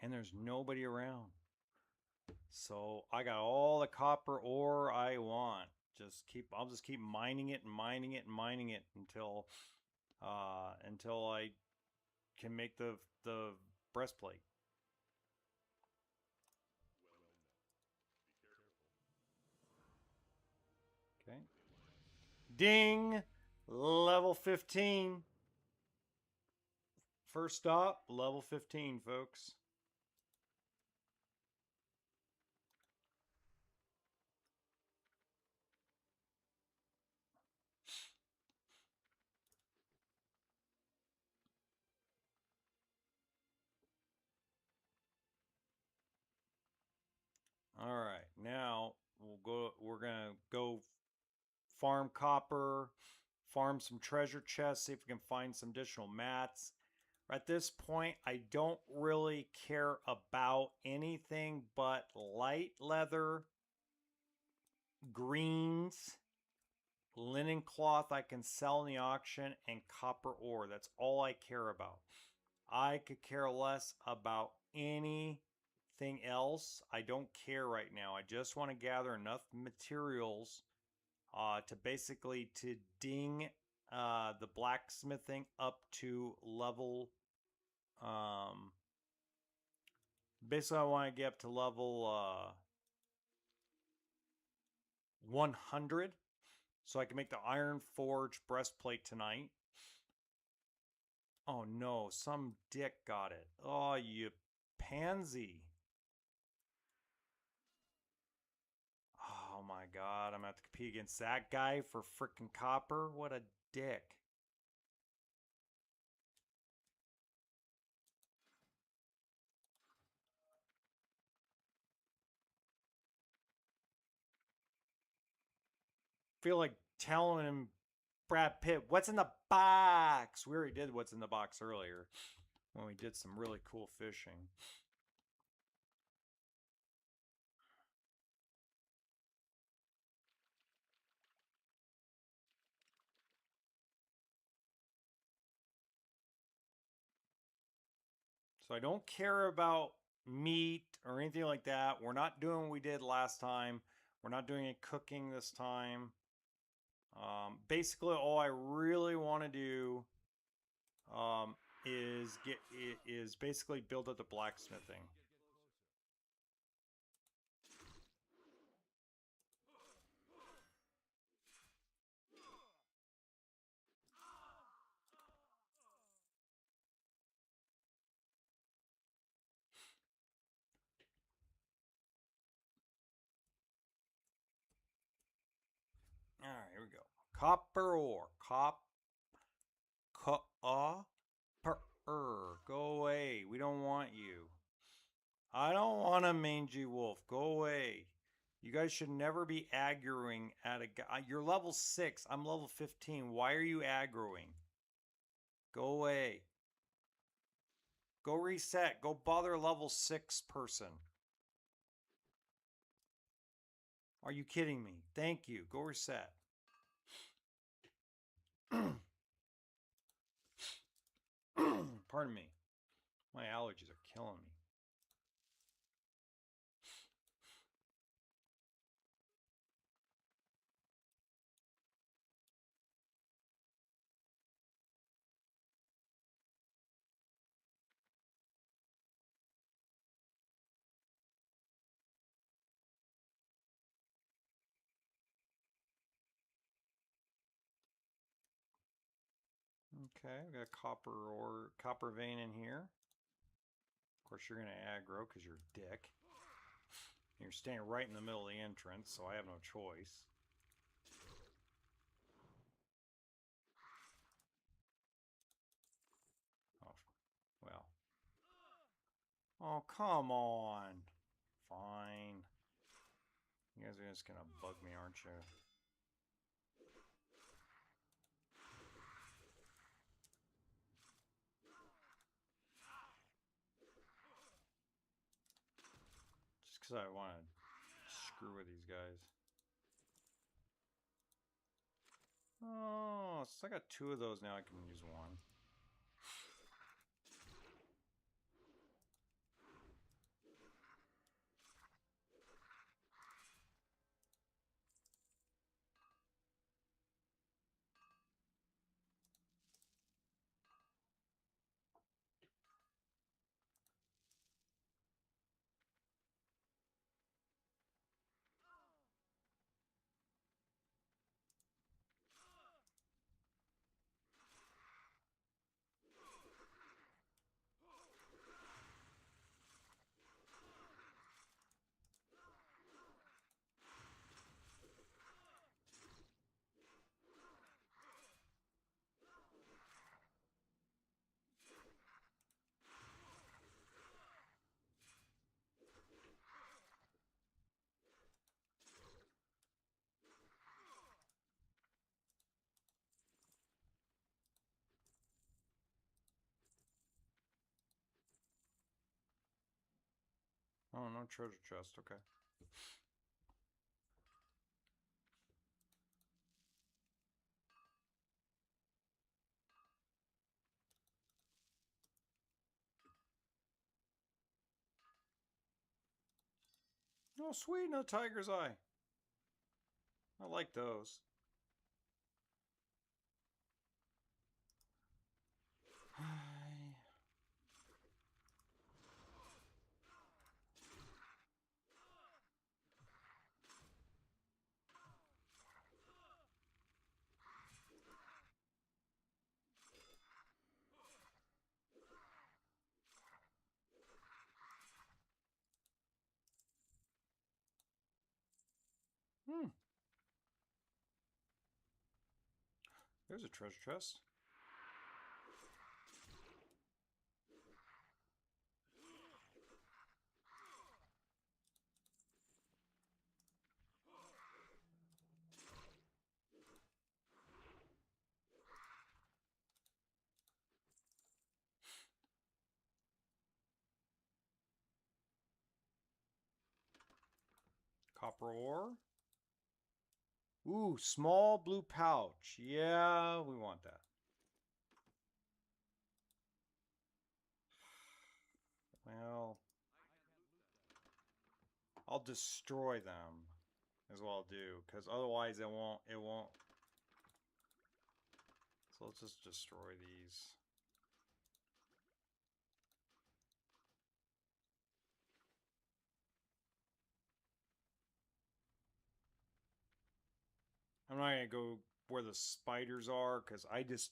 And there's nobody around. So I got all the copper ore I want. I'll just keep mining it and mining it and mining it until I can make the breastplate. Okay. Ding! Level 15. First stop, level 15, folks. All right, now we're gonna go farm copper, farm some treasure chests, see if we can find some additional mats. At this point, I don't really care about anything but light leather, greens, linen cloth I can sell in the auction, and copper ore. That's all I care about. I could care less about anything else. I don't care right now. I just want to gather enough materials to basically to ding the blacksmithing up to level. Basically, I want to get up to level 100 so I can make the Iron Forge breastplate tonight. Oh no, some dick got it. Oh, you pansy. Oh my god, I'm gonna have to compete against that guy for frickin' copper? What a dick. Feel like telling him, Brad Pitt, what's in the box? We already did what's in the box earlier when we did some really cool fishing. So I don't care about meat or anything like that. We're not doing what we did last time. We're not doing any cooking this time. Basically, all I really want to do um, is basically build up the blacksmithing. All right, here we go. Copper ore. Copper. Go away. We don't want you. I don't want a mangy wolf. Go away. You guys should never be aggroing at a guy. You're level 6. I'm level 15. Why are you aggroing? Go away. Go reset. Go bother a level 6 person. Are you kidding me? Thank you. Go reset. Pardon me. My allergies are killing me. Okay, we got copper vein in here. Of course, you're gonna aggro because you're a dick. You're standing right in the middle of the entrance, so I have no choice. Oh, well. Oh, come on. Fine. You guys are just gonna bug me, aren't you? Just because I want to screw with these guys. Oh, since I got two of those now, I can use one. Oh, no treasure chest. Okay. Oh, sweet, no tiger's eye. I like those. Hmm. There's a treasure chest. Copper ore. Ooh, small blue pouch. Yeah, we want that. Well, I'll destroy them is what I'll do, because otherwise it won't. So let's just destroy these. I'm not gonna go where the spiders are, because I just,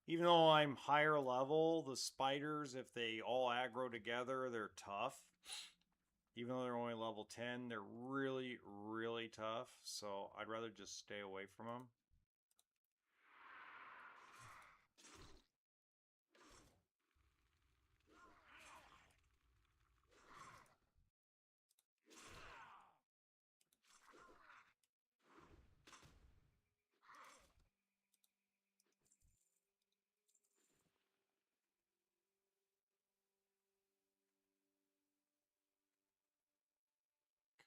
even though I'm higher level, the spiders, if they all aggro together, they're tough. Even though they're only level 10, they're really, really tough. So I'd rather just stay away from them.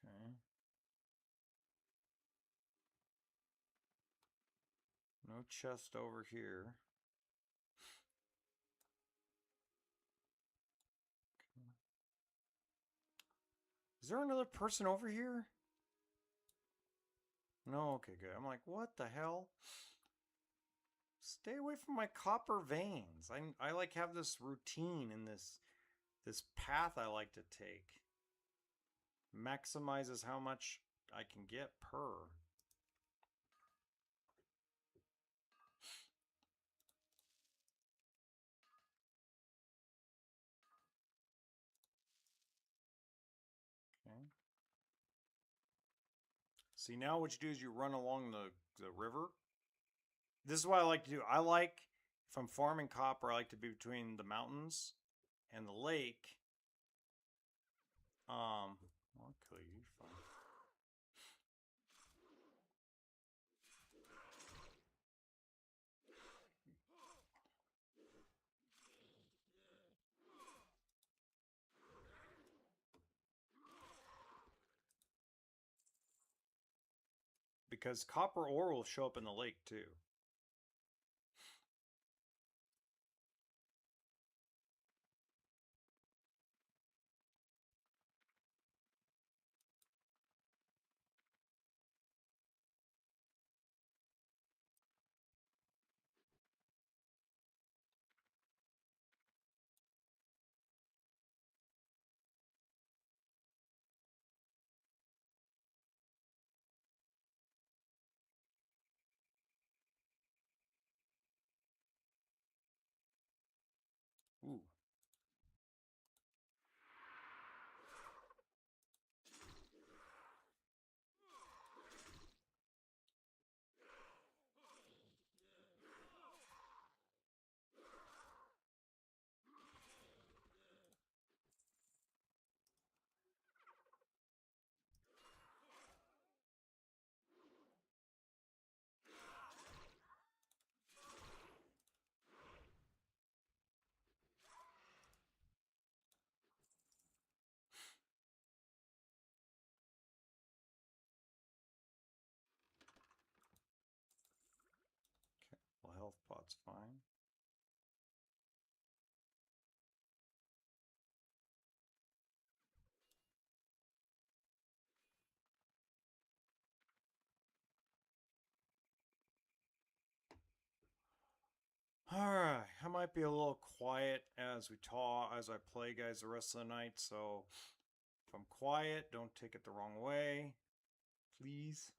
Okay. No chest over here. Okay. Is there another person over here? No, okay, good. I'm like, what the hell? Stay away from my copper veins. I like have this routine and this path I like to take. Maximizes how much I can get per. See, now what you do is you run along the river. This is what I like to do. I like, if I'm farming copper, I like to be between the mountains and the lake. I'll kill you. You're fine. Because copper ore will show up in the lake too. Ooh. Well, health pot's fine. Alright, I might be a little quiet as we talk, as I play, guys, the rest of the night, so if I'm quiet, don't take it the wrong way. Please.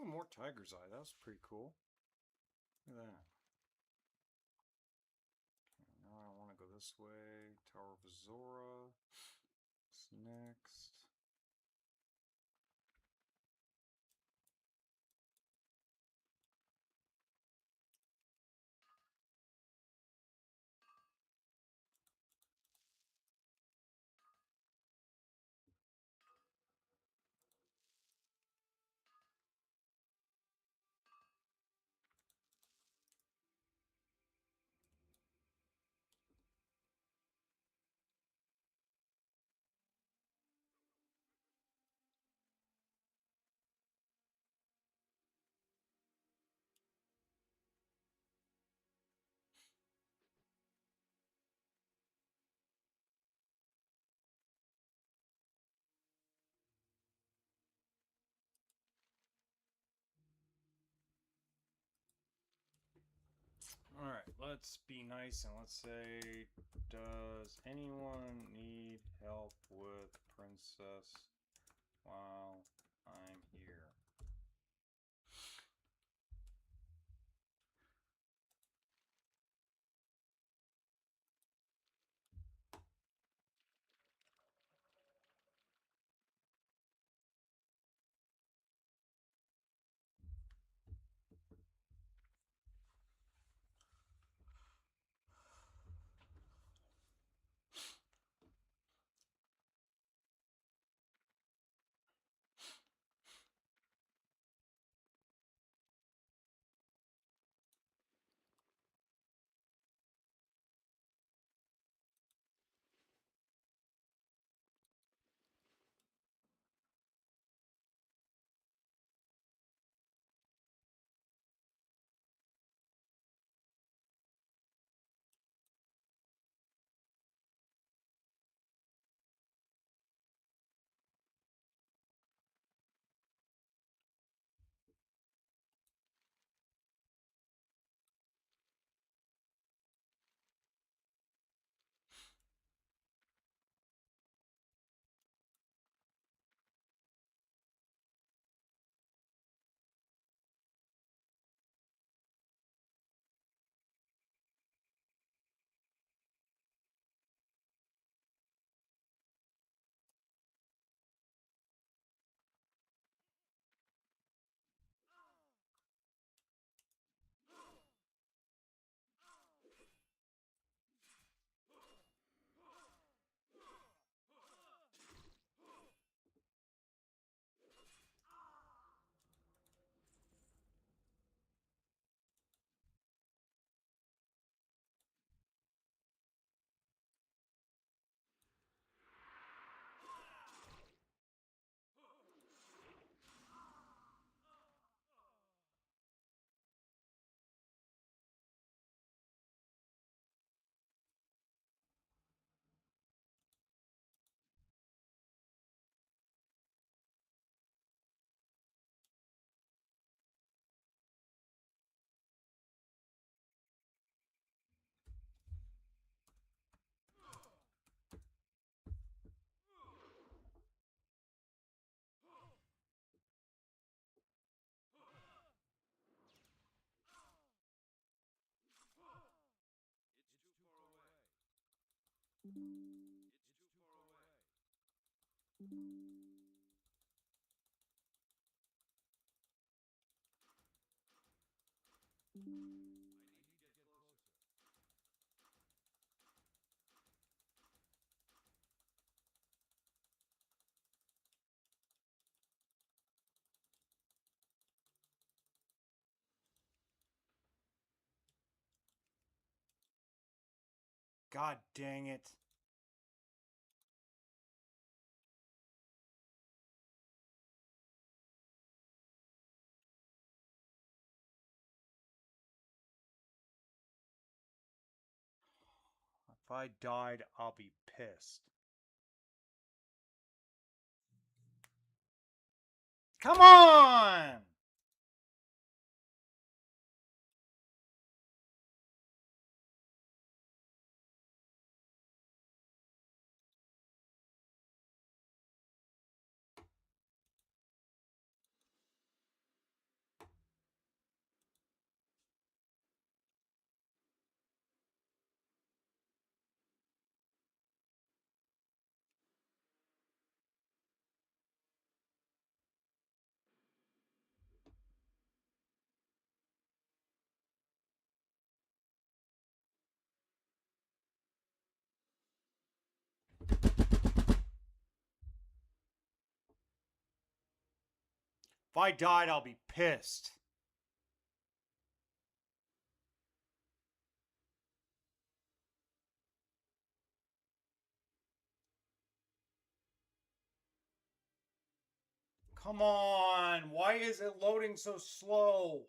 Ooh, more tiger's eye. That was pretty cool. Look at that. Okay, now I want to go this way. Tower of Azora. What's next? Alright, let's be nice and let's say, does anyone need help with Princess while I'm here? God dang it. If I died, I'll be pissed. Come on! If I died, I'll be pissed. Come on. Why is it loading so slow?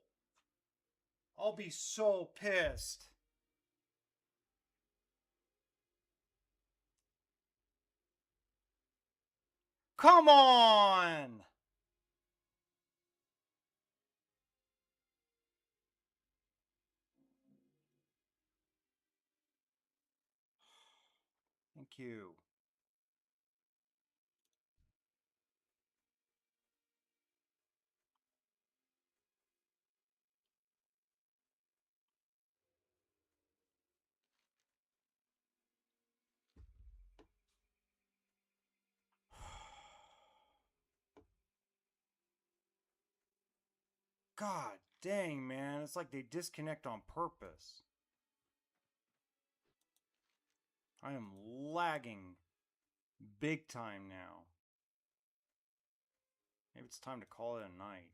I'll be so pissed. Come on. Thank you. God dang, man. It's like they disconnect on purpose. I am lagging big time now. Maybe it's time to call it a night.